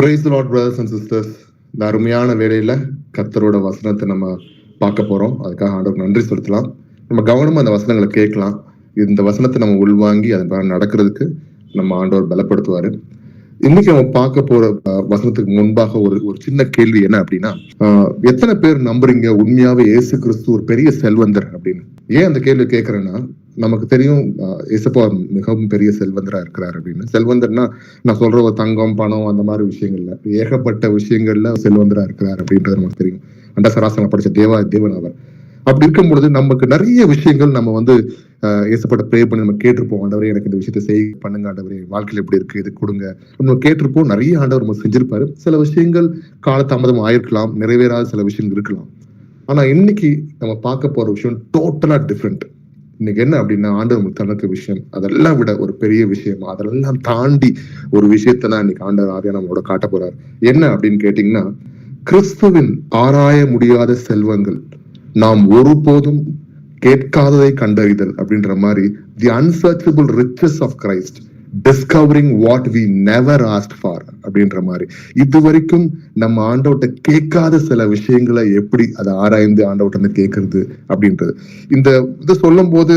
Praise the Lord, brothers and sisters. இந்த அருமையான வேலையில கர்த்தரோட வசனத்தை நம்ம பார்க்க போறோம். அதுக்காக ஆண்டவருக்கு நன்றி செலுத்தலாம். நம்ம கவனமா அந்த வசனங்களை கேட்கலாம். இந்த வசனத்தை நம்ம உள்வாங்கி அதன் நடக்கிறதுக்கு நம்ம ஆண்டவர் பலப்படுத்துவாரு. இன்னைக்கு நம்ம பார்க்க போற வசனத்துக்கு முன்பாக ஒரு சின்ன கேள்வி என்ன அப்படின்னா, எத்தனை பேர் நம்புறீங்க உண்மையாவே இயேசு கிறிஸ்து ஒரு பெரிய செல்வந்தர் அப்படின்னு? ஏன் அந்த கேள்வி கேட்கறேன்னா, நமக்கு தெரியும் இயேசுப்பா மிகவும் பெரிய செல்வந்தரா இருக்கிறார் அப்படின்னு. செல்வந்தர்னா நான் சொல்ற ஒரு தங்கம், பணம் அந்த மாதிரி விஷயங்கள்ல ஏகப்பட்ட விஷயங்கள்ல செல்வந்தரா இருக்கிறார் அப்படின்றது நமக்கு தெரியும். அண்டசராசனம் படிச்ச தேவன் அவர். அப்படி இருக்கும் பொழுது நமக்கு நிறைய விஷயங்கள் நம்ம இயேசுப்பட்ட ப்ரே பண்ணி நம்ம கேட்டிருப்போம். ஆண்டவரே எனக்கு இந்த விஷயத்தை பண்ணுங்க, ஆண்டவரே வாழ்க்கையில் எப்படி இருக்கு, இது கொடுங்க நம்ம கேட்டிருப்போம். நிறைய ஆண்டவர் நம்ம செஞ்சிருப்பாரு. சில விஷயங்கள் காலதாமதம் ஆயிருக்கலாம், நிறைவேறாத சில விஷயங்கள் இருக்கலாம். ஆனா இன்னைக்கு நம்ம பார்க்க போற விஷயம் டோட்டலா டிஃப்ரெண்ட். இன்னைக்கு என்ன அப்படின்னா, ஆண்டவர் தனக்கு விஷயம் அதெல்லாம் விட ஒரு பெரிய விஷயம், அதெல்லாம் தாண்டி ஒரு விஷயத்தான் இன்னைக்கு ஆண்டவர் ஆவியா நம்மளோட காட்ட போறாரு. என்ன அப்படின்னு கேட்டீங்கன்னா, கிறிஸ்துவின் ஆராய முடியாத செல்வங்கள், நாம் ஒருபோதும் கேட்காததை கண்டறிதல் அப்படின்ற மாதிரி, the unsearchable riches of Christ, discovering what we never asked for அப்படின்ற மாதிரி, இது வரைக்கும் நம்ம ஆண்டவர்கிட்ட கேட்காத சில விஷயங்களை எப்படி அதை ஆராய்ந்து ஆண்டவர்கிட்ட கேட்கறது அப்படின்றது. இந்த இதை சொல்லும் போது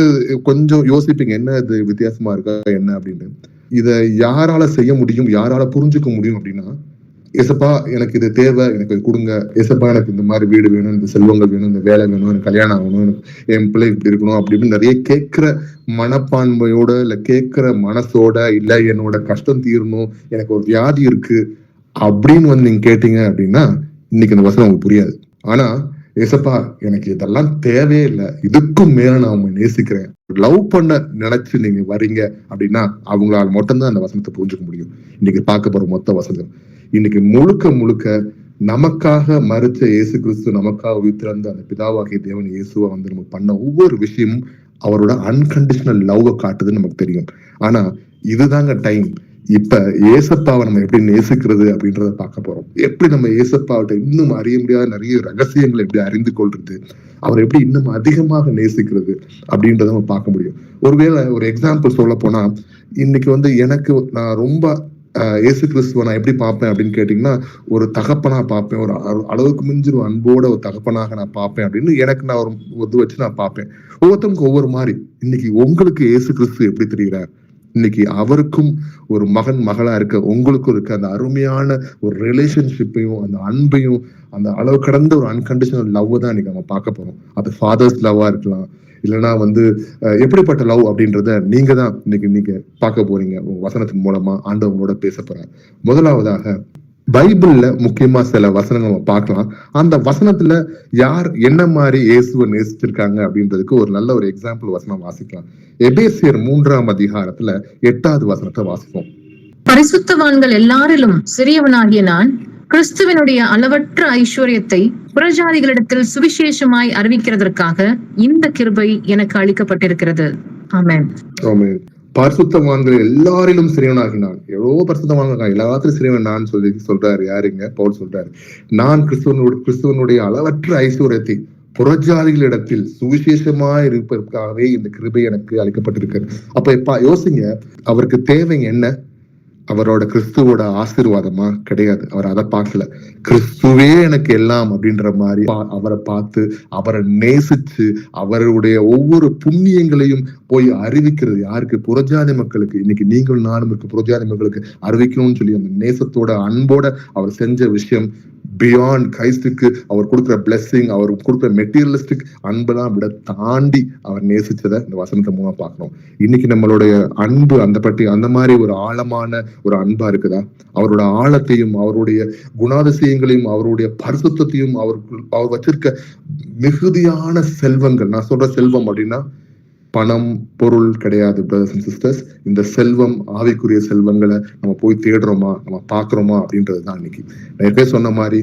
கொஞ்சம் யோசிப்பீங்க, என்ன இது வித்தியாசமா இருக்கா என்ன அப்படின்னு. இதை யாரால செய்ய முடியும், யாரால புரிஞ்சுக்க முடியும் அப்படின்னா, ஏசப்பா எனக்கு இது தேவை, எனக்கு கொடுங்க, ஏசப்பா எனக்கு இந்த மாதிரி வீடு வேணும், இந்த செல்வங்கள் வேணும், இந்த வேலை வேணும், எனக்கு கல்யாணம் ஆகணும், எனக்கு என் பிள்ளை இப்படி இருக்கணும் அப்படின்னு நிறைய கேட்கிற மனப்பான்மையோட, இல்ல கேட்கிற மனசோட, இல்ல என்னோட கஷ்டம் தீரணும், எனக்கு ஒரு வியாதி இருக்கு அப்படின்னு நீங்க கேட்டீங்க அப்படின்னா இன்னைக்கு இந்த வசனம் உங்களுக்கு புரியாது. ஆனா ஏசப்பா எனக்கு இதெல்லாம் தேவையே இல்லை, இதுக்கும் மேல நான் உங்க நேசிக்கிறேன், லவ் பண்ண நினைச்சு நீங்க வரீங்க அப்படின்னா அவங்களால மட்டும்தான் அந்த வசனத்தை புரிஞ்சுக்க முடியும். இன்னைக்கு பார்க்க போற மொத்த வசனம் இன்னைக்கு முழுக்க நமக்காக மறுத்த இயேசு கிறிஸ்து, நமக்காக உயிர்த்திருந்த அந்த பிதாவாகிய தேவன் இயேசுவை நமக்கு பண்ண ஒவ்வொரு விஷயமும் அவரோட அன்கண்டிஷனல் லவ் காட்டுதுன்னு நமக்கு தெரியும். ஆனா இதுதாங்க டைம். இப்ப ஏசப்பாவை நம்ம எப்படி நேசிக்கிறது அப்படின்றத பார்க்க போறோம். எப்படி நம்ம ஏசப்பாவிட்ட இன்னும் அறிய முடியாத நிறைய ரகசியங்களை எப்படி அறிந்து கொள்றது, அவரை எப்படி இன்னும் அதிகமாக நேசிக்கிறது அப்படின்றத நம்ம பார்க்க முடியும். ஒருவேளை ஒரு எக்ஸாம்பிள் சொல்ல போனா, இன்னைக்கு எனக்கு நான் ரொம்ப இயேசு கிறிஸ்துவ நான் எப்படி பார்ப்பேன் அப்படின்னு கேட்டீங்கன்னா, ஒரு தகப்பனா பார்ப்பேன், ஒரு அளவுக்கு மிஞ்சி ஒரு அன்போட ஒரு தகப்பனாக நான் பார்ப்பேன் அப்படின்னு எனக்கு நான் ஒரு வச்சு நான் பார்ப்பேன். ஒவ்வொருத்தருக்கும் ஒவ்வொரு மாதிரி. இன்னைக்கு உங்களுக்கு இயேசு கிறிஸ்து எப்படி தெரிகிறார்? இன்னைக்கு அவருக்கும் ஒரு மகன் மகளா இருக்க உங்களுக்கும் இருக்க அந்த அருமையான ஒரு ரிலேஷன்ஷிப்பையும் அந்த அன்பையும் அந்த அளவு கடந்த ஒரு அன்கண்டிஷனல் லவ் தான் இன்னைக்கு நம்ம பார்க்க போறோம். அது ஃபாதர்ஸ் லவ்வா இருக்கலாம், இல்லைன்னா எப்படிப்பட்ட லவ் அப்படின்றத நீங்க தான் இன்னைக்கு பார்க்க போறீங்க. வசனத்தின் மூலமா ஆண்டவங்களோட பேச போறாங்க. முதலாவதாக பைபிள்ல முக்கியமா சில வசனங்கள் நம்ம பார்க்கலாம். அந்த வசனத்துல யார் என்ன மாதிரி இயேசுவை நேசிச்சிருக்காங்க அப்படின்றதுக்கு ஒரு நல்ல ஒரு எக்ஸாம்பிள் வசனம் வாசிக்கலாம். எபேசியர் 3ஆம் அதிகாரத்துல 8வது வசனத்தை வாசிப்போம். பரிசுத்தவான்கள் எல்லாரிலும் சிறியவனாகிய நான் கிறிஸ்துவனுடைய அளவற்ற ஐஸ்வர்யத்தை புறஜாதிகளிடத்தில் சுவிசேஷமாய் அறிவிக்கிறதற்காக இந்த கிருபை எனக்கு அளிக்கப்பட்டிருக்கிறது. ஆமென். ஆமென். பரிசுத்தவான்கள் எல்லாரிலும் சிறியவனாகினான். எவ்வளவோ பரிசுத்தவான்கள் எல்லாத்திலும் சிறியவன் நான் சொல்றாரு. யாருங்க? பவுல் சொல்றாரு, நான் கிறிஸ்துவனுடைய அளவற்ற ஐஸ்வர்யத்தை புறஜாதிகளிடத்தில் சுவிசேஷமாய் இருப்பதற்காகவே இந்த கிருபை எனக்கு அளிக்கப்பட்டிருக்கு. அப்ப யோசிங்க, அவருக்கு தேவைங்க என்ன? அவரோட கிறிஸ்துவோட ஆசீர்வாதமா? கிடையாது. அவர் அதை பார்க்கல. கிறிஸ்துவே எனக்கு எல்லாம் அப்படின்ற மாதிரி அவரை பார்த்து அவரை நேசிச்சு அவருடைய ஒவ்வொரு புண்ணியங்களையும் போய் அறிவிக்கிறது யாருக்கு? புறஜாதி மக்களுக்கு. இன்னைக்கு நீங்கள் நானும் இருக்க புறஜாதி மக்களுக்கு அறிவிக்கணும்னு சொல்லி அந்த நேசத்தோட அன்போட அவர் செஞ்ச விஷயம் பியாண்ட் கிரைஸ்டுக்கு அவர் கொடுக்குற பிளெஸிங், அவர் கொடுக்குற மெட்டீரியலிஸ்டிக் அன்பெல்லாம் விட தாண்டி அவர் நேசிச்சதை இந்த வசனத்தை மூலமா பார்க்கணும். இன்னைக்கு நம்மளுடைய அன்பு அந்த மாதிரி ஒரு ஆழமான ஒரு அன்பா இருக்குதா? அவரோட ஆழத்தையும் அவருடைய குணாதிசயங்களையும் அவருடைய பரிசுத்தையும் அவர் வச்சிருக்க மிகுதியான செல்வங்கள், நான் சொல்ற செல்வம் அப்படின்னா பணம் பொருள் கிடையாது பிரதர்ஸ் அண்ட் சிஸ்டர்ஸ். இந்த செல்வம், ஆவிக்குரிய செல்வங்களை நம்ம போய் தேடுறோமா, நம்ம பாக்குறோமா அப்படின்றதுதான் இன்னைக்கு. நிறைய பேர் சொன்ன மாதிரி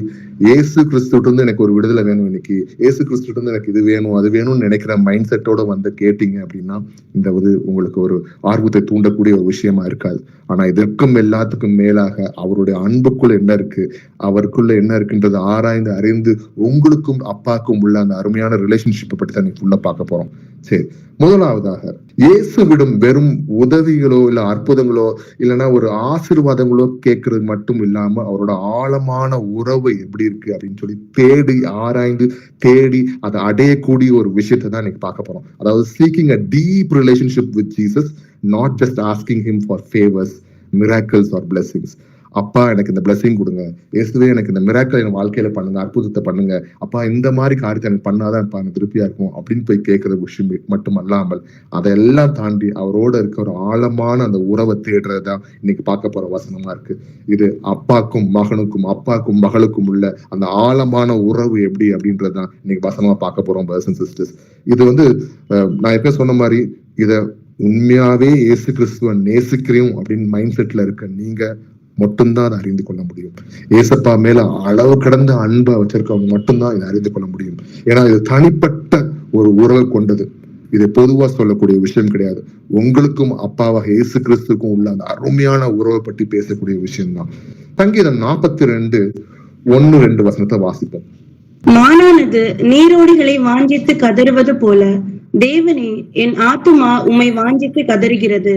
ஏசு கிறிஸ்துட்டு இருந்து எனக்கு ஒரு விடுதலை வேணும், இன்னைக்கு ஏசு கிறிஸ்துட்டு இருந்து எனக்கு இது வேணும் அது வேணும்னு நினைக்கிற மைண்ட் செட்டோட கேட்டீங்க அப்படின்னா இந்த உங்களுக்கு ஒரு ஆர்வத்தை தூண்டக்கூடிய ஒரு விஷயமா இருக்காது. ஆனா இதற்கும் எல்லாத்துக்கும் மேலாக அவருடைய அன்புக்குள்ள என்ன இருக்கு, அவருக்குள்ள என்ன இருக்குன்றது ஆராய்ந்து அறிந்து உங்களுக்கும் அப்பாக்கும் உள்ள அந்த அருமையான ரிலேஷன்ஷிப்பை பற்றி தான் நீங்க ஃபுல்லா பார்க்க போறோம். சரி, முதலாவதாக இயேசுவிடம் வெறும் உதவிகளோ இல்ல அற்புதங்களோ இல்லைன்னா ஒரு ஆசீர்வாதங்களோ கேட்கறது மட்டும் இல்லாம அவரோட ஆழமான உறவு எப்படி இருக்கு அப்படின்னு சொல்லி தேடி ஆராய்ந்து தேடி அதை அடையக்கூடிய ஒரு விஷயத்தை தான் இன்னைக்கு பார்க்க போறோம். அதாவது seeking a deep relationship with Jesus, not just asking him for favours, miracles or blessings. அப்பா எனக்கு இந்த பிளஸிங் கொடுங்க, இயேசுவே எனக்கு இந்த மிராக்கிள் என் வாழ்க்கையில பண்ணுங்க, அற்புதத்தை பண்ணுங்க, அப்பா இந்த மாதிரி காரியத்தை எனக்கு பண்ணாதான் எனக்கு திருப்தியா இருக்கும் அப்படின்னு போய் கேட்கிற விஷயம் மட்டும் அல்லாமல் அதெல்லாம் தாண்டி அவரோட இருக்க ஒரு ஆழமான அந்த உறவை தேடுறதுதான் இன்னைக்கு பார்க்க போற வசனமா இருக்கு. இது அப்பாக்கும் மகனுக்கும் அப்பாக்கும் மகளுக்கும் உள்ள அந்த ஆழமான உறவு எப்படி அப்படின்றதுதான் இன்னைக்கு வசனமா பார்க்க போறோம் brothers and sisters. இது நான் எப்ப சொன்ன மாதிரி இத உண்மையாவே இயேசு கிறிஸ்துவ நேசிக்கிறோம் அப்படின்னு மைண்ட் செட்ல இருக்க நீங்க மட்டும்தான் அதை அறிந்து கொள்ள முடியும். ஏசப்பா மேல அளவு கடந்த அன்பை வச்சிருக்கவங்க மட்டும்தான் இதை அறிந்து கொள்ள முடியும். ஏன்னா இது தனிப்பட்ட ஒரு உறவை கொண்டது. இது பொதுவா சொல்லக்கூடிய விஷயம் கிடையாது. உங்களுக்கும் அப்பாவாக இயேசு கிறிஸ்துக்கும் உள்ள அந்த அருமையான உறவை பற்றி பேசக்கூடிய விஷயம்தான். சங்கீதம் 42:1-2 வசனத்தை வாசிப்போம். மானானது நீரோடிகளை வாஞ்சித்து கதறுவது போல தேவனே, என் ஆத்துமா உம்மை வாஞ்சித்து கதறுகிறது.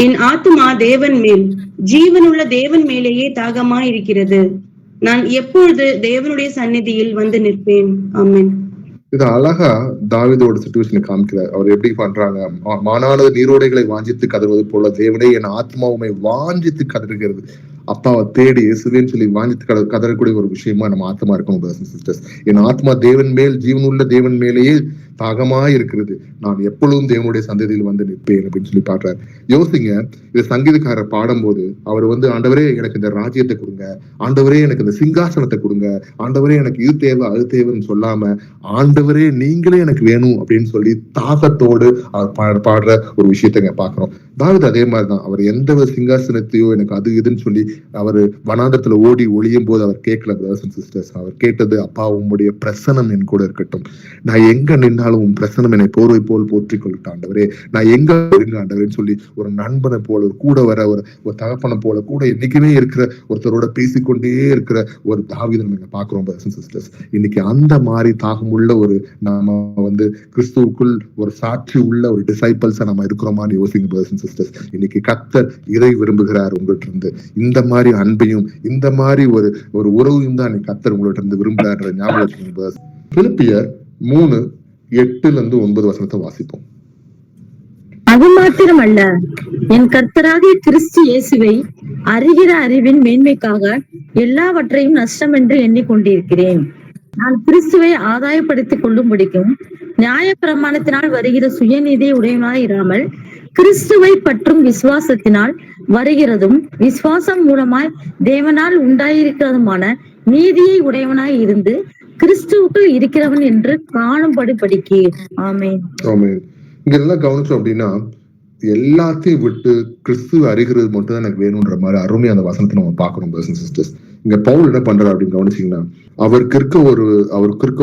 என் ஆத்துமா தேவன் மேல், ஜீவனுள்ள தேவன் மேலேயே தாகமாய் இருக்கிறது. நான் எப்பொழுது தேவனுடைய சந்நிதியில் வந்து நிற்பேன். ஆமென். இது அழகா தாவீதோட சிச்சுவேஷனை காமிக்கிறார். அவர் எப்படி பண்றாங்க, மானானது நீரோடைகளை வாஞ்சித்து கதறுவது போல தேவனே என் ஆத்மா உம்மை வாஞ்சித்து கதறுகிறது. அப்பாவை தேடி இயேசுவேன்னு சொல்லி வாஞ்சித்து கதறக்கூடிய ஒரு விஷயமா நம்ம ஆத்மா இருக்கணும் brothers and sisters. என் ஆத்மா தேவன் மேல், ஜீவனுள்ள தேவன் மேலேயே தாகமாய் இருக்கிறது, நான் எப்பொழுதும் தேவனுடைய சந்ததியில் வந்து நிற்பேன் அப்படின்னு சொல்லி பாடுறாரு. யோசிங்க, இது சங்கீதக்காரர் பாடும்போது அவர் ஆண்டவரே எனக்கு இந்த ராஜ்யத்தை கொடுங்க, ஆண்டவரே எனக்கு இந்த சிங்காசனத்தை கொடுங்க, ஆண்டவரே எனக்கு இது தேவை அது தேவைன்னு சொல்லாம ஆண்டவரே நீங்களே எனக்கு வேணும் அப்படின்னு சொல்லி தாகத்தோடு அவர் பாடுற ஒரு விஷயத்த பாக்குறோம். தாவீது அதே மாதிரிதான். அவர் எந்த ஒரு சிங்காசனத்தையோ எனக்கு அது இதுன்னு சொல்லி அவர் வனாந்தத்துல ஓடி ஒளியும் போது அவர் கேட்கல brothers and sisters. அவர் கேட்டது, அப்பா உம்முடைய பிரசனம் என் கூட இருக்கட்டும், நான் எங்க நின்னாலும் உன் பிரசனம் என்னை போர்வை போல் போற்றிக் கொள்ளட்டும் ஆண்டவரே, நான் எங்க இருங்க ஆண்டவரேன்னு சொல்லி ஒரு நண்பனை போல, ஒரு கூட வர ஒரு தகப்பனை போல கூட என்னைக்குமே இருக்கிற ஒருத்தரோட பேசிக்கொண்டே இருக்கிற ஒரு தாவீதை நம்ம பாக்குறோம் brothers and sisters. இன்னைக்கு அந்த மாதிரி தாகமுள்ள ஒரு நாம கிறிஸ்துவுக்குள் ஒரு சாட்சி உள்ள ஒரு டிசைபிள்ஸா நம்ம இருக்கிறோமான்னு யோசிங்க brothers and sisters. இன்னைக்கு கர்த்தர் இதை விரும்புகிறார் உங்கள்கிட்ட இருந்து. இந்த மாதிரி அன்பையும் இந்த மாதிரி ஒரு உறவையும் தான் கர்த்தர் உங்கள்கிட்ட இருந்து விரும்புகிறார் ஞாபகம் வச்சுக்கோங்க. பிலிப்பியர் 3:8-9 வசனத்தை வாசிப்போம். அது மாத்திரமல்ல, என் கர்த்தராகிய கிறிஸ்து இயேசுவை அறிகிற அறிவின் மேன்மைக்காக எல்லாவற்றையும் நஷ்டம் என்று எண்ணிக்கொண்டிருக்கிறேன். நான் கிறிஸ்துவை ஆதாயப்படுத்திக் கொள்ளும்படிக்கும் நியாய பிரமாணத்தினால் வருகிற சுயநீதியை உடையவனாய் இராமல் கிறிஸ்துவை பற்றும் விசுவாசத்தினால் வருகிறதும் விசுவாசம் மூலமாய் தேவனால் உண்டாயிருக்கிறதுமான நீதியை உடையவனாய் இருந்து கிறிஸ்துவுக்குள் இருக்கிறவன் என்று காணும்படி படிக்கிறேன். ஆமென். ஆமென். இங்க எல்லாம் கவனிச்சோம் அப்படின்னா எல்லாத்தையும் விட்டு கிறிஸ்துவ அறிகிறது மட்டும் தான் எனக்கு வேணும்ன்ற மாதிரி அருமையா அந்த வசனத்தை நம்ம பாக்குறோம் brothers and sisters. இங்க பவுல் என்ன பண்றாரு அப்படின்னு கவனிச்சீங்கன்னா, அவருக்கு இருக்க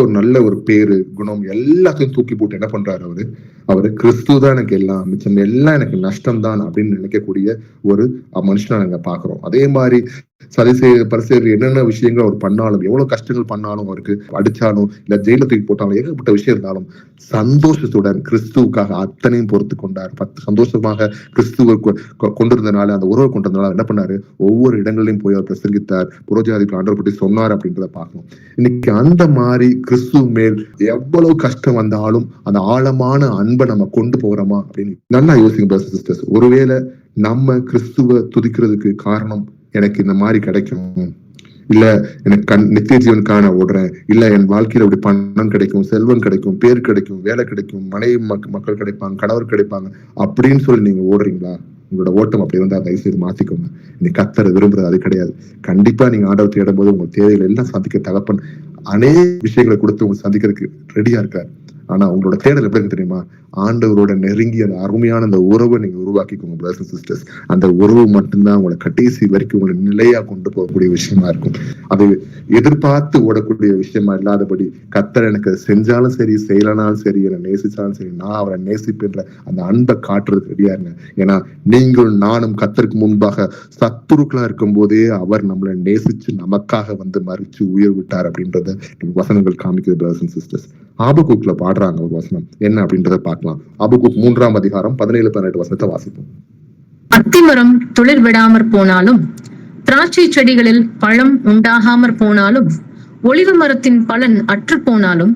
ஒரு நல்ல ஒரு பேரு குணம் எல்லாத்தையும் தூக்கி போட்டு என்ன பண்றாரு, அவரு கிறிஸ்து தான் எனக்கு எல்லாம், மிச்சம் எல்லாம் எனக்கு நஷ்டம் தான் அப்படின்னு நினைக்கக்கூடிய ஒரு மனுஷனா நாங்க பாக்குறோம். அதே மாதிரி பரிசேயர் என்னென்ன விஷயங்கள் அவர் பண்ணாலும், எவ்வளவு கஷ்டங்கள் பண்ணாலும், அவருக்கு அடிச்சாலும் இல்ல ஜெயில தூக்கி போட்டாலும், ஏகப்பட்ட விஷயம் இருந்தாலும் சந்தோஷத்துடன் கிறிஸ்துவுக்காக அத்தனையும் பொறுத்து கொண்டார். சந்தோஷமாக கிறிஸ்துவ கொண்டிருந்தனால, அந்த உறவை கொண்டிருந்தனால என்ன பண்ணாரு, ஒவ்வொரு இடங்களையும் போய் அவர் பிரசங்கித்தார், புறஜாதிக்கு ஆண்டவர் பற்றி சொன்னார் அப்படின்றத பார்க்கணும். இன்னைக்கு அந்த மாதிரி கிறிஸ்துவ மேல் எவ்வளவு கஷ்டம் வந்தாலும் அந்த ஆழமான அன்பை நம்ம கொண்டு போறோமா அப்படின்னு நல்லா யோசிங்க brothers and sisters. ஒருவேளை நம்ம கிறிஸ்துவ துதிக்கிறதுக்கு காரணம் எனக்கு இந்த மாதிரி கிடைக்கும், இல்ல எனக்கு நித்திய ஜீவனுக்கான ஓடுறேன், இல்ல என் வாழ்க்கையில அப்படி பணம் கிடைக்கும், செல்வம் கிடைக்கும், பேர் கிடைக்கும், வேலை கிடைக்கும், மனைவி மக்கள் கிடைப்பாங்க, கணவர் கிடைப்பாங்க அப்படின்னு சொல்லி நீங்க ஓடுறீங்களா? உங்களோட ஓட்டம் அப்படி இருந்தா தயவு செய்து மாத்திக்கோங்க. இன்னைக்கு கர்த்தரை விரும்புறது அது கிடையாது. கண்டிப்பா நீங்க ஆண்டவர் தேடும் போது உங்க தேவைகள் எல்லாம் சந்திக்க தகப்பன் அநேக விஷயங்களை கொடுத்து உங்க சந்திக்கிறதுக்கு ரெடியா இருக்காரு. ஆனா உங்களோட தேடல் எப்படி இருக்கு தெரியுமா? ஆண்டவரோட நெருங்கி அந்த அருமையான அந்த உறவை நீங்க உருவாக்கிக்கோங்க brothers and sisters. அந்த உறவு மட்டும்தான் உங்களை கடைசி வரைக்கும் உங்களை நிலையா கொண்டு போகக்கூடிய விஷயமா இருக்கும். அது எதிர்பார்த்து ஓடக்கூடிய விஷயமா இல்லாதபடி, கர்த்தர் எனக்கு செஞ்சாலும் சரி செய்யலனாலும் சரி, என்னை நேசிச்சாலும் சரி, நான் அவரை நேசிப்பேன்ற அந்த அன்பை காட்டுறதுக்கு ரெடியா இருங்க. ஏன்னா நீங்கள் நானும் கர்த்தருக்கு முன்பாக சத்துருக்களா இருக்கும் போதே அவர் நம்மளை நேசிச்சு நமக்காக மறிச்சு உயிர் விட்டார் அப்படின்றத வசனங்கள் காமிக்குது brothers and sisters. ஆபகூக்ல பாடுறாங்க ஒரு வசனம், என்ன அப்படின்றத பார்க்கலாம். ஆபகூக் 3ஆம் அதிகாரம் 17-18 வசனத்தை வாசிப்போம். அத்திமரம் துளிர் விடாமற் போனாலும், திராட்சை செடிகளில் பழம் உண்டாகாமற் போனாலும், ஒலிவ மரத்தின் பலன் அற்று போனாலும்,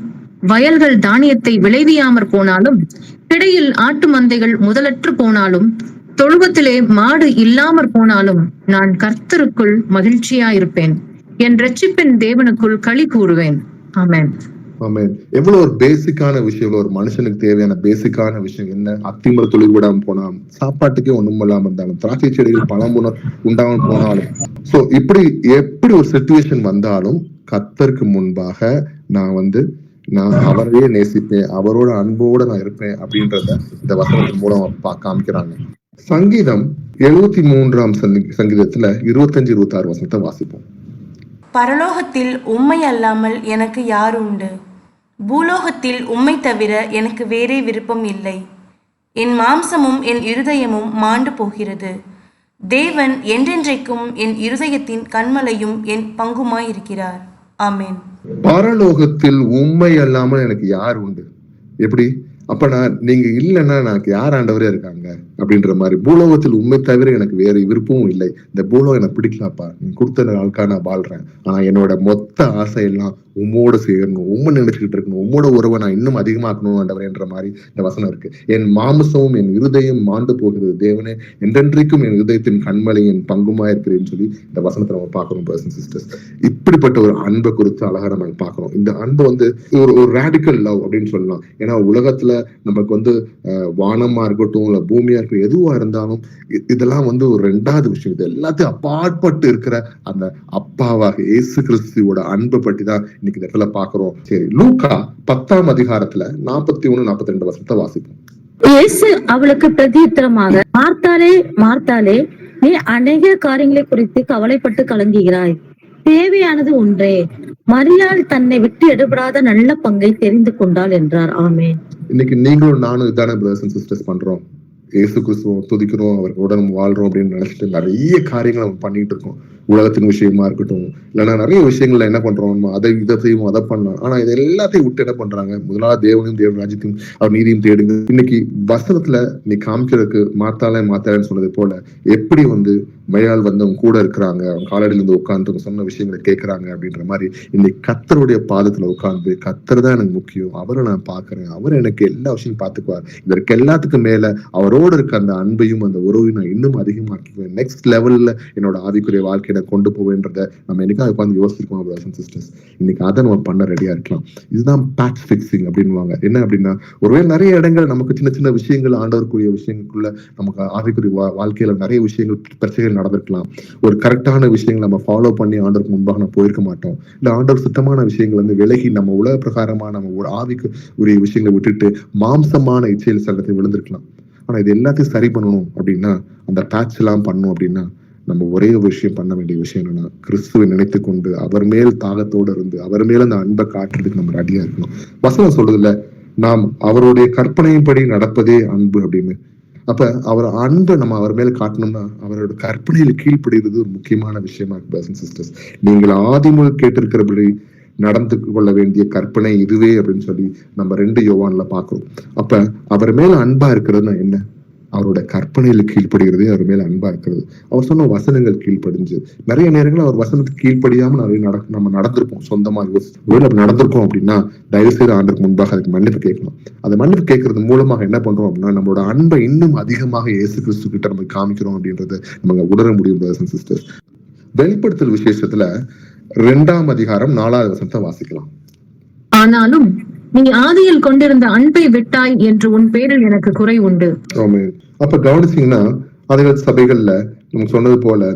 வயல்கள் தானியத்தை விளைவியாமற் போனாலும், கிடையில் ஆட்டு மந்தைகள் முதலற்று போனாலும், தொழுவத்திலே மாடு இல்லாமற் போனாலும், நான் கர்த்தருக்குள் மகிழ்ச்சியாயிருப்பேன், என் இரட்சிப்பின் தேவனுக்குள் களி கூறுவேன். ஆமென். ஆமென். எவ்வளவு ஒரு பேசிக்கான விஷயம், ஒரு மனுஷனுக்கு தேவையான பேசிக்கான விஷயம் என்ன? அத்திமர தொழில் விடாம போனாலும், சாப்பாட்டுக்கே ஒண்ணும் இல்லாம இருந்தாலும், திராட்சை செடிகள் பழம் உண்டாமல் போனாலும், சோ இப்படி எப்படி ஒரு சிச்சுவேஷன் வந்தாலும் கர்த்தருக்கு முன்பாக நான் அவரையே நேசிப்பேன், அவரோட அன்போட நான் இருப்பேன் அப்படின்றத இந்த வசனத்தின் மூலம் காமிக்கிறாங்க. சங்கீதம் 73ஆம் சங்கீதத்துல 25-26 வசனத்தை வாசிப்போம். பரலோகத்தில் உம்மை அல்லாமல் எனக்கு யார் உண்டு? பூலோகத்தில் உம்மை தவிர எனக்கு வேறே விருப்பம் இல்லை. என் மாம்சமும் என் இருதயமும் மாண்டு போகிறது. தேவன் என்றென்றைக்கும் என் இருதயத்தின் கண்மலையும் என் பங்குமாயிருக்கிறார். ஆமென். பரலோகத்தில் உண்மை அல்லாமல் எனக்கு யார் உண்டு? எப்படி? அப்ப நீங்க இல்லைன்னா எனக்கு யார் ஆண்டவரே இருக்காங்க அப்படின்ற மாதிரி. பூலோகத்தில் உண்மை தவிர எனக்கு வேற விருப்பமும் இல்லை. இந்த பூலோகம் எனக்கு பிடிக்கலாப்பா, நீ கொடுத்த நாளுக்கா நான் வாழ்றேன், ஆனா என்னோட மொத்த ஆசையெல்லாம் உம்மோடு சேரணும், உண்மை நினைச்சுக்கிட்டு இருக்கணும், உம்மோட உறவை நான் இன்னும் அதிகமாக்கணும் ஆண்டவரேன்ற மாதிரி இந்த வசனம் இருக்கு. என் மாம்சமும் என் இருதயம் மாண்டு போகிறது, தேவனே என்றென்றைக்கும் என் இருதயத்தின் கண்மலை என் பங்குமா இருக்கிறேன்னு சொல்லி இந்த வசனத்தை நம்ம பார்க்கணும். பிரதர்ஸ் சிஸ்டர்ஸ், இப்படிப்பட்ட ஒரு அன்பை குறித்து அழகா நம்ம பார்க்கணும். இந்த அன்பு ஒரு ரேடிக்கல் லவ் அப்படின்னு சொல்லலாம். ஏன்னா உலகத்துல நமக்கு வானமா இருக்கட்டும் இல்ல பூமியா இருக்கட்டும் எதுவா இருந்தாலும் இதெல்லாம் ஒரு ரெண்டாவது விஷயம். இது எல்லாத்தையும் அப்பாற்பட்டு இருக்கிற அந்த அப்பாவாக இயேசு கிறிஸ்துவோட அன்பை பற்றி தான் இன்னைக்கு இந்த இடத்துல பாக்குறோம். சரி, லூக்கா 10ஆம் அதிகாரத்துல 41-42 வசனத்தை வாசிப்போம். இயேசு அவளுக்கு பிரதியுத்தரமாக, மார்த்தாளே மார்த்தாளே, நீ அநேக காரியங்களை குறித்து கவலைப்பட்டு கலங்குகிறாய், தேவையானது ஒன்றே, மரியாள் தன்னை விட்டு எடுபடாத நல்ல பங்கை தெரிந்து கொண்டாள் என்றார். ஆமென். இன்னைக்கு நீங்களும் நானும் இதான பிரதர்ஸ் அண்ட் சிஸ்டர்ஸ் பண்றோம். இயேசு கிறிஸ்துவ துதிக்கிறோம், அவருடன் வாழ்றோம் அப்படின்னு நினைச்சிட்டு நிறைய காரியங்கள் நம்ம பண்ணிட்டு இருக்கோம். உலகத்தின் விஷயமா இருக்கட்டும், இல்லைன்னா நிறைய விஷயங்கள்ல என்ன பண்றோம், அதை இதை செய்வோம், அதை பண்ணலாம். ஆனா இது எல்லாத்தையும் விட்டு என்ன பண்றாங்க, முதலாவது தேவனையும் தேவ ராஜ்யத்தையும் அவர் நீதியும் தேடுங்க. இன்னைக்கு வசனத்துல நீ காமிக்கிறதுக்கு மாத்தாளேன்னு சொன்னது போல எப்படி மழையால் அவங்க கூட இருக்கிறாங்க, அவங்க காலடியில இருந்து உட்காந்து சொன்ன விஷயங்களை கேட்கறாங்க அப்படின்ற மாதிரி இன்னைக்கு கர்த்தருடைய பாதத்துல உட்கார்ந்து, கர்த்தர் தான் எனக்கு முக்கியம், அவரை நான் பாக்குறேன், அவர் எனக்கு எல்லா விஷயம் பார்த்துக்குவார், இதற்கு எல்லாத்துக்கும் மேல அவரோடு இருக்க அந்த அன்பையும் அந்த உறவையும் நான் இன்னும் அதிகமாக்குவேன், நெக்ஸ்ட் லெவல்ல என்னோட ஆவிக்குரிய வாழ்க்கையை கொண்டு போவேன்றத நம்ம என்னைக்காக உட்காந்து யோசிச்சிருக்கோம் பிரதர்ஸ் அண்ட் சிஸ்டர்ஸ். இன்னைக்கு அதை நம்ம பண்ண ரெடியா இருக்கலாம். இதுதான் பேட்ச் ஃபிக்ஸிங் அப்படின்வாங்க. என்ன அப்படின்னா, ஒருவேளை நிறைய இடங்கள் நமக்கு சின்ன சின்ன விஷயங்கள், ஆண்டவருக்குரிய விஷயங்களுக்குள்ள நமக்கு ஆவிக்குரிய வாழ்க்கையில நிறைய விஷயங்கள் பிரச்சனைகள் நடந்திருக்கலாம். ஒரு கரெக்டான விஷயங்களை நம்ம ஃபாலோ பண்ணி ஆண்டவருக்கு முன்பாக நம்ம போயிருக்க மாட்டோம். இல்ல ஆண்டவர் சுத்தமான விஷயங்கள் விலகி நம்ம உலக பிரகாரமா நம்ம ஆவிக்கு உரிய விஷயங்களை விட்டுட்டு மாம்சமான இச்சையில் சட்டத்தை விழுந்திருக்கலாம். ஆனா இது எல்லாத்தையும் சரி பண்ணணும் அப்படின்னா, அந்த பேட்ச் எல்லாம் பண்ணணும் அப்படின்னா, நம்ம ஒரே ஒரு விஷயம் பண்ண வேண்டிய விஷயம் என்னன்னா, கிறிஸ்துவை நினைத்து கொண்டு அவர் மேல் தாகத்தோடு இருந்து அவர் மேல அந்த அன்பை காட்டுறதுக்கு நம்ம ரெடியா இருக்கணும். வசனம் சொல்றதுல நாம் அவருடைய கற்பனையின்படி நடப்பதே அன்பு அப்படின்னு. அப்ப அவர் அன்பை நம்ம அவர் மேல காட்டணும்னா அவரோட கற்பனையில கீழ்ப்படுகிறது ஒரு முக்கியமான விஷயமா இருக்கு பிரதர்ஸ் அண்ட் சிஸ்டர்ஸ். நீங்கள் ஆதிமுதல் கேட்டிருக்கிறபடி நடந்து கொள்ள வேண்டிய கற்பனை இதுவே அப்படின்னு சொல்லி நம்ம 2 யோவான்ல பாக்குறோம். அப்ப அவர் மேல அன்பா இருக்கிறதுனா என்ன? அவரோட கற்பனையில கீழ்ப்படுகிறதே அவர் மேல அன்பா இருக்கிறது. அவர் சொன்ன வசனங்கள் கீழ்ப்படிஞ்சு, நிறைய நேரங்கள் அவர் வசனத்துக்கு கீழ்ப்படியாம நம்ம நடந்திருப்போம். சொந்தமா நடந்திருக்கோம் அப்படின்னா தயவு செய்து ஆண்டவருக்கு முன்பாக அதுக்கு மன்னிப்பு கேட்கலாம். அந்த மன்னிப்பு கேட்கறது மூலமாக என்ன பண்றோம் அப்படின்னா, நம்மளோட அன்பை இன்னும் அதிகமாக இயேசு கிறிஸ்து கிட்ட நம்ம காமிக்கிறோம் அப்படின்றத நம்ம உணர முடியும் பிரதர்ஸ் அண்ட் சிஸ்டர்ஸ். வெளிப்படுத்தல் விசேஷத்துல 2ஆம் அதிகாரம் 4வது வசனத்தை வாசிக்கலாம். ஆனாலும் நீ ஆதியில் கொண்டிருந்த அன்பை விட்டாய் என்று உன் பேரில் எனக்கு குறை உண்டு. அப்ப கவனிச்சீங்கன்னா, அதுகள் சபைகள்ல நமக்கு சொன்னது போல,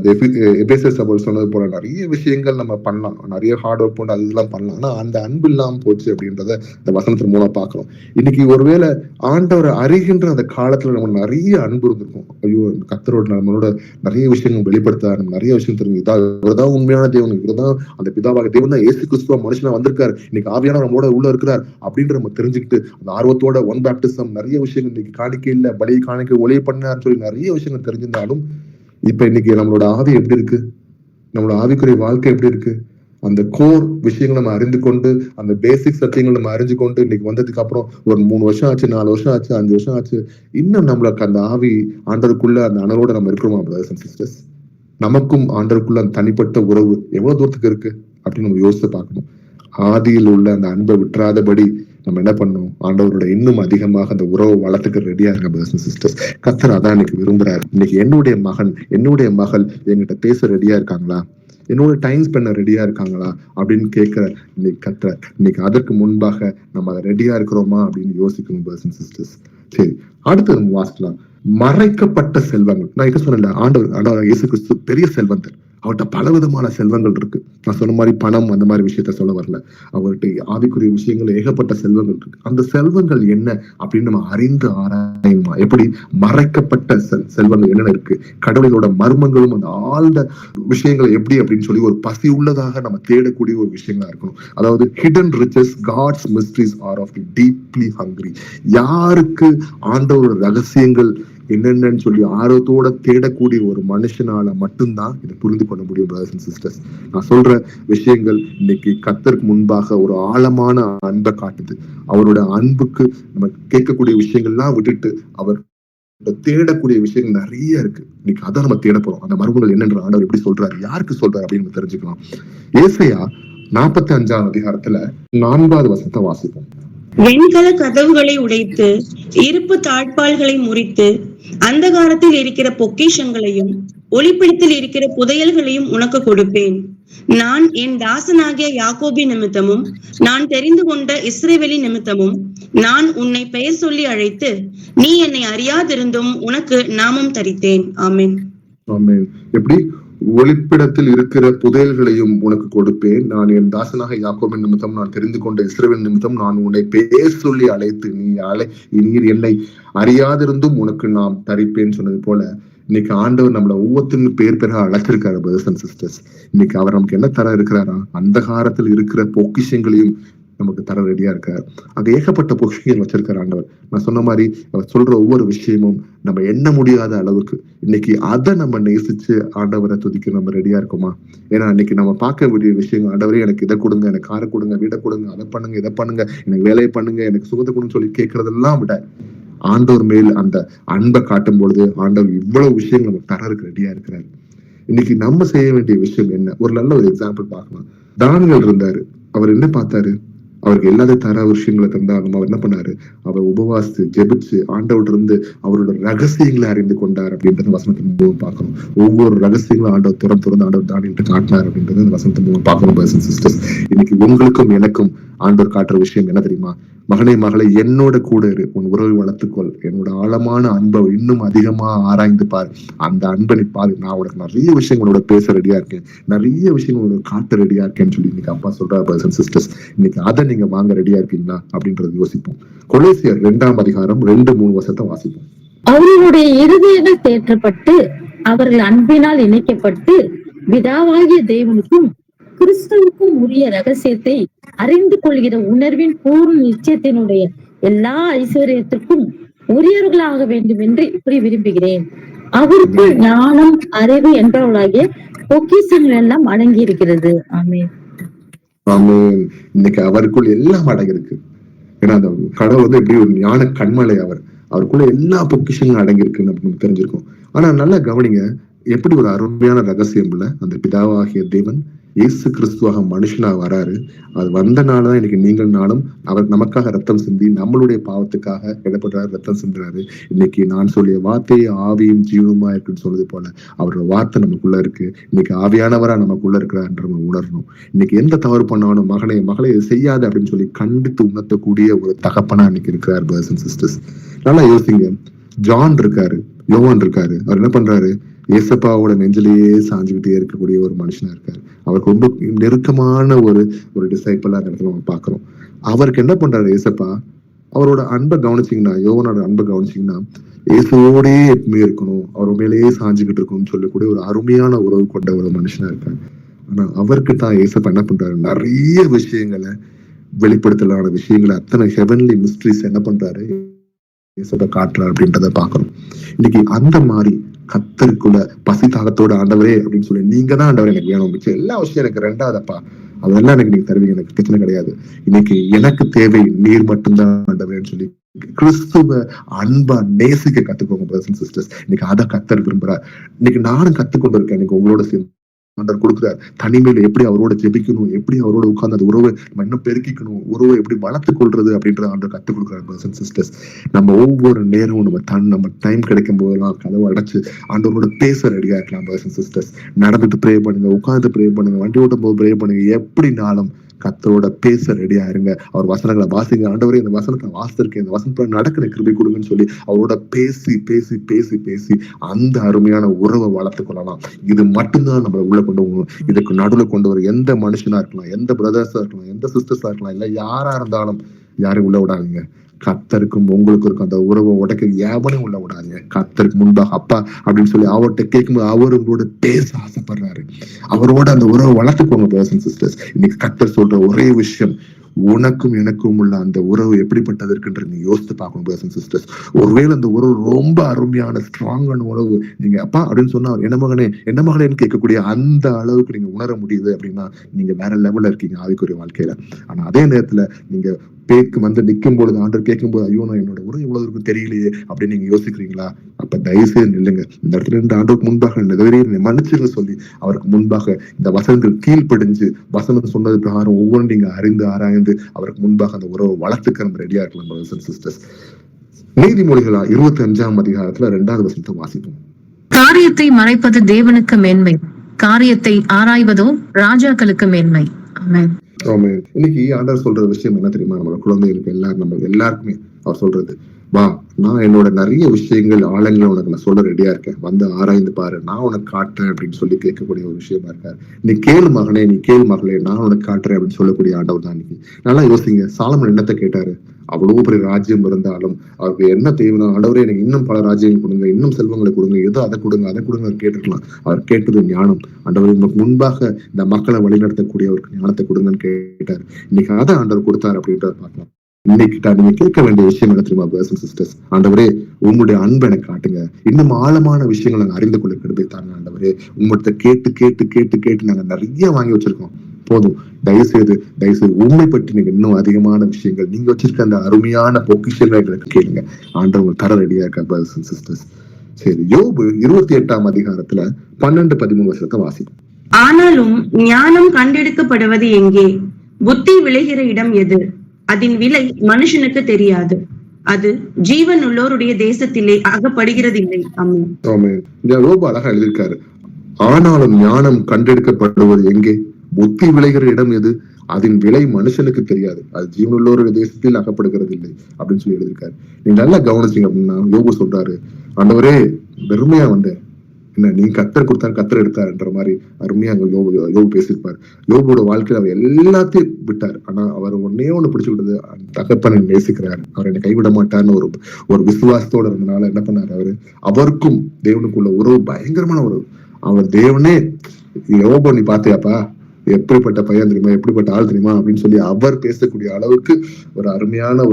எபேசியர் சபை சொன்னது போல நிறைய விஷயங்கள் நம்ம பண்ணலாம், நிறைய ஹார்ட் ஒர்க் பண்ணி அதெல்லாம் பண்ணலாம். ஆனா அந்த அன்பு இல்லாம போச்சு அப்படின்றத இந்த வசனத்தின் மூலம் பாக்குறோம். இன்னைக்கு ஒருவேளை ஆண்டவரை அறிகின்ற அந்த காலத்துல நம்ம நிறைய அன்பு இருந்திருக்கும். ஐயோ, கர்த்தரோட நம்மளோட நிறைய விஷயங்கள் வெளிப்படுத்த நம்ம நிறைய விஷயம் தெரியும். இவர்தான் உண்மையான தேவன், இவர்தான் அந்த பிதாவாக தேவன் தான் இயேசு கிறிஸ்துவ மனுஷனா வந்திருக்காரு, இன்னைக்கு ஆவியான நம்மளோட உள்ள இருக்கிறார் அப்படின்ற நம்ம தெரிஞ்சுக்கிட்டு அந்த ஆர்வத்தோட ஒன் பேப்டிசம் நிறைய விஷயங்கள், இன்னைக்கு காணிக்கை இல்ல பலி காணிக்கை ஒளி பண்ணான்னு சொல்லி நிறைய விஷயங்கள் தெரிஞ்சிருந்தாலும் இப்ப இன்னைக்கு நம்மளோட ஆவி எப்படி இருக்கு, நம்மளோட ஆவிக்குரிய வாழ்க்கை எப்படி இருக்கு, அந்த கோர் விஷயங்களை நம்ம அறிந்து கொண்டு, அந்த பேசிக் சத்தியங்களை நம்ம அறிஞ்சு கொண்டு இன்னைக்கு வந்ததுக்கு அப்புறம் ஒரு 3 வருஷம் ஆச்சு, 4 வருஷம் ஆச்சு, 5 வருஷம் ஆச்சு, இன்னும் நம்மளுக்கு அந்த ஆவி ஆண்டவருக்குள்ள அந்த அனலோட நம்ம இருக்கிறோமா பிரதர்ஸ் அண்ட் சிஸ்டர்ஸ்? நமக்கும் ஆண்டவருக்குள்ள அந்த தனிப்பட்ட உறவு எவ்வளவு தூரத்துக்கு இருக்கு அப்படின்னு நம்ம யோசித்து பார்க்கணும். ஆதியில் உள்ள அந்த அன்பை விட்டுறாதபடி நம்ம என்ன பண்ணணும், ஆண்டவரோட இன்னும் அதிகமாக அந்த உறவை வளர்த்துக்க ரெடியா இருக்க பிரதர்ஸ் அண்ட் சிஸ்டர்ஸ். கர்த்தர் அதான் இன்னைக்கு விரும்புறாரு. இன்னைக்கு என்னுடைய மகன், என்னுடைய மகள் என்கிட்ட பேச ரெடியா இருக்காங்களா, என்னோட டைம் ஸ்பெண்ட் ரெடியா இருக்காங்களா அப்படின்னு கேட்கிற இன்னைக்கு கர்த்தர். இன்னைக்கு அதற்கு முன்பாக நம்ம அதை ரெடியா இருக்கிறோமா அப்படின்னு யோசிக்கணும் பிரதர்ஸ் அண்ட் சிஸ்டர்ஸ். சரி, அடுத்து நம்ம வாசிக்கலாம். மறைக்கப்பட்ட செல்வங்கள். நான் என்ன சொன்னேன்ல, ஆண்டவர் இயேசு கிறிஸ்து பெரிய செல்வந்தர். அவர்கிட்ட பலவிதமான செல்வங்கள் இருக்கு. நான் சொன்ன மாதிரி பணம் அந்த மாதிரி விஷயத்த சொல்ல வரல. அவர்கிட்ட ஆவிக்குரிய விஷயங்கள் ஏகப்பட்ட செல்வங்கள் இருக்கு. அந்த செல்வங்கள் என்ன அப்படின்னு நம்ம அறிந்து ஆராயுமா? எப்படி மறைக்கப்பட்ட செல்வங்கள் என்னென்ன இருக்கு, கடவுளோட மர்மங்களும் அந்த ஆழ்ந்த விஷயங்கள் எப்படி அப்படின்னு சொல்லி ஒரு பசி உள்ளதாக நம்ம தேடக்கூடிய ஒரு விஷயங்களா இருக்கணும். அதாவது hidden riches, God's mysteries are of the deeply hungry. யாருக்கு ஆண்டவரோட ரகசியங்கள் என்னென்னு சொல்லி ஆர்வத்தோட தேடக்கூடிய ஒரு மனுஷனால மட்டும்தான் இதை புரிந்து கொள்ள முடியும் பிரதர்ஸ் அண்ட் சிஸ்டர்ஸ். நான் சொல்ற விஷயங்கள் இன்னைக்கு கர்த்தருக்கு முன்பாக ஒரு ஆழமான அன்பை காட்டுது. அவரோட அன்புக்கு நம்ம கேட்கக்கூடிய விஷயங்கள்லாம் விட்டுட்டு அவர் தேடக்கூடிய விஷயங்கள் நிறைய இருக்கு. இன்னைக்கு அதான் நம்ம தேட போறோம். அந்த மர்மங்கள் என்னன்ற ஆண்டவர் எப்படி சொல்றாரு, யாருக்கு சொல்றாரு அப்படின்னு நம்ம தெரிஞ்சுக்கலாம். ஏசாயா 45ஆம் அதிகாரத்துல 4வது வசனத்தை வாசிப்போம். வெண்கல கதவுகளை உடைத்து இருப்பு தாழ்பால்களை முறித்து அந்தகாரத்தில் இருக்கிற பொக்கிஷங்களையும் ஒளிப்பிடத்தில் இருக்கிற புதையல்களையும் உனக்கு கொடுப்பேன். நான் என் தாசனாகிய யாக்கோபி நிமித்தமும் நான் தெரிந்து கொண்ட இஸ்ரவேலி நிமித்தமும் நான் உன்னை பெயர் சொல்லி அழைத்து நீ என்னை அறியாதிருந்தும் உனக்கு நாமம் தரித்தேன். ஆமென். ஆமென். எப்படி? ஒளிப்பிடத்தில் இருக்கிற புதையல்களையும் உனக்கு கொடுப்பேன். நான் என் தாசனாக யாக்கோபின் நிமித்தம் நான் தெரிந்து கொண்ட இஸ்ரவேல் நிமித்தம் நான் உன்னை பெயர் சொல்லி அழைத்து நீர் என்னை அறியாதிருந்தும் உனக்கு நாம் தரிப்பேன்னு சொன்னது போல இன்னைக்கு ஆண்டவர் நம்மள ஒவ்வொருத்தரும் பேர் பேராக அழைச்சிருக்காரு பிரதர்ஸ் அண்ட் சிஸ்டர்ஸ். இன்னைக்கு அவர் நமக்கு என்ன தர இருக்கிறாரா? அந்தகாரத்தில் இருக்கிற பொக்கிஷங்களையும் நமக்கு தர ரெடியா இருக்காரு. அங்க ஏகப்பட்ட பொக்கிஷங்கள் வச்சிருக்காரு ஆண்டவர். நான் சொன்ன மாதிரி அவர் சொல்ற ஒவ்வொரு விஷயமும் நம்ம எண்ண முடியாத அளவுக்கு இன்னைக்கு அதை நம்ம நேசிச்சு ஆண்டவரை துதிக்க நம்ம ரெடியா இருக்கோமா? ஏன்னா இன்னைக்கு நம்ம பார்க்க வேண்டிய விஷயங்கள், ஆண்டவரே எனக்கு இதை கொடுங்க, எனக்கு காரை கொடுங்க, வீடை கொடுங்க, அதை பண்ணுங்க, இதை பண்ணுங்க, எனக்கு வேலையை பண்ணுங்க, எனக்கு சுகத்தை கொடுன்னு சொல்லி கேட்கறதெல்லாம் விட ஆண்டவர் மேல் அந்த அன்பை காட்டும் பொழுது ஆண்டவர் இவ்வளவு விஷயங்கள் நமக்கு தரருக்கு ரெடியா இருக்கிறாரு. இன்னைக்கு நம்ம செய்ய வேண்டிய விஷயம் என்ன? ஒரு நல்ல ஒரு எக்ஸாம்பிள் பார்க்கலாம். தானியேல் இருந்தாரு. அவர் என்ன பார்த்தாரு? அவருக்கு எல்லாத்தையும் தர விஷயங்களை தந்தாலும் அவர் என்ன பண்ணாரு? அவர் உபவாசித்து ஜெபிச்சு ஆண்டவர் இருந்து அவரோட ரகசியங்களை அறிந்து கொண்டார் அப்படின்றத வசனத்தின் மூலம் பார்க்கணும். ஒவ்வொரு ரகசியங்களும் ஆண்டவர் திறந்து ஆண்டவர் தானியேலுக்கு காட்டினார் அப்படின்றத இந்த வசனத்தின் மூலம் பார்க்கணும். பிரதர்ஸ் அண்ட் சிஸ்டர்ஸ், இன்னைக்கு உங்களுக்கும் எனக்கும் ஆண்டவர் காட்டுற விஷயம் என்ன தெரியுமா? மகனே மகளை என்னோட கூட இரு, உன் உறவை வளர்த்துக்கொள், என்னோட ஆழமான அன்பை இன்னும் அதிகமா ஆராய்ந்து பார், அந்த அன்பை நீ பாரு, நான் உனக்கு நிறைய விஷயங்களோட பேச ரெடியா இருக்கேன், நிறைய விஷயங்களோட காட்ட ரெடியா இருக்கேன்னு சொல்லி இன்னைக்கு அப்பா சொல்றாரு. பிரதர்ஸ் அண்ட் சிஸ்டர்ஸ், இன்னைக்கு அதை நீங்க வாங்க ரெடியா இருக்கீங்களா அப்படின்றது யோசிப்போம். கொலோசியர் 2ஆம் அதிகாரம் 2-3 வசனத்தை வாசிப்போம். அவர்களுடைய இருதயங்கள் தேற்றப்பட்டு அவர்கள் அன்பினால் இணைக்கப்பட்டு பிதாவாகிய தேவனுக்கும் கிறிஸ்துவுக்கும் உரிய ரகசியத்தை அறிந்து கொள்கிற உணர்வின் பூர்ண நிச்சயத்தினுடைய எல்லா ஐஸ்வர்யத்திற்கும் உரியவர்களாக வேண்டும் என்று இப்படி விரும்புகிறேன். அவருக்கு ஞானம், அறிவு என்பவர்களாகிய பொக்கிஷங்கள் எல்லாம் அடங்கி இருக்கிறது. ஆமென். ஆமென். இன்னைக்கு அவருக்குள் எல்லாம் அடங்கி இருக்கு. ஏன்னா அந்த கடவுள் வந்து எப்படி ஒரு ஞான கண்மலை, அவருக்குள்ள எல்லா பொக்கிஷங்களும் அடங்கி இருக்குன்னு நம்ம தெரிஞ்சிருக்கோம். ஆனா நல்லா கவனிங்க, எப்படி ஒரு அருமையான ரகசியம் இல்ல, அந்த பிதாவாகிய தேவன் இயேசு கிறிஸ்துவாக மனுஷனா வராரு. அது வந்தனாலதான் இன்னைக்கு நீங்கள் நானும் அவர் நமக்காக ரத்தம் சிந்தி நம்மளுடைய பாவத்துக்காக இடப்படுறாரு, ரத்தம் சிந்துறாரு. இன்னைக்கு நான் சொல்லிய வார்த்தையை ஆவியும் ஜீவனுமா இருக்குன்னு சொன்னது போல அவரோட வார்த்தை நமக்குள்ள இருக்கு. இன்னைக்கு ஆவியானவரா நமக்குள்ள இருக்கிறார் நம்ம உணரணும். இன்னைக்கு எந்த தவறு பண்ணாலும் மகளை செய்யாத அப்படின்னு சொல்லி கண்டித்து உணர்த்தக்கூடிய ஒரு தகப்பனா இன்னைக்கு இருக்கிறார். பிரதர்ஸ் அண்ட் சிஸ்டர்ஸ், நல்லா யோசிங்க. ஜான் இருக்காரு, யோவான் இருக்காரு. அவர் என்ன பண்றாரு? ஏசப்பாவோட நெஞ்சிலேயே சாஞ்சுக்கிட்டே இருக்கக்கூடிய ஒரு மனுஷனா இருக்காரு. அவருக்கு ரொம்ப நெருக்கமான ஒரு டிசைபிளா அந்த இடத்துல நம்ம பாக்குறோம். அவருக்கு என்ன பண்றாரு ஏசப்பா? அவரோட அன்பை கவனிச்சிங்கன்னா, யோவானோட அன்பை கவனிச்சிங்கன்னா, இயேசுவோடே எப்பவுமே இருக்கணும், அவர் மேலேயே சாஞ்சுக்கிட்டு இருக்கணும்னு சொல்லக்கூடிய ஒரு அருமையான உறவு கொண்ட ஒரு மனுஷனா இருக்காரு. ஆனா அவருக்கு தான் ஏசப்பா என்ன பண்றாரு? நிறைய விஷயங்களை வெளிப்படுத்தலான விஷயங்களை, அத்தனை ஹெவன்லி மிஸ்ட்ரிஸ் என்ன பண்றாரு? இயேசுவை காட்டுறாரு அப்படின்றத பாக்குறோம். இன்னைக்கு அந்த மாதிரி கர்த்தருக்குள்ள பசி தாகத்தோட ஆண்டவரே அப்படின்னு சொல்லி, நீங்க தான் ஆண்டவர் எனக்கு வேணும், மிச்சம் எல்லா விஷயம் எனக்கு ரெண்டாவதப்பா அதெல்லாம் எனக்கு நீங்க தருவீங்க, எனக்கு பிரச்சனை கிடையாது. இன்னைக்கு எனக்கு தேவை நீர் மட்டும்தான் ஆண்டவரேன்னு சொல்லி கிறிஸ்துவ அன்பா நேசிக்க கத்துக்கோங்க பிரதர்ஸ் அண்ட் சிஸ்டர்ஸ். இன்னைக்கு அதை கத்தர் விரும்புறார். இன்னைக்கு நானும் கத்துக்கொண்டு இருக்கேன். இன்னைக்கு உங்களோட சேர்ந்து ஆண்டவர் கொடுக்குறார். தனிமையில எப்படி அவரோட ஜெபிக்கணும், எப்படி அவரோட உட்கார்ந்து அந்த உறவை நம்ம இன்னும் பெருக்கிக்கணும், உறவை எப்படி வளர்த்துக் கொள்றது அப்படின்றத ஆண்டவர் கத்துக் கொடுக்குறாரு பிரதர்ஸ் அண்ட் சிஸ்டர்ஸ். நம்ம ஒவ்வொரு நேரமும் நம்ம டைம் கிடைக்கும் போதெல்லாம் கதவை அடைச்சு ஆண்டவரோட பேச ரெடியா இருக்கலாம் பிரதர்ஸ் அண்ட் சிஸ்டர்ஸ். நடந்துட்டு ப்ரே பண்ணுங்க, உட்கார்ந்து ப்ரே பண்ணுங்க, வண்டி ஓட்டும் போது ப்ரே பண்ணுங்க. எப்படினாலும் கத்தரோட பேச ரெடியா இருங்க. அவர் வசனங்களை வாசிங்க. ஆண்டவரே இந்த வசனத்தை வாசித்திருக்கேன், இந்த வசனத்துல நடக்கிற கிருபை கொடுங்கன்னு சொல்லி அவரோட பேசி பேசி பேசி பேசி அந்த அருமையான உறவை வளர்த்து கொள்ளலாம். இது மட்டும்தான் நம்மளை உள்ள கொண்டு போகணும். இதுக்கு நடுவில் கொண்டு வர எந்த மனுஷனா இருக்கலாம், எந்த பிரதர்ஸா இருக்கலாம், எந்த சிஸ்டர்ஸா இருக்கலாம், இல்ல யாரா இருந்தாலும் யாரையும் உள்ள விடாதீங்க. கத்தருக்கும் உங்களுக்கும் இருக்கும் அந்த உறவை உடைக்க எவனையும் உள்ள விடாதீங்க. கத்தருக்கு முன்பாக அப்பா அப்படின்னு சொல்லி அவர்கிட்ட கேட்கும்போது அவர் உங்களோட பேச ஆசைப்படுறாரு. அவரோட அந்த உறவை வளர்த்துக்கோங்க பிரதர்ஸ் அண்ட் சிஸ்டர்ஸ். இன்னைக்கு கத்தர் சொல்ற ஒரே விஷயம், உனக்கும் எனக்கும் உள்ள அந்த உறவு எப்படிப்பட்டது இருக்குன்ற நீ யோசித்து பார்க்கணும் பிரதர்ஸ் அண்ட் சிஸ்டர்ஸ். ஒருவேளை அந்த உறவு ரொம்ப அருமையான ஸ்ட்ராங்கான உறவு, நீங்க அப்பா அப்படின்னு சொன்னா என்ன மகனே என்ன மகளேன்னு கேட்கக்கூடிய அந்த அளவுக்கு நீங்க உணர முடியுது அப்படின்னா நீங்க வேற லெவல்ல இருக்கீங்க ஆவிக்குரிய வாழ்க்கையில. ஆனா அதே நேரத்துல நீங்க பேக்கு வந்து நிற்கும் பொழுது ஆண்டவர் கேட்கும் போது ஐயோ நான் என்னோட உறவு எவ்வளவு இருக்கும் தெரியலையே அப்படின்னு நீங்க யோசிக்கிறீங்களா? அப்ப தயவுசெய்து நில்லுங்க. இந்த இடத்துல இருந்து ஆண்டவருக்கு முன்பாக நிறைய மன்னிச்சுன்னு சொல்லி அவருக்கு முன்பாக இந்த வசனங்கள் கீழ்ப்படிஞ்சு வசனம் சொன்னது பிரகாரம் ஒவ்வொன்றும் நீங்க அறிந்து ஆராய்ந்து அவருக்கு முன்பாக அந்த உறவை வளர்த்துக்க நம்ம ரெடியா இருக்கலாம் பிரதர்ஸ் அண்ட் சிஸ்டர்ஸ். நீதிமொழிகளா 25ஆம் அதிகாரத்துல 2வது வசனத்தை வாசிப்போம். காரியத்தை மறைப்பது தேவனுக்கு மேன்மை, காரியத்தை ஆராய்வதோ ராஜாக்களுக்கு மேன்மை. ஆமென். ஆமென். இன்னைக்கு ஆண்டவர் சொல்ற விஷயம் என்ன தெரியுமா? நம்ம குழந்தைகளுக்கு நம்ம எல்லாருக்குமே அவர் சொல்றது, வா நான் என்னோட நிறைய விஷயங்கள் ஆழங்களை உனக்கு நான் சொல்ல ரெடியா இருக்கேன், வந்து ஆராய்ந்து பாரு, நான் உனக்கு காட்டுறேன் அப்படின்னு சொல்லி கேட்கக்கூடிய ஒரு விஷயமா இருக்காரு. நீ கேளு மகனே, நீ கேளு மகளே, நான் உனக்கு காட்டுறேன் அப்படின்னு சொல்லக்கூடிய ஆண்டவர் தான் இன்னைக்கு. நல்லா யோசிங்க, சாலமன் என்னத்தை கேட்டாரு? அவ்வளவு பெரிய ராஜ்யம் இருந்தாலும் அவருக்கு என்ன தேவைன்னா, ஆண்டவரே எனக்கு இன்னும் பல ராஜ்யங்கள் கொடுங்க, இன்னும் செல்வங்களை கொடுங்க, ஏதோ அதை கொடுங்க அவர் கேட்டுக்கலாம். அவர் கேட்டது ஞானம். ஆண்டவர் உங்களுக்கு முன்பாக இந்த மக்களை வழிநடத்தக்கூடியவருக்கு ஞானத்தை கொடுங்கன்னு கேட்டாரு. இன்னைக்கு அதை ஆண்டவர் கொடுத்தாரு அப்படின்றத பார்க்கலாம். இன்னைக்கு நீங்க கேட்க வேண்டிய விஷயம் என்ன தெரியுமா பிரதர்ஸ் அண்ட் சிஸ்டர்ஸ்? ஆண்டவரே உங்களுடைய அன்பை எனக்கு காட்டுங்க, இன்னும் ஆழமான விஷயங்களை நாங்க அறிந்து கொள்ள கிருபை தாங்க ஆண்டவரே. உங்கள்கிட்ட கேட்டு கேட்டு கேட்டு கேட்டு நாங்க நிறைய வாங்கி வச்சிருக்கோம், போதும். தயவுசெய்து உண்மை பற்றி நீங்க இன்னும் அதிகமான விஷயங்கள் நீங்க வச்சிருக்க அந்த அருமையான பொக்கிஷங்களை எங்களுக்கு கேளுங்க. ஆண்டவர் தர ரெடியா இருக்கா பிரதர்ஸ் அண்ட் சிஸ்டர்ஸ். சரி, யோபு 28ஆம் அதிகாரத்துல 12-13 வருஷத்தை வாசிக்கும். ஆனாலும் ஞானம் கண்டெடுக்கப்படுவது எங்கே? புத்தி விளைகிற இடம் எது? அதன் விலை மனுஷனுக்கு தெரியாது. அது ஜீவன் உள்ளோருடைய தேசத்திலே அகப்படுகிறதில்லை. ஆமென். ஆமென். இந்த யோபு அழகா எழுதியிருக்காரு. ஆனாலும் ஞானம் கண்டெடுக்கப்படுவது எங்கே? புத்தி விளைகிற இடம் எது? அதன் விலை மனுஷனுக்கு தெரியாது, அது ஜீவனுள்ளோருடைய தேசத்தில் அகப்படுகிறது இல்லை அப்படின்னு சொல்லி எழுதியிருக்காரு. நீங்க நல்லா கவனிச்சீங்க அப்படின்னா யோபு சொல்றாரு, ஆண்டவரே வெறுமையா வந்தேன், என்ன நீ கத்தர் கொடுத்தாரு கத்தர் எடுத்தாருன்ற மாதிரி அருமையா அங்க யோபு பேசியிருப்பாரு. யோபோட வாழ்க்கையில அவர் எல்லாத்தையும் விட்டார். ஆனா அவர் ஒன்னே ஒண்ணு பிடிச்சுக்கிட்டது, தகப்பனை நேசிக்கிறாரு, அவர் என்னை கைவிட மாட்டார்னு ஒரு விசுவாசத்தோட இருந்தனால என்ன பண்ணாரு, அவருக்கும் தேவனுக்குள்ள உறவு பயங்கரமான உறவு. அவர் தேவனே யோபோ நீ பாத்தியாப்பா, எப்படிப்பட்ட பையன் தெரியுமா, எப்படிப்பட்ட ஆள் தெரியுமா அப்படின்னு சொல்லி அவர் பேசக்கூடிய அளவுக்கு ஒரு அருமையான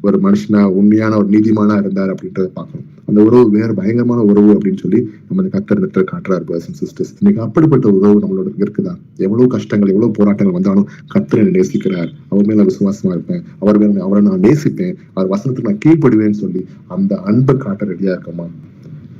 ஒரு மனுஷனா, உண்மையான ஒரு நீதிமானா இருந்தார் அப்படின்றத பார்க்கணும். அந்த உறவு வேற பயங்கரமான உறவு அப்படின்னு சொல்லி நம்ம கத்தர் காட்டுறாரு பிரதர்ஸ் அண்ட் சிஸ்டர்ஸ். இன்னைக்கு அப்படிப்பட்ட உறவு நம்மளோட இருக்குதா? எவ்வளவு கஷ்டங்கள் எவ்வளவு போராட்டங்கள் வந்தாலும் கத்தரை நேசிக்கிறார், அவர் மேல விசுவாசமா இருப்பேன், அவரை நான் நேசிப்பேன், அவர் வசனத்துக்கு நான் கீழ்ப்படுவேன்னு சொல்லி அந்த அன்பை காட்ட ரெடியா இருக்கமா?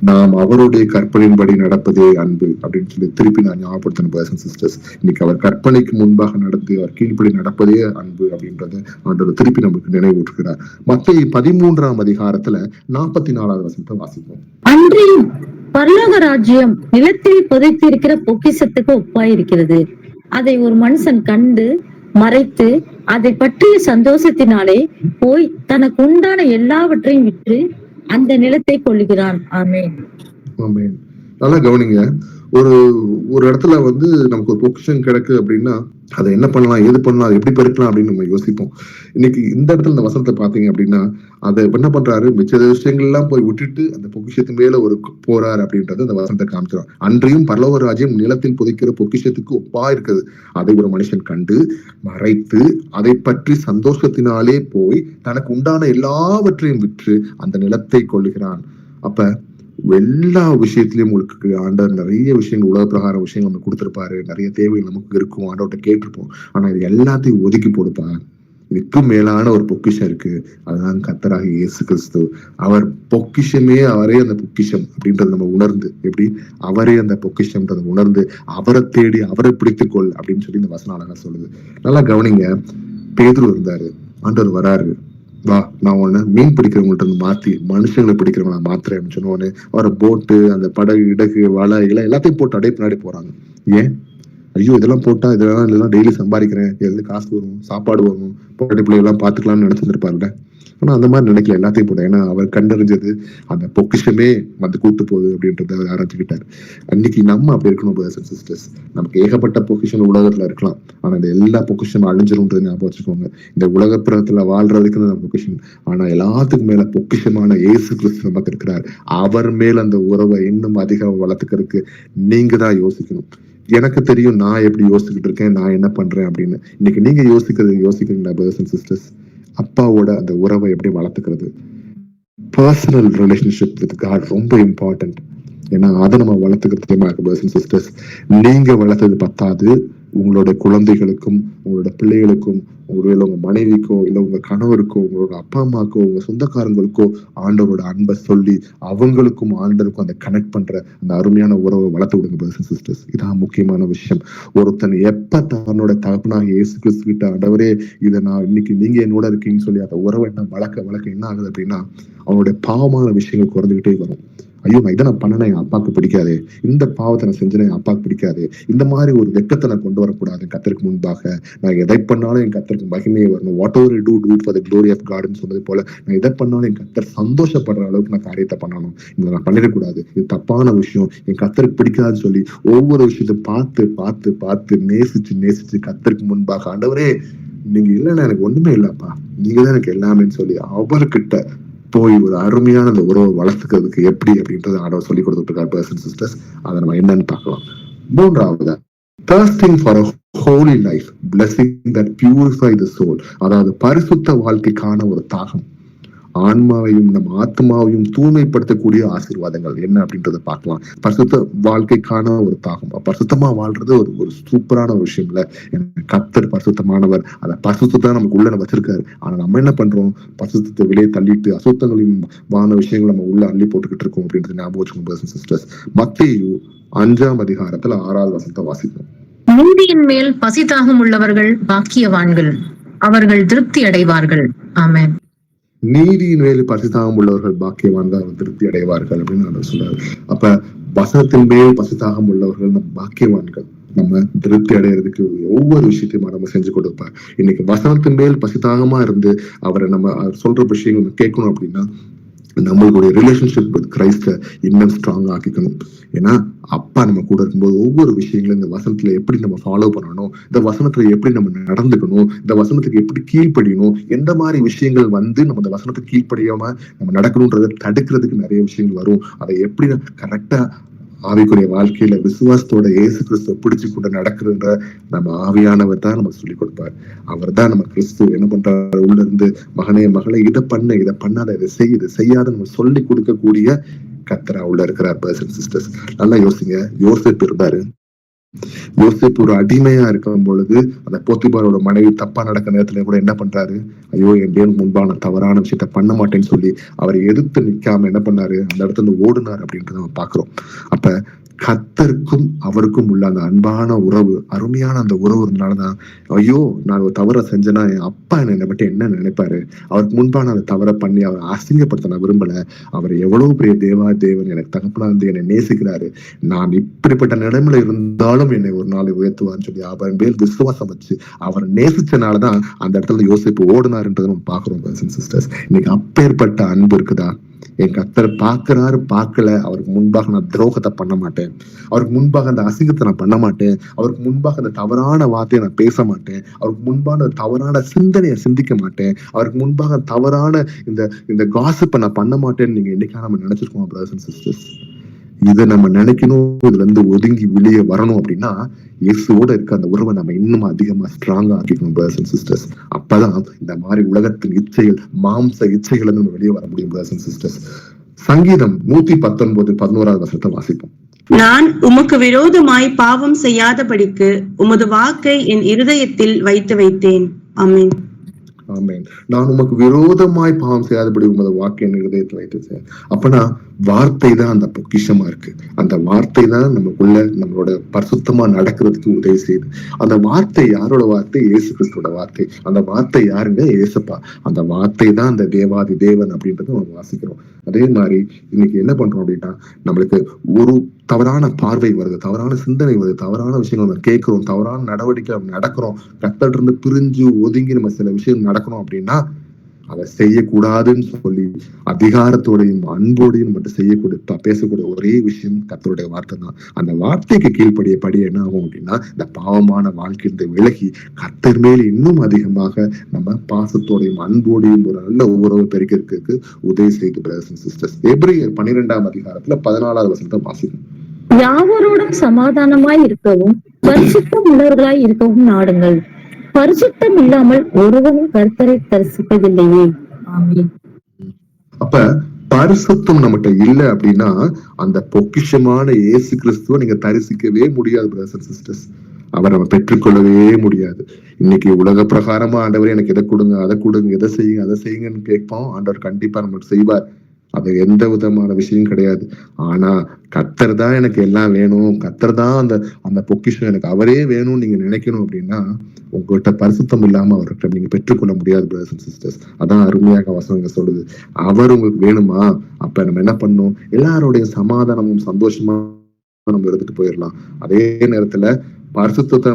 நாம் அவருடைய கற்பனையின்படி நடப்பதே அன்பு அப்படின்னு சொல்லி திருப்பி நான் ஞாபகப்படுத்தணும் பிரதர்ஸ் அண்ட் சிஸ்டர்ஸ். இன்னைக்கு அவர் கற்பனைக்கு முன்பாக நடந்து அவர் கீழ்ப்படி நடப்பதே அன்பு அப்படின்றத ஆண்டவர் திருப்பி நமக்கு நினைவூட்டுகிறார். மத்தேயு 13ஆம் அதிகாரத்துல 44வது வசனத்தை வாசிப்போம். அன்றியும் பரலோக ராஜ்யம் நிலத்தில் புதைத்திருக்கிற பொக்கிஷத்துக்கு ஒப்பாயிருக்கிறது. அதை ஒரு மனுஷன் கண்டு மறைத்து அதை பற்றிய சந்தோஷத்தினாலே போய் தனக்கு உண்டான எல்லாவற்றையும் விற்று அந்த நிலத்தை கொள்ளுகிறான். ஆமென். ஆமென். நல்லா கவனிங்க. ஒரு இடத்துல வந்து நமக்கு ஒரு பொக்கிஷன் கிடைக்கு அப்படின்னா அதை என்ன பண்ணலாம், ஏது பண்ணலாம், அதை எப்படி பெருக்கலாம் அப்படின்னு நம்ம யோசிப்போம். இன்னைக்கு இந்த இடத்துல இந்த வசனத்தை பாத்தீங்க அப்படின்னா அதை என்ன பண்றாரு, மிச்ச விஷயங்கள் எல்லாம் போய் விட்டுட்டு அந்த பொக்கிஷத்தின் மேல ஒரு போறாரு அப்படின்றது அந்த வசனத்தை காமிச்சிடும். அன்றையும் பரலோக ராஜ்யம் நிலத்தில் புதைக்கிற பொக்கிஷத்துக்கு ஒப்பா இருக்குது. அதை ஒரு மனுஷன் கண்டு மறைத்து அதை பற்றி சந்தோஷத்தினாலே போய் தனக்கு உண்டான எல்லாவற்றையும் விற்று அந்த நிலத்தை கொள்ளுகிறான். அப்ப எல்லா விஷயத்திலயும் உங்களுக்கு ஆண்டவர் நிறைய விஷயங்கள், உலக பிரகார விஷயங்கள் நமக்கு கொடுத்திருப்பாரு. நிறைய தேவைகள் நமக்கு இருக்கும், ஆண்டவர்கிட்ட கேட்டிருப்போம். ஆனா இது எல்லாத்தையும் ஒதுக்கி போடுப்பா, இதுக்கும் மேலான ஒரு பொக்கிஷம் இருக்கு. அதுதான் கர்த்தராகிய இயேசு கிறிஸ்து. அவர் பொக்கிஷமே, அவரே அந்த பொக்கிஷம் அப்படின்றத நம்ம உணர்ந்து, எப்படி அவரே அந்த பொக்கிஷம்ன்றதை உணர்ந்து அவரை தேடி அவரை பிடித்துக்கொள் அப்படின்னு சொல்லி இந்த வசனம் அழகா சொல்லுது. நல்லா கவனிங்க. பேதுரு இருந்தாரு, ஆண்டவர் வராரு, வா நான் உன்னை மீன் பிடிக்கிறவங்கள்ட்ட இருந்து மாத்தி மனுஷங்களை பிடிக்கிறவங்கள மாத்துறேன் அப்படின்னு சொன்னோன்னு அவரை போட்டு அந்த படகு இடகு வலை எல்லாத்தையும் போட்டு அடைய பின்னாடி போறாங்க. ஏன்? ஐயோ இதெல்லாம் போட்டா இதெல்லாம் டெய்லி சம்பாதிக்கிறேன், எது காசு வரும், சாப்பாடு வரும், பொட்டாட்டி பிள்ளை எல்லாம் பாத்துக்கலாம்னு நினைச்சிருப்பாருல்ல. ஆனா அந்த மாதிரி நினைக்கல, எல்லாத்தையும் போட. ஏன்னா அவர் கண்டறிஞ்சது அந்த பொக்கிஷமே வந்து கூட்டு போகுது அப்படின்றத அவர் ஆரம்பிச்சுக்கிட்டாரு. அன்னைக்கு நம்ம அப்படி இருக்கணும் பிரதர்ஸ் அண்ட் சிஸ்டர்ஸ். நமக்கு ஏகப்பட்ட பொக்கிஷம் உலகத்துல இருக்கலாம், ஆனா இந்த எல்லா பொக்கிஷமும் அழிஞ்சிரும்ன்றது ஞாபகம் வச்சுக்கோங்க. இந்த உலக பிறத்துல வாழ்றதுக்கு நம்ம பொக்கிஷம், ஆனா எல்லாத்துக்கும் மேல பொக்கிஷமான இயேசு கிறிஸ்து நமக்கு இருக்கிறார். அவர் மேல் அந்த உறவை இன்னும் அதிகம் வளர்த்துக்கிறதுக்கு நீங்க தான் யோசிக்கணும். எனக்கு தெரியும் நான் எப்படி யோசிச்சுக்கிட்டு இருக்கேன், நான் என்ன பண்றேன் அப்படின்னு. இன்னைக்கு நீங்க யோசிக்கிறீங்களா பிரதர்ஸ் அண்ட் சிஸ்டர்ஸ்? அப்பாவோட அந்த உறவை எப்படி வளர்த்துக்கிறது? பர்சனல் ரிலேஷன்ஷிப் வித் காட் ரொம்ப இம்பார்ட்டன்ட். ஏன்னா அதை நம்ம வளர்த்துக்கிறது பிரதர்ஸ் அண்ட் சிஸ்டர்ஸ். நீங்க வளர்த்தது பத்தாது, உங்களோட குழந்தைகளுக்கும் உங்களோட பிள்ளைகளுக்கும், ஒருவேளை உங்க மனைவிக்கோ இல்ல உங்க கணவருக்கோ உங்களோட அப்பா அம்மாக்கோ உங்க சொந்தக்காரங்களுக்கோ ஆண்டவரோட அன்பை சொல்லி அவங்களுக்கும் ஆண்டவருக்கும் அந்த கனெக்ட் பண்ற அந்த அருமையான உறவை வளர்த்து விடுங்க பிரதர்ஸ் அண்ட் சிஸ்டர்ஸ். இதான் முக்கியமான விஷயம். ஒருத்தன் எப்ப தன்னோட தகப்பனாக இயேசு கிறிஸ்து கிட்ட ஆண்டவரே இதை நான் இன்னைக்கு நீங்க என்னோட இருக்கீங்கன்னு சொல்லி அந்த உறவை என்ன வளர்க்க என்ன ஆகுது அப்படின்னா அவனுடைய பாவமான விஷயங்கள் குறைஞ்சுக்கிட்டே வரும். ஐயோ நான் இதை நான் பண்ணேன், என் அப்பாவுக்கு பிடிக்காது, இந்த பாவத்தை நான் செஞ்சேன் என் அப்பாவுக்கு பிடிக்காது, இந்த மாதிரி ஒரு வெக்கத்தை நான் கொண்டு வரக்கூடாது கர்த்தருக்கு முன்பாக. நான் எதை பண்ணாலும் என் கர்த்தருக்கு மகிமையை வரணும். Whatever do it for the glory of காட்னு சொன்னது போல நான் எதை பண்ணாலும் என் கர்த்தர் சந்தோஷப்படுற அளவுக்கு நான் காரியத்தை பண்ணணும். இதை நான் பண்ணிடக்கூடாது, இது தப்பான விஷயம், என் கர்த்தருக்கு பிடிக்காதுன்னு சொல்லி ஒவ்வொரு விஷயத்தை பார்த்து பார்த்து பார்த்து நேசிச்சு கர்த்தருக்கு முன்பாக ஆண்டவரே நீங்க இல்லைன்னா எனக்கு ஒண்ணுமே இல்லப்பா, நீங்க தான் எனக்கு எல்லாமேன்னு சொல்லி அவர்கிட்ட போய் ஒரு அருமையான அந்த உறவை வளர்த்துக்கிறதுக்கு எப்படி அப்படின்றது ஆண்டவர் சொல்லி கொடுத்துட்டு இருக்கார் பிரதர்ஸ் அண்ட் சிஸ்டர்ஸ். அதை நம்ம என்னன்னு பார்க்கலாம். மூன்றாவது, thirsting for a holy life, blessing that purify the soul. அதாவது பரிசுத்த வாழ்க்கைக்கான ஒரு தாகம், ஆன்மாவையும் நம்ம ஆத்மாவையும் தூய்மைப்படுத்தக்கூடிய ஆசீர்வாதங்கள் என்ன அப்படின்றத பார்க்கலாம். பரிசுத்த வாழ்க்கைக்கான ஒரு தாகம், பரிசுத்தமா வாழ்றது ஒரு சூப்பரான ஒரு விஷயம் இல்ல. கர்த்தர் பரிசுத்தமானவர், அந்த பரிசுத்தத்தை நமக்கு உள்ள வச்சிருக்காரு. ஆனா நம்ம என்ன பண்றோம், பரிசுத்தத்தை வெளியே தள்ளிட்டு அசுத்தங்களையும் வான விஷயங்கள் நம்ம உள்ள அள்ளி போட்டுக்கிட்டு இருக்கோம் அப்படின்றது ஞாபகம் வச்சுக்கோங்க சிஸ்டர்ஸ். மத்தேயு 5ஆம் அதிகாரத்துல 6வது வசனத்தை வாசிப்போம். நீதியின் மேல் பசிதாகம் உள்ளவர்கள் பாக்கியவான்கள், அவர்கள் திருப்தி அடைவார்கள். ஆமென். நீதியின் மேல் பசிதாகம் உள்ளவர்கள் பாக்கியவான்கள், அவர் திருப்தி அடைவார்கள் அப்படின்னு அவர் சொல்றாரு. அப்ப வசனத்தின் மேல் பசிதாகம் உள்ளவர்கள் நம்ம பாக்கியவான்கள். நம்ம திருப்தி அடைகிறதுக்கு ஒவ்வொரு விஷயத்தையும் நம்ம செஞ்சு கொடுப்பார். இன்னைக்கு வசனத்தின் மேல் பசிதாகமா இருந்து அவரை நம்ம சொல்ற விஷயங்கள் கேட்கணும் அப்படின்னா நம்மளுடைய ரிலேஷன்ஷிப் வித் கிரைஸ்ட இன்னும் ஸ்ட்ராங் ஆக்கிக்கணும். ஏன்னா அப்பா நம்ம கூட இருக்கும்போது ஒவ்வொரு விஷயங்களும் இந்த வசனத்துல எப்படி நம்ம ஃபாலோ பண்ணணும், இந்த வசனத்துல எப்படி நம்ம நடந்துக்கணும், இந்த வசனத்துக்கு எப்படி கீழ்ப்படியணும், எந்த மாதிரி விஷயங்கள் நம்ம இந்த வசனத்துக்கு கீழ்ப்படியாம நம்ம நடக்கணும்ன்றதை தடுக்கிறதுக்கு நிறைய விஷயங்கள் வரும். அதை எப்படி கரெக்டா ஆவிக்குரிய வாழ்க்கையில விசுவாசத்தோட இயேசு கிறிஸ்துவ பிடிச்சு கொண்டு நடக்குதுன்ற நம்ம ஆவியானவர் தான் நமக்கு சொல்லிக் கொடுப்பார். அவர் தான் நம்ம கிறிஸ்து என்ன பண்றாரு, உள்ள இருந்து மகனே மகளை இதை பண்ணாத, இதை செய்யாத நம்ம சொல்லி கொடுக்கக்கூடிய கர்த்தரா உள்ள இருக்கிறார். பிரதர்ஸ் அண்ட் சிஸ்டர்ஸ், நல்லா யோசிங்க. யோசேப்பு இருந்தாரு. யோசேப்பு ஒரு அடிமையா இருக்கும் பொழுது அந்த போத்திபாரோட மனைவி தப்பா நடக்கிற நேரத்துல கூட என்ன பண்றாரு, ஐயோ என் தேவனுக்கு முன்பான தவறான விஷயத்த பண்ண மாட்டேன்னு சொல்லி அவரை எதிர்த்து நிக்காம என்ன பண்ணாரு, அந்த இடத்துல ஓடுனார் அப்படின்றத நம்ம பாக்குறோம். அப்ப கர்த்தருக்கும் அவருக்கும் உள்ள அந்த அன்பான உறவு, அருமையான அந்த உறவு இருந்தனாலதான் ஐயோ நான் ஒரு தவறை செஞ்சேன்னா என் அப்பா என்னை பற்றி என்ன நினைப்பாரு, அவருக்கு முன்பான அந்த தவறை பண்ணி அவரை அசிங்கப்படுத்த நான் விரும்பல. அவர் எவ்வளவு பெரிய தேவன், எனக்கு தகப்பனா இருந்து என்னை நேசிக்கிறாரு, நான் இப்படிப்பட்ட நிலைமையில இருந்தாலும் என்னை ஒரு நாள் உயர்த்துவான்னு சொல்லி அவன் மேல் விசுவாசம் வச்சு அவர் நேசிச்சனாலதான் அந்த இடத்துல யோசிப்பு ஓடுனாருன்றதை நம்ம பாக்குறோம். சிஸ்டர்ஸ், இன்னைக்கு அப்பேற்பட்ட அன்பு இருக்குதா? என் கர்த்தர் பாக்குறாரு, பார்க்கல, அவருக்கு முன்பாக நான் துரோகத்தை பண்ண மாட்டேன், அவருக்கு முன்பாக அந்த அசிங்கத்தை நான் பண்ண மாட்டேன், அவருக்கு முன்பாக அந்த தவறான வார்த்தையை நான் பேச மாட்டேன், அவருக்கு முன்பாக தவறான சிந்தனையை சிந்திக்க மாட்டேன், அவருக்கு முன்பாக தவறான இந்த காசிப்பை நான் பண்ண மாட்டேன்னு நீங்க என்னைக்கா நம்ம நினைச்சிருக்கோம் பிரதர்ஸ் அண்ட் சிஸ்டர்ஸ்? இதை நம்ம நினைக்கணும், இதுல இருந்து ஒதுங்கி வெளியே வரணும் அப்படின்னா இயேசுவோட இருக்க அந்த உறவை நம்ம இன்னும் அதிகமா ஸ்ட்ராங்கா ஆக்கிக்கணும் பிரதர்ஸ் அண்ட் சிஸ்டர்ஸ். அப்பதான் இந்த மாதிரி உலகத்தின் இச்சைகள், மாம்ச இச்சைகள் நம்ம வெளியே வர முடியும் பிரதர்ஸ் அண்ட் சிஸ்டர்ஸ். சங்கீதம் 119:11 வசனத்தை வாசிப்போம். நான் உமக்கு விரோதமாய் பாவம் செய்யாதபடிக்கு உமது வாக்கை என் இருதயத்தில் வைத்தேன். ஆமென். ஆமென். நான் உமக்கு விரோதமாய் பாவம் செய்யாதபடி உமது வாக்கு என் இருதயத்தில் வைத்து. அப்பனா வார்த்தை தான் அந்த பொக்கிஷமா இருக்கு. அந்த வார்த்தை தான் நமக்குள்ள நம்மளோட பரிசுத்தமா நடக்கிறதுக்கு உதவி செய்யுது. அந்த வார்த்தை யாரோட வார்த்தை? இயேசு கிறிஸ்துவோட வார்த்தை. அந்த வார்த்தை யாருங்க? இயேசுப்பா. அந்த வார்த்தை தான் அந்த தேவாதி தேவன் அப்படின்றத நம்ம வாசிக்கிறோம். அதே மாதிரி இன்னைக்கு என்ன பண்றோம் அப்படின்னா, நம்மளுக்கு ஒரு தவறான பார்வை வருது, தவறான சிந்தனை வருது, தவறான விஷயங்கள் நம்ம கேட்கிறோம், தவறான நடவடிக்கை நம்ம நடக்கிறோம், கர்த்தர்ட்ட இருந்து பிரிஞ்சு ஒதுங்கி நம்ம சில விஷயம் நடக்கணும் அப்படின்னா அதை செய்யக்கூடாதுன்னு சொல்லி அதிகாரத்தோடையும் அன்போடையும் மட்டும் செய்யக்கூடிய பேசக்கூடிய ஒரே விஷயம் கர்த்தருடைய வார்த்தை தான். அந்த வார்த்தைக்கு கீழ்ப்படியபடி என்ன ஆகும் அப்படின்னா, இந்த பாவமான வாழ்க்கையிலிருந்து விலகி கர்த்தர் மேல் இன்னும் அதிகமாக நம்ம பாசத்தோடையும் அன்போடையும் ஒரு நல்ல உறவு பெருக்கிறதுக்கு உதவி செய்து பிரதர்ஸ் அண்ட் சிஸ்டர்ஸ். எபிரேயர் 12ஆம் அதிகாரத்துல 14வது வசனத்தை வாசிக்கும். யாவரோடும் சமாதானமாய் இருக்கவும் பரிசுத்தம் உள்ளவர்களாய் இருக்கவும் நாடுங்கள். பரிசுத்தம் இல்லாமல் ஒருவரும் கர்த்தரை தரிசிப்பதில்லையே. ஆமென். அப்ப பரிசுத்தம் நம்மகிட்ட இல்ல அப்படின்னா அந்த பொக்கிஷமான இயேசு கிறிஸ்துவ நீங்க தரிசிக்கவே முடியாது பிரதர்ஸ் அண்ட் சிஸ்டர்ஸ். அவரை நம்ம பெற்றுக்கொள்ளவே முடியாது. இன்னைக்கு உலக பிரகாரமா ஆண்டவர் எனக்கு எதை கொடுங்க, அதை கொடுங்க, எதை செய்யுங்க, அதை செய்யுங்கன்னு கேட்போம். ஆண்டவர் கண்டிப்பா நம்மளுக்கு செய்வார். அது எந்த விதமான விஷயம் கிடையாது. ஆனா கர்த்தர் தான் எனக்கு எல்லாம் வேணும், கர்த்தர் தான் அந்த அந்த பொக்கிஷம் எனக்கு அவரே வேணும்னு நீங்க நினைக்கணும் அப்படின்னா உங்ககிட்ட பரிசுத்தம் இல்லாம அவர்கிட்ட நீங்க பெற்றுக்கொள்ள முடியாது பிரதர்ஸ் அண்ட் சிஸ்டர்ஸ். அதான் அருமையாக வசனங்க சொல்லுது. அவர் உங்களுக்கு வேணுமா? அப்ப நம்ம என்ன பண்ணணும்? எல்லாருடைய சமாதானமும் சந்தோஷமா நம்ம எடுத்துட்டு போயிடலாம். அதே நேரத்துல பரிசுத்தத்தை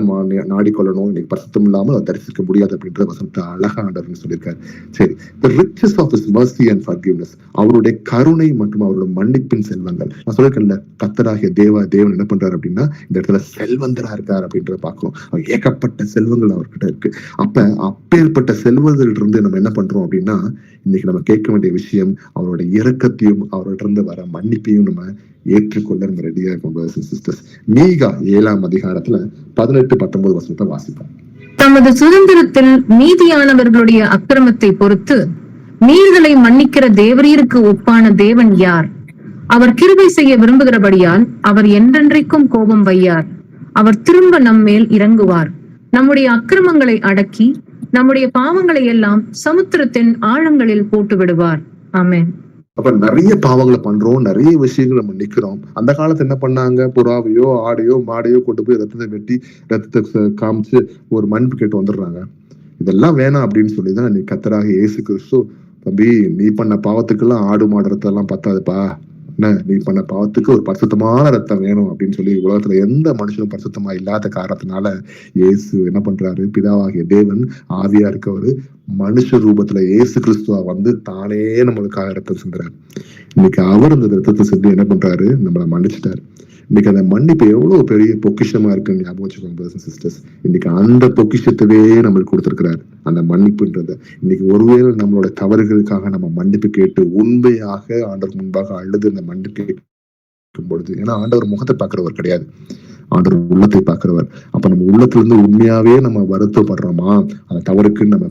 நாடிக்கொள்ளணும். இன்னைக்கு பரிசுத்தம் இல்லாமல் அதை தரிசிக்க முடியாது அப்படின்ற வசனத்தை அழகா ஆண்டவர்னு சொல்லியிருக்காரு. சரி, the riches of his mercy and forgiveness, அவருடைய கருணை மற்றும் அவருடைய மன்னிப்பின் செல்வங்கள். நான் சொல்லிருக்கேன்ல, கர்த்தராகிய தேவன் என்ன பண்றாரு அப்படின்னா இந்த இடத்துல செல்வந்தரா இருக்காரு அப்படின்றத பாக்குறோம். ஏகப்பட்ட செல்வங்கள் அவர்கிட்ட இருக்கு. அப்ப அப்பேற்பட்ட செல்வங்கள் இருந்து நம்ம என்ன பண்றோம் அப்படின்னா, இன்னைக்கு நம்ம கேட்க வேண்டிய விஷயம் அவருடைய இரக்கத்தையும் அவர்கிட்ட இருந்து வர மன்னிப்பையும் நம்ம ஏற்றுக்கொள்ள நம்ம ரெடியா இருக்கோம் சிஸ்டர்ஸ். மீகா 7ஆம் அதிகாரத்துல 18-19 வசனத்தை வாசிப்போம். தமது சுதந்திரத்தில் மீதியானவர்களுடைய அக்கிரமத்தை பொறுத்து மீறுதலை மன்னிக்கிற தேவரீருக்கு ஒப்பான தேவன் யார்? அவர் கிருபை செய்ய விரும்புகிறபடியால் அவர் என்றென்றைக்கும் கோபம் வையார். அவர் திரும்ப நம்மேல் இறங்குவார். நம்முடைய அக்கிரமங்களை அடக்கி நம்முடைய பாவங்களை எல்லாம் சமுத்திரத்தின் ஆழங்களில் போட்டு விடுவார். ஆமென். அப்ப நிறைய பாவங்களை பண்றோம், நிறைய விஷயங்கள் நம்ம நிக்கிறோம். அந்த காலத்துல என்ன பண்ணாங்க? புறாவையோ ஆடையோ மாடையோ கொண்டு போய் ரத்தத்தை வெட்டி ரத்தத்தை காமிச்சு ஒரு மன்னிப்பு கேட்டு வந்துடுறாங்க. இதெல்லாம் வேணாம் அப்படின்னு சொல்லிதான் நீ கர்த்தராக இயேசு கிறிஸ்து, தம்பி நீ பண்ண பாவத்துக்கெல்லாம் ஆடு மாடு ரத்தம் எல்லாம் பத்தாதுப்பா, நீ பண்ண பாவத்துக்கு ஒரு பரிசுத்தமான ரத்தம் வேணும் அப்படின்னு சொல்லி உலகத்துல எந்த மனுஷனும் பரிசுத்தமா இல்லாத காரணத்தினால இயேசு என்ன பண்றாரு? பிதாவாகிய தேவன் ஆவியா இருக்கவரு மனுஷ ரூபத்துல இயேசு கிறிஸ்துவா வந்து தானே நம்மளுக்காக ரத்தம் சிந்துறாரு. இன்னைக்கு அவர் அந்த ரத்தத்தை சிந்தி என்ன பண்றாரு? நம்மளை மன்னிச்சுட்டாரு. இன்னைக்கு அந்த மன்னிப்பு எவ்வளவு பெரிய பொக்கிஷமா இருக்குன்னு ஞாபகம் வச்சுக்கோங்க சிஸ்டர்ஸ். இன்னைக்கு அந்த பொக்கிஷத்தவே நம்மளுக்கு கொடுத்திருக்கிறாரு, அந்த மன்னிப்புன்றத. இன்னைக்கு ஒருவேளை நம்மளோட தவறுகளுக்காக நம்ம மன்னிப்பு கேட்டு உண்மையாக ஆண்டவர் முன்பாக அழுது அந்த மன்னிப்பு கேட்கும் பொழுது, ஏன்னா ஆண்டவர் முகத்தை பார்க்கிறவர் கிடையாது, ஆண்டவர் உள்ளத்தை பார்க்கிறவர். அப்ப நம்ம உள்ளத்துல இருந்து உண்மையாவே நம்ம வருத்தப்படுறோமா, அந்த தவறுக்கு நம்ம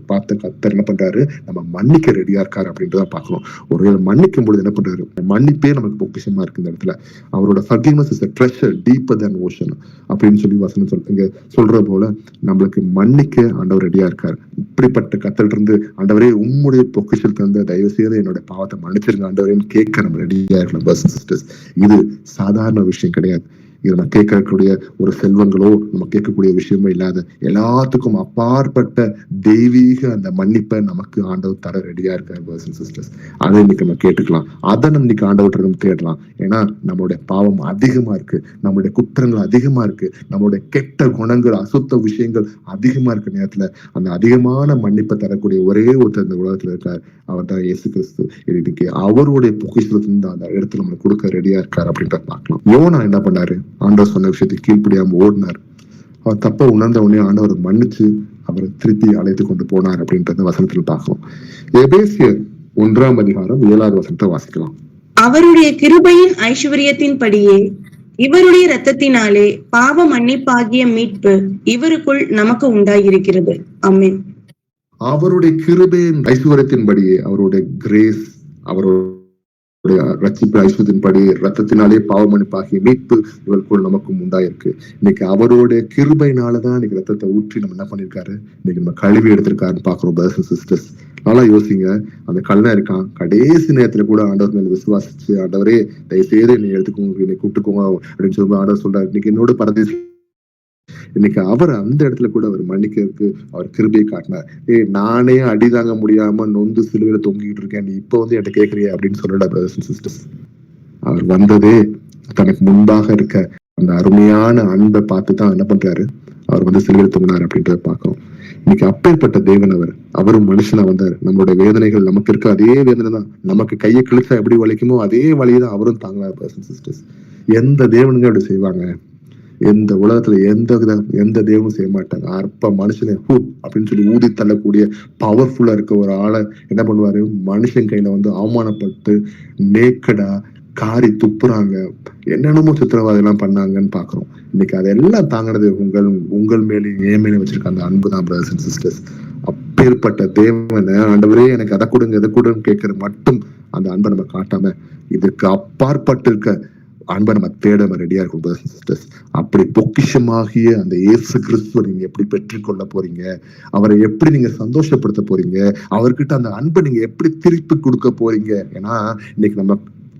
பார்த்த கர்த்தர் என்ன பண்றாரு? நம்ம மன்னிக்க ரெடியா இருக்காரு அப்படின்றத பாக்குறோம். ஒருவேளை மன்னிக்கும் பொழுது என்ன பண்றாரு? மன்னிப்பே நமக்கு பொக்கிஷமா இருக்கு இந்த இடத்துல. அவரோட forgiveness is a treasure deeper than ocean அப்படின்னு சொல்லி வசனம் இங்க சொல்ற போல நம்மளுக்கு மன்னிக்க ஆண்டவர் ரெடியா இருக்காரு. இப்படிப்பட்ட கர்த்தர்ட்ட இருந்து ஆண்டவரே உம்முடைய பொக்கிஷத்துல இருந்து தயவு செய்து என்னோட பாவத்தை மன்னிச்சிருங்க ஆண்டவரேன்னு கேட்க நம்ம ரெடியா இருக்கலாம் பிரதர்ஸ் அண்ட் சிஸ்டர்ஸ். இது சாதாரண விஷயம் கிடையாது. இது நம்ம கேட்கக்கூடிய ஒரு செல்வங்களோ நம்ம கேட்கக்கூடிய விஷயமோ இல்லாத எல்லாத்துக்கும் அப்பாற்பட்ட தெய்வீக அந்த மன்னிப்பை நமக்கு ஆண்டவர் தர ரெடியா இருக்காரு பிரதர்ஸ் அண்ட் சிஸ்டர்ஸ். அதை இன்னைக்கு நம்ம கேட்டுக்கலாம். அதை நம்ம இன்னைக்கு ஆண்டவர்கிட்ட நம்ம தேடலாம். ஏன்னா நம்மளுடைய பாவம் அதிகமா இருக்கு, நம்மளுடைய குற்றங்கள் அதிகமா இருக்கு, நம்மளுடைய கெட்ட குணங்கள் அசுத்த விஷயங்கள் அதிகமா இருக்க நேரத்துல அந்த அதிகமான மன்னிப்பை தரக்கூடிய ஒரே ஒருத்தர் இந்த உலகத்துல இருக்காரு, அவர் தான் இயேசு கிறிஸ்து. இன்னைக்கு அவருடைய பொக்கிஷத்துல அந்த இடத்துல நம்மளுக்கு கொடுக்க ரெடியா இருக்காரு அப்படின்றத பார்க்கலாம். யோனா என்ன பண்ணாரு? ஆண்டவர் சொன்ன விஷயத்துக்கு கீழ்ப்படியாம ஓடினார். அவர் தப்ப உணர்ந்த உடனே ஆண்டவர் மன்னிச்சு அவரை திருப்பி அழைத்து கொண்டு போனார் அப்படின்றத வசனத்தில் பார்க்கிறோம். எபேசியர் 1ஆம் அதிகாரம் 7வது வசனத்தை வாசிக்கலாம். அவருடைய கிருபையின் ஐஸ்வர்யத்தின் படியே இவருடைய இரத்தத்தினாலே பாவ மன்னிப்பாகிய மீட்பு இவருக்குள் நமக்கு உண்டாயிருக்கிறது. ஆமென். அவருடைய கிருபையின் ஐஸ்வர்யத்தின்படியே, அவருடைய கிரேஸ், அவருடைய ரட்சிப்பு ஐஸ்வத்தின்படி ரத்தத்தினாலே பாவமன்னிப்பாகிய மீட்பு இவர்களுக்குள் நமக்கும் உண்டாயிருக்கு. இன்னைக்கு அவருடைய கிருபையினாலதான் இன்னைக்கு ரத்தத்தை ஊற்றி நம்ம என்ன பண்ணிருக்காரு, இன்னைக்கு நம்ம கழுவி எடுத்திருக்காருன்னு பாக்குறோம். பிரதர்ஸ் அண்ட் சிஸ்டர்ஸ், நல்லா யோசிங்க. அந்த கல்லன் இருக்கான், கடைசி நேரத்துல கூட ஆண்டவர் மேல விசுவாசிச்சு, ஆண்டவரே தயவுசெய்து என்னை எடுத்துக்கோங்க, என்னை கூப்பிட்டுக்கோங்க அப்படின்னு சொல்லி ஆண்டவர் சொல்றாரு. இன்னைக்கு என்னோட பரதேசி இன்னைக்கு அவர் அந்த இடத்துல கூட அவர் மன்னிக்கிறதுக்கு அவர் கிருபையை காட்டினார். நானே அடி தாங்க முடியாம நொந்து சிலுவையில தொங்கிட்டு இருக்கேன், நீ இப்ப வந்து என்கிட்ட கேட்கறிய அப்படின்னு சொல்லல. பிரதர்ஸ் அண்ட் சிஸ்டர்ஸ், அவர் வந்ததே தனக்கு முன்பாக இருக்க அந்த அருமையான அன்பை பார்த்து தான் என்ன பண்றாரு, அவர் வந்து சிலுவையில தொங்கினார் அப்படின்றத பார்க்கிறோம். இன்னைக்கு அப்பேற்பட்ட தேவன் அவரும் மனுஷனா வந்தார். நம்மளுடைய வேதனைகள் நமக்கு இருக்க அதே வேதனை தான், நமக்கு கையை கிழிச்சா எப்படி வலிக்குமோ அதே வழியை தான் அவரும் தாங்கினார். பிரதர்ஸ் அண்ட் சிஸ்டர்ஸ், எந்த தேவனுங்க அப்படி செய்வாங்க? எந்த உலகத்துல எந்த தேவனும் செய்ய மாட்டாங்க. அற்ப மனுஷனை அப்படின்னு சொல்லி ஊதி தள்ளக்கூடிய பவர்ஃபுல்லா இருக்க ஒரு ஆளை என்ன பண்ணுவாரு, மனுஷன் கையில வந்து அவமானப்பட்டு நேக்கடா காரி துப்புறாங்க, என்னென்னமோ சித்திரவாதம் எல்லாம் பண்ணாங்கன்னு பாக்குறோம். இன்னைக்கு அதெல்லாம் தாங்கினது உங்கள் மேலே என் மேலே வச்சிருக்க அந்த அன்பு தான். பிரதர்ஸ் அண்ட் சிஸ்டர்ஸ், அப்பேற்பட்ட தேவனை ஆண்டவரே எனக்கு அதை கொடுங்க எதை கொடுன்னு கேட்கறது மட்டும் அந்த அன்பை நம்ம காட்டாம, இதுக்கு அப்பாற்பட்டு இருக்க அன்பை நம்ம தேட நம்ம ரெடியா இருக்கும். பிரதர்ஸ் அண்ட் சிஸ்டர்ஸ், அப்படி பொக்கிஷமாகிய அந்த இயேசு கிறிஸ்துவ நீங்க எப்படி பெற்றுக்கொள்ள போறீங்க, அவரை எப்படி நீங்க சந்தோஷப்படுத்த போறீங்க, அவர்கிட்ட அந்த அன்பை நீங்க எப்படி திருப்பி கொடுக்க போறீங்க? ஏன்னா இன்னைக்கு நம்ம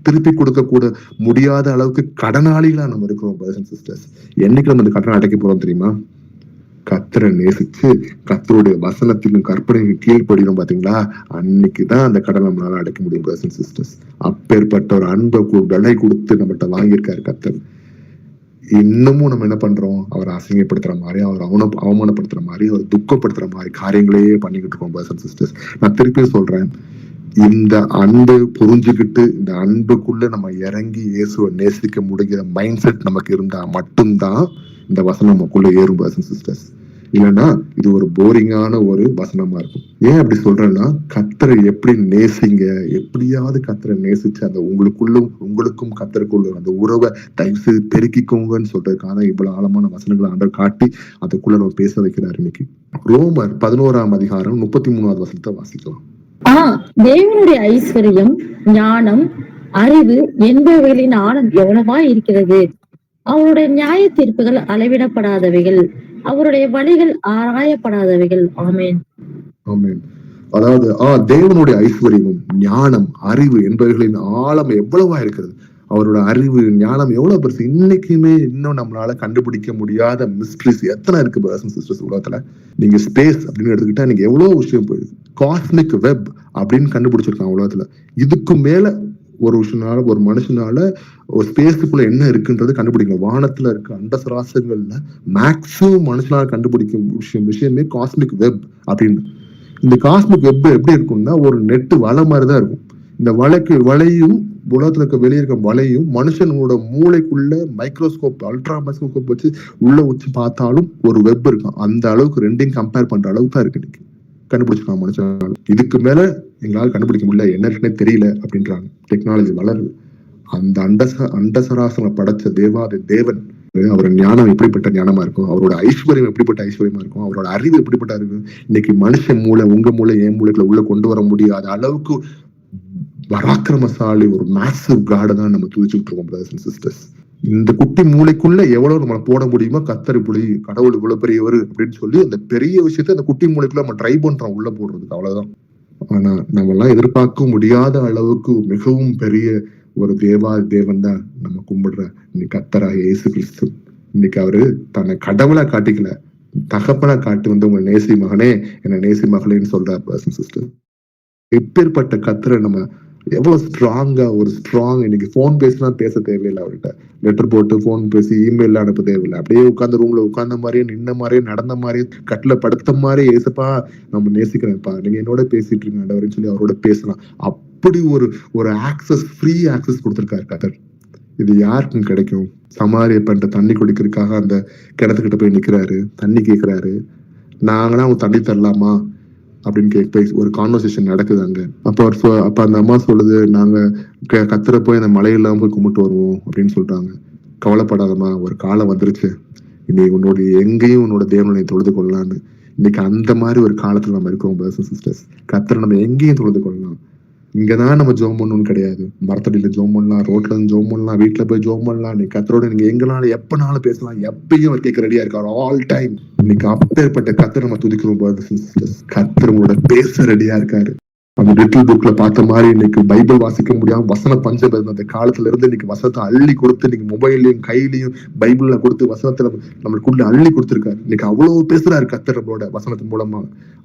திருப்பி கொடுக்க கூட முடியாத அளவுக்கு கடனாளிகளா நம்ம இருக்கிறோம். பிரதர்ஸ் அண்ட் சிஸ்டர்ஸ், என்னைக்கு நம்ம இந்த கடனை அடைக்க போறோம் தெரியுமா? கர்த்தரை நேசிச்சு கர்த்தருடைய வசனத்திலும் கற்பனைக்கு கீழ்ப்படினோம் பாத்தீங்களா, அன்னைக்குதான் அந்த கடனை நம்மளால அடைக்க முடியும். பிரதர்ஸ் அண்ட் சிஸ்டர்ஸ், அப்பேற்பட்ட ஒரு அன்பை விலை கொடுத்து நம்மகிட்ட வாங்கியிருக்காரு கர்த்தர். இன்னமும் நம்ம என்ன பண்றோம், அவரை அசிங்கப்படுத்துற மாதிரி, அவர் அவமானப்படுத்துற மாதிரி, அவர் துக்கப்படுத்துற மாதிரி காரியங்களையே பண்ணிக்கிட்டு இருக்கோம். பிரதர்ஸ் அண்ட் சிஸ்டர்ஸ், நான் திருப்பியும் சொல்றேன், இந்த அன்பு புரிஞ்சுக்கிட்டு இந்த அன்புக்குள்ள நம்ம இறங்கி இயேசுவை நேசிக்க முடிகிற மைண்ட் செட் நமக்கு இருந்தா மட்டும்தான் இந்த வசனம் நமக்குள்ள ஏறும். பிரதர்ஸ் அண்ட் சிஸ்டர்ஸ், இல்லைன்னா இது ஒரு போரிங்கான ஒரு வசனமா இருக்கும். ஏன் அப்படி சொல்றேன்னா, கர்த்தரை எப்படி நேசிங்க, எப்படியாவது கர்த்தரை நேசிச்சு அந்த உங்களுக்கும் கர்த்தருக்குள்ள அந்த உறவை தயவு செய்து பெருக்கிக்கோங்கன்னு சொல்றதுக்காக இவ்வளவு ஆழமான வசனங்களை ஆண்டவர் காட்டி அதுக்குள்ள நம்ம பேச வைக்கிறார். இன்னைக்கு ரோமர் 11ஆம் அதிகாரம் 33வது வசனத்தை வாசிக்கலாம். தேவனுடைய ஐஸ்வர்யம், ஞானம், அறிவு என்பவைகளின் ஆழம் எவ்வளவா இருக்கிறது! அவருடைய நியாய தீர்ப்புகள் அளவிடப்படாதவைகள், அவருடைய வழிகள் ஆராயப்படாதவைகள். ஆமேன், ஆமேன். அதாவது தேவனுடைய ஐஸ்வர்யமும் ஞானம் அறிவு என்பவைகளின் ஆழம் எவ்வளவா இருக்கிறது. அவரோட அறிவு ஞானம் எவ்வளவு பெருசு. இன்னைக்குமே இன்னும் நம்மளால கண்டுபிடிக்க முடியாத மிஸ்ட்ரிஸ் எத்தனை இருக்கு பிரதர்ஸ் அண்ட் சிஸ்டர்ஸ் உலகத்துல. நீங்க ஸ்பேஸ் அப்படின்னு எடுத்துக்கிட்டா நீங்க எவ்வளவு விஷயம் போயிடுது. காஸ்மிக் வெப் அப்படின்னு கண்டுபிடிச்சிருக்காங்க உலகத்துல. இதுக்கு மேல ஒரு விஷயனால ஒரு மனுஷனால ஒரு ஸ்பேஸுக்குள்ள என்ன இருக்குன்றது கண்டுபிடிக்கணும். வானத்துல இருக்க அண்டசராசங்கள்ல மேக்சிமம் மனுஷனால கண்டுபிடிக்கும் விஷயமே காஸ்மிக் வெப் அப்படின்னு. இந்த காஸ்மிக் வெப் எப்படி இருக்கும்னா ஒரு நெட்டு வலை மாதிரிதான் இருக்கும். இந்த வலையும் உலகத்துல இருக்க வெளியே இருக்க வலையும் மனுஷனோட மூளைக்குள்ள மைக்ரோஸ்கோப் அல்ட்ரா மைக்ரோஸ்கோப் வச்சு உள்ள வச்சு பார்த்தாலும் ஒரு வெப் இருக்கும். அந்த அளவுக்கு ரெண்டையும் கம்பேர் பண்ற அளவுக்கு தான் இருக்கு இன்னைக்கு கண்டுபிடிச்சிருக்காங்க மனுஷனால. இதுக்கு மேல எங்களால கண்டுபிடிக்க முடியல, என்ன இருக்குன்னே தெரியல அப்படின்றாங்க. டெக்னாலஜி வளருது. அந்த அண்டசராசனை படைச்ச தேவன் அவரோட ஞானம் எப்படிப்பட்ட ஞானமா இருக்கும், அவரோட ஐஸ்வர்யம் எப்படிப்பட்ட ஐஸ்வர்யமா இருக்கும், அவரோட அறிவு எப்படிப்பட்ட அறிவு. இன்னைக்கு மனுஷன் மூளை உங்க மூளை என் மூளைக்குள்ள உள்ள கொண்டு வர முடியாத அளவுக்கு பராக்கிரமசாலி ஒரு மேசிவ் காடை தான் நம்ம துதிச்சுட்டு இருக்கோம். பிரதர்ஸ் அண்ட் சிஸ்டர்ஸ், இந்த குட்டி மூளைக்குள்ள எவ்வளவு நம்மளை போட முடியுமோ, கத்தரி புலி கடவுள் இவ்வளவு பெரியவர் அப்படின்னு சொல்லி அந்த பெரிய விஷயத்த அந்த குட்டி மூளைக்குள்ள நம்ம ட்ரை பண்றோம் உள்ள போடுறதுக்கு, அவ்வளவுதான். ஆனா நம்ம எல்லாம் எதிர்பார்க்க முடியாத அளவுக்கு மிகவும் பெரிய ஒரு தேவன் தான் நம்ம கும்பிடுற இன்னைக்கு கர்த்தராகிய இயேசு கிறிஸ்து. இன்னைக்கு அவரு தன்னை கடவுளா காட்டிக்கல, தகப்பனா காட்டி வந்து உங்க நேசி மகனே என்ன நேசி மகளேன்னு சொல்றாரு. பிரதர்ஸ் அண்ட் சிஸ்டர், எப்பேற்பட்ட கர்த்தரை நம்ம எவ்வளவு ஸ்ட்ராங்கா ஒரு ஸ்ட்ராங். இன்னைக்கு போன் பேசினா பேச தேவையில்லை, அவர்கிட்ட லெட்டர் போட்டு போன் பேசி இமெயில் அனுப்ப தேவையில்லை. அப்படியே உட்கார்ந்த ரூம்ல உட்கார்ந்த மாதிரியே நின்ன மாதிரியே நடந்த மாதிரியே கட்டில படுத்த மாதிரியே ஏசப்பா நம்ம நேசிக்கிறேன்ப்பா, நீங்க என்னோட பேசிட்டு இருக்கீங்க ஆண்டவரேன்னு சொல்லி அவரோட பேசலாம். அப்படி ஒரு ஆக்சஸ், ஃப்ரீ ஆக்சஸ் கொடுத்திருக்காரு கர்த்தர். இது யாருக்கும் கிடைக்கும்? சமாரிய பண்ற தண்ணி குடிக்கிறதுக்காக அந்த கிணத்துக்கிட்ட போய் நிக்கிறாரு, தண்ணி கேட்கிறாரு. நாங்கன்னா அவங்க தண்ணி தரலாமா அப்படின்னு ஒரு கான்வர்சேஷன் நடக்குது அங்க. அப்ப அந்த அம்மா சொல்லுது, நாங்க கத்தரை போய் அந்த மலையெல்லாம் போய் கும்பிட்டு வருவோம் அப்படின்னு சொல்றாங்க. கவலைப்படாதம்மா, ஒரு காலம் வந்துருச்சு, இன்னைக்கு எங்கேயும் உன்னோட தேவனை தொழுது கொள்ளலான்னு. இன்னைக்கு அந்த மாதிரி ஒரு காலத்துல நம்ம இருக்கிறோம் பிரதர்ஸ் அண்ட் சிஸ்டர்ஸ். கத்தரை நம்ம எங்கேயும் தொழுது கொள்ளலாம். இங்கதான் நம்ம ஜோம் பண்ணணும்னு கிடையாது. மரத்தடியில ஜோம் பண்ணலாம், ரோட்ல இருந்து ஜோம் பண்ணலாம், வீட்டுல போய் ஜோம் பண்ணலாம். நீ கத்தரோட நீங்க எங்கனாலும் எப்பனாலும் பேசலாம். எப்பயும் அவர் கேட்க ரெடியா இருக்காரு ஆல் டைம். இன்னைக்கு அப்பேற்பட்ட கத்தர் நம்ம துதிக்கிறோம். கத்தர் உங்களோட பேச ரெடியா இருக்காரு. அந்த லிட்டில் புக்ல பார்த்த மாதிரி இன்னைக்கு பைபிள் வாசிக்க முடியாம வசன பஞ்சம் இருந்த அந்த காலத்துல இருந்து இன்னைக்கு வசனத்தை அள்ளி கொடுத்து, இன்னைக்கு மொபைல்லையும் கையிலையும் பைபிள்ல கொடுத்து வசனத்துல நம்மளுக்குள்ள அள்ளி கொடுத்திருக்காரு. இன்னைக்கு அவ்வளவு பேசுறாரு கத்தர் நம்மளோட வசனத்தின் மூலமா.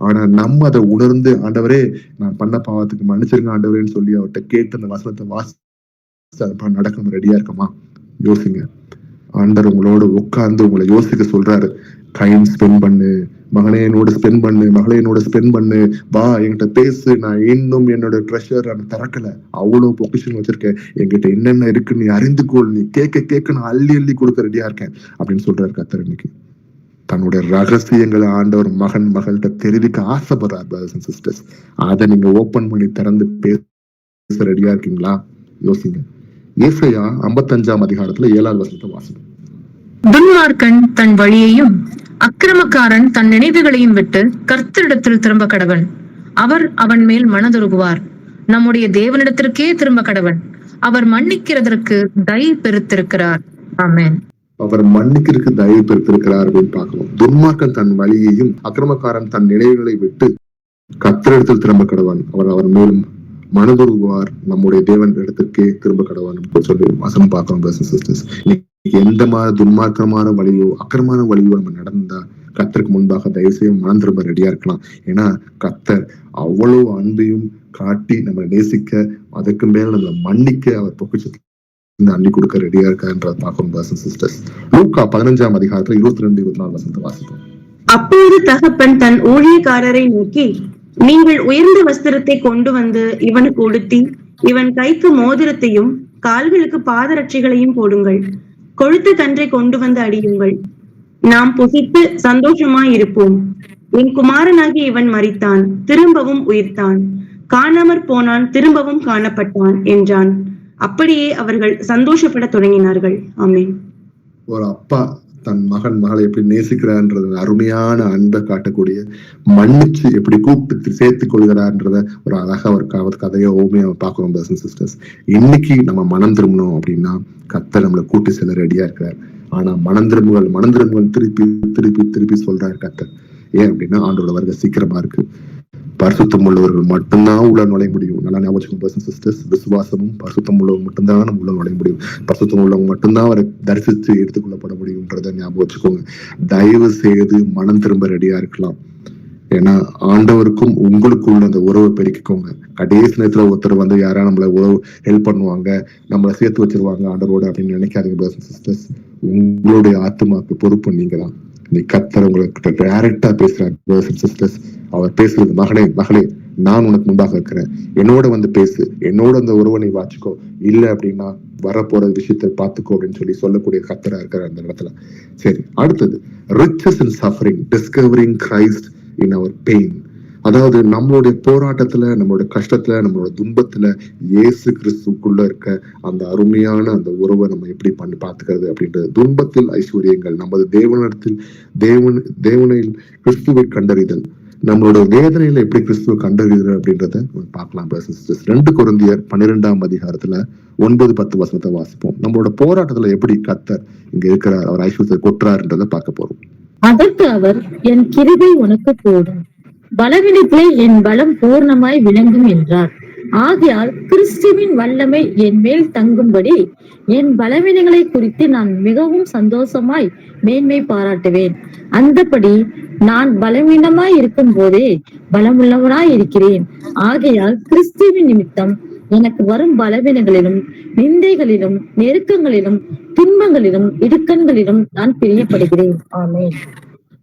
ஆனா நம்ம அதை உணர்ந்து, ஆண்டவரே நான் பண்ண பாவத்துக்கு மன்னிச்சிருங்க ஆண்டவரேன்னு சொல்லி அவர்கிட்ட கேட்டு அந்த வசனத்தை வாசி நடக்கணும் ரெடியா இருக்கமா? யோசிங்க. ஆண்டவர் உங்களோட உட்கார்ந்து உங்களை யோசிக்க சொல்றாரு. டைம் ஸ்பெண்ட் பண்ணு, மகனே என்னோட ஸ்பெண்ட் பண்ணு, மகளே என்னோட ஸ்பெண்ட் பண்ணு, வா என்கிட்ட பேசு, நான் இன்னும் என்னோட ட்ரெஷர் நான் திறக்கல, அவ்வளவு பொசிஷன் வச்சிருக்கேன், என்கிட்ட என்னென்ன இருக்கு நீ அறிந்துக்கொள், நீ கேட்க நான் அள்ளி அள்ளி கொடுக்க ரெடியா இருக்கேன் அப்படின்னு சொல்றாரு கர்த்தர். இன்னைக்கு தன்னுடைய ரகசியங்களை ஆண்டவர் மகள்கிட்ட தெரிவிக்க ஆசைப்படுறார். பிரதர்ஸ் அண்ட் சிஸ்டர்ஸ், அதை நீங்க ஓபன் பண்ணி திறந்து பேச ரெடியா இருக்கீங்களா? யோசிங்க. ஏசாயா 55ஆம் அதிகாரத்துல 7ஆவது வசனத்தை வாசிங்க. துன்மார்க்கன் தன் வழியையும் அக்கிரமக்காரன் தன் நினைவுகளையும் விட்டு கர்த்தரிடத்தில் திரும்ப கடவன், அவர் அவன் மேல் மனதுருகுவார். நம்முடைய தேவனிடத்திற்கே திரும்ப கடவன், அவர் மன்னிக்கிறதற்கு தயை பெருத்திருக்கிறார். ஆமென். அவர் மன்னிக்கிறதுக்கு தயை பெருத்திருக்கிறார் அப்படின்னு பார்க்கணும். துன்மார்க்கன் தன் வழியையும் அக்கிரமக்காரன் தன் நினைவுகளை விட்டு கர்த்தரிடத்தில் திரும்ப கடவன், அவர் அவன் மேலும் மனதுருகுவார். நம்முடைய தேவன் இடத்திற்கே திரும்ப கடவான் சொல்லி வசனம் பார்க்கணும். பிரதர்ஸ் சிஸ்டர்ஸ், எந்த மாதிரி துன்மார்க்கமான வழியோ அக்கிரமான வழியோ நம்ம நடந்தா கர்த்தருக்கு முன்பாக தயவு செய்ய மனம் திரும்ப ரெடியா இருக்கலாம். ஏன்னா கர்த்தர் அவ்வளவு அன்பையும் காட்டி நம்ம நேசிக்க, அதுக்கு மேல நம்ம மன்னிக்க அவர் பொக்கிஷத்துல அள்ளி கொடுக்க ரெடியா இருக்கான்றத பார்க்கணும். பிரதர்ஸ் சிஸ்டர்ஸ், லூக்கா 15ஆம் அதிகாரத்துல 22-24 வசனத்தை வாசிப்போம். அப்போது தகப்பன் தன் ஊழியக்காரரை நோக்கி, நீங்கள் உயர்ந்த வஸ்திரத்தை கொண்டு வந்து இவனுக்கு உடுத்தி, இவன் கைக்கு மோதிரத்தையும் கால்களுக்கு பாதரட்சைகளையும் போடுங்கள், கொழுத்த கன்றை கொண்டு வந்து அடியுங்கள், நாம் புசித்து சந்தோஷமாய் இருப்போம். என் குமாரனாகி இவன் மரித்தான், திரும்பவும் உயிர்த்தான், காணாமற் போனான், திரும்பவும் காணப்பட்டான் என்றான். அப்படியே அவர்கள் சந்தோஷப்பட தொடங்கினார்கள். ஆமென். ஒரு அப்பா தன் மகளை எப்படி நேசிக்கிறார்ன்றது அருமையான அன்பை காட்டக்கூடிய, மன்னிச்சு எப்படி கூப்பிட்டு சேர்த்துக் கொள்கிறார்ன்றத ஒரு அழகா ஒரு கதையை ஓமையா பார்க்கணும். பிரதர்ஸ் அண்ட் சிஸ்டர்ஸ், இன்னைக்கு நம்ம மனம் திரும்பணும் அப்படின்னா கர்த்தர் நம்மளை கூட்டி செல்ல ரெடியா இருக்கிறார். ஆனா மனம் திரும்புகள் திருப்பி திருப்பி திருப்பி சொல்றாரு கர்த்தர். ஏன் அப்படின்னா ஆண்டோட வருகை சீக்கிரமா இருக்கு. பரிசுத்தம் உள்ளவர்கள் மட்டும்தான் உள்ள நுழைய முடியும். நல்லா ஞாபகம் பிரதர்ஸ் அண்ட் சிஸ்டர்ஸ், விசுவாசமும் பரிசுத்தம் உள்ளவங்க மட்டும்தான் நம்ம உள்ள நுழைய முடியும். பரிசுத்தம் உள்ளவங்க மட்டும்தான் அவரை தரிசித்து எடுத்துக்கொள்ளப்பட முடியும்ன்றத ஞாபகம் வச்சுக்கோங்க. தயவு செய்து மனம் திரும்ப ரெடியா இருக்கலாம். ஏன்னா ஆண்டவருக்கும் உங்களுக்குள்ள அந்த உறவை பெருக்கிக்கோங்க. கடைசி நேரத்துல ஒருத்தர் வந்து யாரா நம்மள உறவு ஹெல்ப் பண்ணுவாங்க, நம்மளை சேர்த்து வச்சிருவாங்க ஆண்டவரோட அப்படின்னு நினைக்காதீங்க. பிரதர்ஸ் அண்ட் சிஸ்டர்ஸ், உங்களுடைய ஆத்மாக்கு பொறுப்பு நீங்க தான். நீ கர்த்தர் உங்களுக்கு டைரக்டா பேசுறாரு. பிரதர்ஸ் அண்ட் சிஸ்டர்ஸ், அவர் பேசுறது, மகளே நான் உனக்கு முன்பாக இருக்கிறேன், என்னோட வந்து பேசு, என்னோட அந்த உறவை நீ வாச்சுக்கோ, இல்ல அப்படின்னா வரப்போற விஷயத்தை பார்த்துக்கோ அப்படின்னு சொல்லக்கூடிய கர்த்தரா இருக்கிற அந்த இடத்துல. சரி, அடுத்தது riches in suffering, discovering Christ in our pain. அதாவது நம்மளுடைய போராட்டத்துல, நம்மளோட கஷ்டத்துல, நம்மளோட துன்பத்துல இயேசு கிறிஸ்துக்குள்ள இருக்க அந்த அருமையான அந்த உறவை நம்ம எப்படி பண்ணி பார்த்துக்கிறது அப்படின்றது. துன்பத்தில் ஐஸ்வர்யங்கள், நமது தேவனில் கிறிஸ்துவை கண்டறிதல், நம்மளோட வேதனையில எப்படி கிறிஸ்துவ கண்டறிதல் அப்படின்றத பார்க்கலாம். 2 கொரிந்தியர் 12ஆம் அதிகாரத்துல 9-10 வசனத்தை வாசிப்போம். நம்மளோட போராட்டத்துல எப்படி கர்த்தர் இங்க இருக்கிறார், அவர் ஐஸ்வர்யத்தை கொட்டுறாருன்றத பார்க்க போறோம். அதற்கு அவர், என் கிருபை உனக்கு போதும், பலவீனத்திலே என் பலம் பூர்ணமாய் விளங்கும் என்றார். ஆகையால் கிறிஸ்துவின் வல்லமை என் மேல் தங்கும்படி என் பலவீனங்களை குறித்து நான் மிகவும் சந்தோஷமாய் மேன்மை பாராட்டுவேன். அந்தபடி நான் பலவீனமாய் இருக்கும் போதே பலமுள்ளவனாய் இருக்கிறேன். ஆகையால் கிறிஸ்துவின் நிமித்தம் எனக்கு வரும் பலவீனங்களிலும் நிந்தைகளிலும் நெருக்கங்களிலும் துன்பங்களிலும் இடுக்கண்களிலும் நான் பிரியப்படுகிறேன். ஆமென்.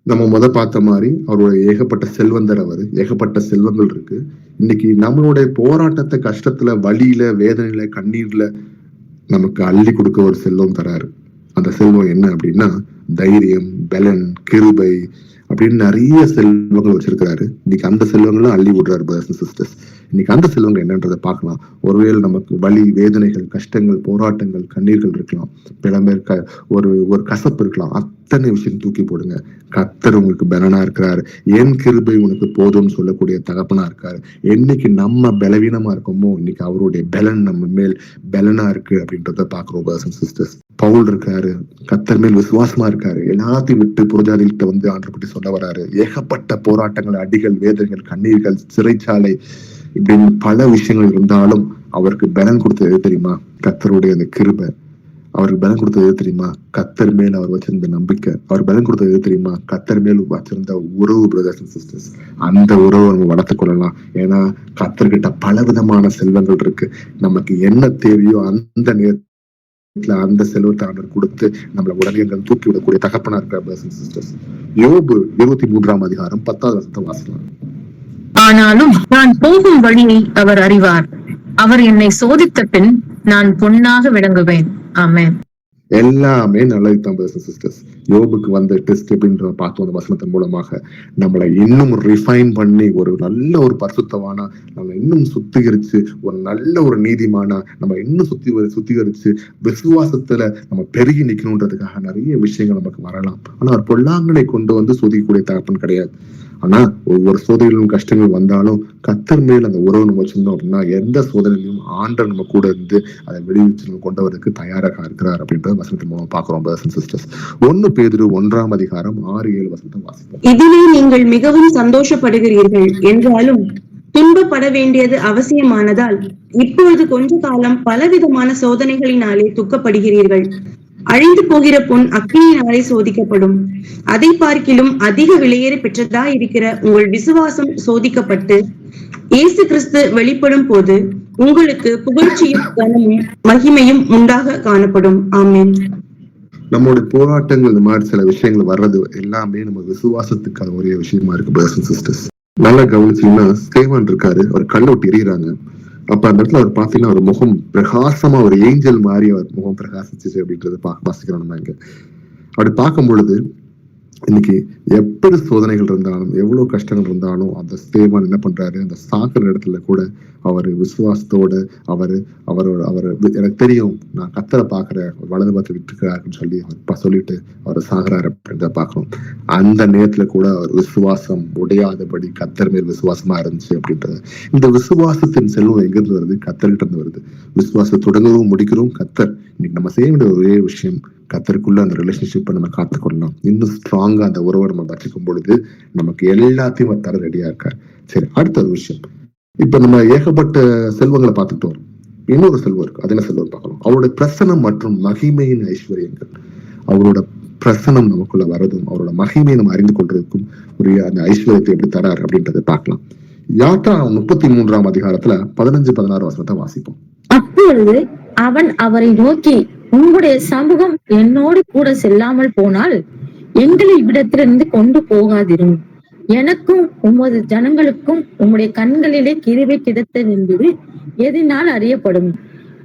நம்ம பார்த்த மாதிரி அவருடைய ஏகப்பட்ட செல்வந்தர், அவரு ஏகப்பட்ட செல்வங்கள் இருக்கு. இன்னைக்கு நம்மளுடைய போராட்டத்தை, கஷ்டத்துல, வலியில, வேதனையில, கண்ணீர்ல நமக்கு அள்ளி கொடுக்க ஒரு செல்வம் தராரு. அந்த செல்வம் என்ன அப்படின்னா தைரியம், பலன், கிருபை, அப்படின்னு நிறைய செல்வங்கள் வச்சிருக்கிறாரு. இன்னைக்கு அந்த செல்வங்களும் அள்ளி விடுறாரு பிரதர்ஸ் அண்ட் சிஸ்டர்ஸ். இன்னைக்கு அந்த செல்வங்கள் என்னன்றதை பார்க்கலாம். ஒருவேளை நமக்கு வலி, வேதனைகள், கஷ்டங்கள், போராட்டங்கள், கண்ணீர்கள் இருக்கலாம், பல பேர் ஒரு கசப்பு இருக்கலாம். அத்தனை விஷயம் தூக்கி போடுங்க. கர்த்தர் உங்களுக்கு பலனா இருக்கிறாரு. என் கிருபை உனக்கு போதும்னு சொல்லக்கூடிய தகப்பனா இருக்காரு. என்னைக்கு நம்ம பலவீனமா இருக்கோமோ இன்னைக்கு அவருடைய பலன் நம்ம மேல் பலனா இருக்கு அப்படின்றத பாக்குறோம் பிரதர்ஸ் அண்ட் சிஸ்டர்ஸ். பவுல் இருக்காரு, கர்த்தர் மேல் விசுவாசமா இருக்காரு. எல்லாத்தையும் விட்டு புறஜாதிகிட்ட வந்து ஆண்டவரை பற்றி சொல்ல வராரு. ஏகப்பட்ட போராட்டங்கள், அடிகள், வேதனைகள், கண்ணீர்கள், சிறைச்சாலை, இப்படின்னு பல விஷயங்கள் இருந்தாலும் அவருக்கு பலன் கொடுத்தது எது தெரியுமா? கர்த்தருடைய அந்த கிருபை. அவருக்கு பலன் கொடுத்தது எது தெரியுமா? கர்த்தர் மேல் அவர் வச்சிருந்த நம்பிக்கை. அவர் பலன் கொடுத்தது எது தெரியுமா? கர்த்தர் மேல் வச்சிருந்த உறவு பிரதர்ஸ் அண்ட் சிஸ்டர்ஸ். அந்த உறவை நம்ம வளர்த்துக் கொள்ளலாம். ஏன்னா கர்த்தர்கிட்ட பல விதமான செல்வங்கள் இருக்கு. நமக்கு என்ன தேவையோ அந்த நேரத்துல அந்த செல்வத்தை ஆண்டவர் கொடுத்து நம்மளை உடனே தூக்கி விடக்கூடிய தகப்பனா இருக்கிற பிரதர்ஸ் அண்ட் சிஸ்டர்ஸ். யோபு 23ஆம் அதிகாரம் 10வது வசனத்தை வாசிக்கலாம். ஆனாலும் நான் போகும் வழியை அவர் அறிவார். அவர் என்னை சோதித்த பின் நான் பொன்னாக விளங்குவேன். ஆமென். எல்லாமே நல்லதுதான் பிரதர்ஸ் அண்ட் சிஸ்டர்ஸ். யோபுக்கு வந்த டெஸ்ட் அப்படின்ற பார்த்தோம் அந்த வசனத்தின் மூலமாக நம்மளை இன்னும் ரிஃபைன் பண்ணி ஒரு நல்ல ஒரு பரிசுத்தவானா, நம்ம இன்னும் சுத்திகரிச்சு ஒரு நல்ல ஒரு நீதிமானா நம்ம இன்னும் சுத்திகரிச்சு விசுவாசத்துல நம்ம பெருகி நிக்கணும்ன்றதுக்காக நிறைய விஷயங்கள் நமக்கு வரலாம். ஆனா ஒரு பொல்லாங்கனை கொண்டு வந்து சோதிக்கக்கூடிய தகப்பன் கிடையாது. ஆனா ஒவ்வொரு சோதனைகளும் கஷ்டங்கள் வந்தாலும் கர்த்தர் மேல் அந்த உறவு நம்ம வச்சிருந்தோம் அப்படின்னா எந்த சோதனையிலும் ஆண்டவர் நம்ம கூட இருந்து அதை வெளியிட்டு நம்ம கொண்டு வரதுக்கு தயாராக இருக்கிறார் அப்படின்றத வசனத்தின் மூலம் பாக்குறோம் பிரதர்ஸ் அண்ட் சிஸ்டர்ஸ். 1 பேதுரு 1ஆம் அதிகாரம் 6-7 வசனத்தை வாசிப்போம். இதிலே நீங்கள் மிகவும் சந்தோஷப்படுகிறீர்கள் என்றாலும் துன்பப்பட வேண்டியது அவசியமானதால் இப்பொழுது கொஞ்ச காலம் பலவிதமான சோதனைகளினாலே துக்கப்படுகிறீர்கள். அழிந்து போகிற பொன் அக்கினியினாலே சோதிக்கப்படும். அதை பார்க்கிலும் அதிக விலையேறி பெற்றதா இருக்கிற உங்கள் விசுவாசம் சோதிக்கப்பட்டு இயேசு கிறிஸ்து வெளிப்படும் போது உங்களுக்கு புகழ்ச்சியும் கனமும் மகிமையும் உண்டாக காணப்படும். ஆமென். நம்மளுடைய போராட்டங்கள் இந்த மாதிரி சில விஷயங்கள் வர்றது எல்லாமே நம்ம விசுவாசத்துக்கான ஒரே விஷயமா இருக்கு பிரதர்ஸ் அண்ட் சிஸ்டர்ஸ். நல்லா கவனிச்சீங்கன்னா ஸ்தேவான் இருக்காரு, அவர் கல்ல விட்டு எறிகிறாங்க. அப்ப அந்த இடத்துல அவர் பாத்தீங்கன்னா ஒரு முகம் பிரகாசமா ஒரு ஏஞ்சல் மாதிரி அவர் முகம் பிரகாசிச்சு அப்படின்றது வாசிக்கிறோம் நம்ம இங்க. அப்படி பார்க்கும் பொழுது இன்னைக்கு எப்படி சோதனைகள் இருந்தாலும் எவ்வளவு கஷ்டங்கள் இருந்தாலும் அந்த ஸ்தேவான் என்ன பண்றாரு, அந்த சாக்கிற இடத்துல கூட அவரு விசுவாசத்தோட அவரு எனக்கு தெரியும் நான் கர்த்தரை பாக்குறேன், வலது பார்த்து விட்டுருக்கிறாருன்னு சொல்லி அவர் சொல்லிட்டு அவர் சாகுறாரு அப்படின்றத பாக்குறோம். அந்த நேரத்துல கூட அவர் விசுவாசம் உடையாதபடி கர்த்தர் மேல் விசுவாசமா இருந்துச்சு அப்படின்றது. இந்த விசுவாசத்தின் செல்வம் எங்க இருந்து வருது? கர்த்தர்கிட்ட இருந்து வருது. விசுவாசம் தொடங்கவும் முடிக்கிறோம் கர்த்தர். இன்னைக்கு நம்ம செய்ய வேண்டிய ஒரே விஷயம் கர்த்தருக்குள்ள அந்த ரிலேஷன்ஷிப்பை நம்ம காத்துக்கொள்ளலாம். இன்னும் ஸ்ட்ராங்கா அந்த உறவை நம்ம வச்சுக்கும் பொழுது நமக்கு எல்லாத்தையும் தர ரெடியா இருக்காரு. சரி, அடுத்த ஒரு விஷயம், இப்ப நம்ம ஏகப்பட்ட செல்வங்களை பார்த்துட்டு வரோம். இன்னொரு செல்வம் இருக்கு. அது என்ன செல்வம் பார்க்கலாம்? அவருடைய பிரசனம் மற்றும் மகிமையின் ஐஸ்வர்யங்கள். அவரோட பிரசனம் நமக்குள்ள வரதும் அவரோட மகிமையை நம்ம அறிந்து கொள்றதுக்கும் உரிய அந்த ஐஸ்வர்யத்தை எப்படி தராரு அப்படின்றத பார்க்கலாம். யாத்ரா 33ஆம் அதிகாரத்துல 15-16 வசனத்தை வாசிப்போம். அப்பொழுது அவன் அவரை நோக்கி, உங்களுடைய சமூகம் என்னோடு கூட செல்லாமல் போனால் எங்களை இவ்விடத்திலிருந்து கொண்டு போகாதிரும். எனக்கும் உமது ஜனங்களுக்கும் உம்முடைய கண்களிலே கிருபை கிடைத்தது என்பது எதனால் அறியப்படும்?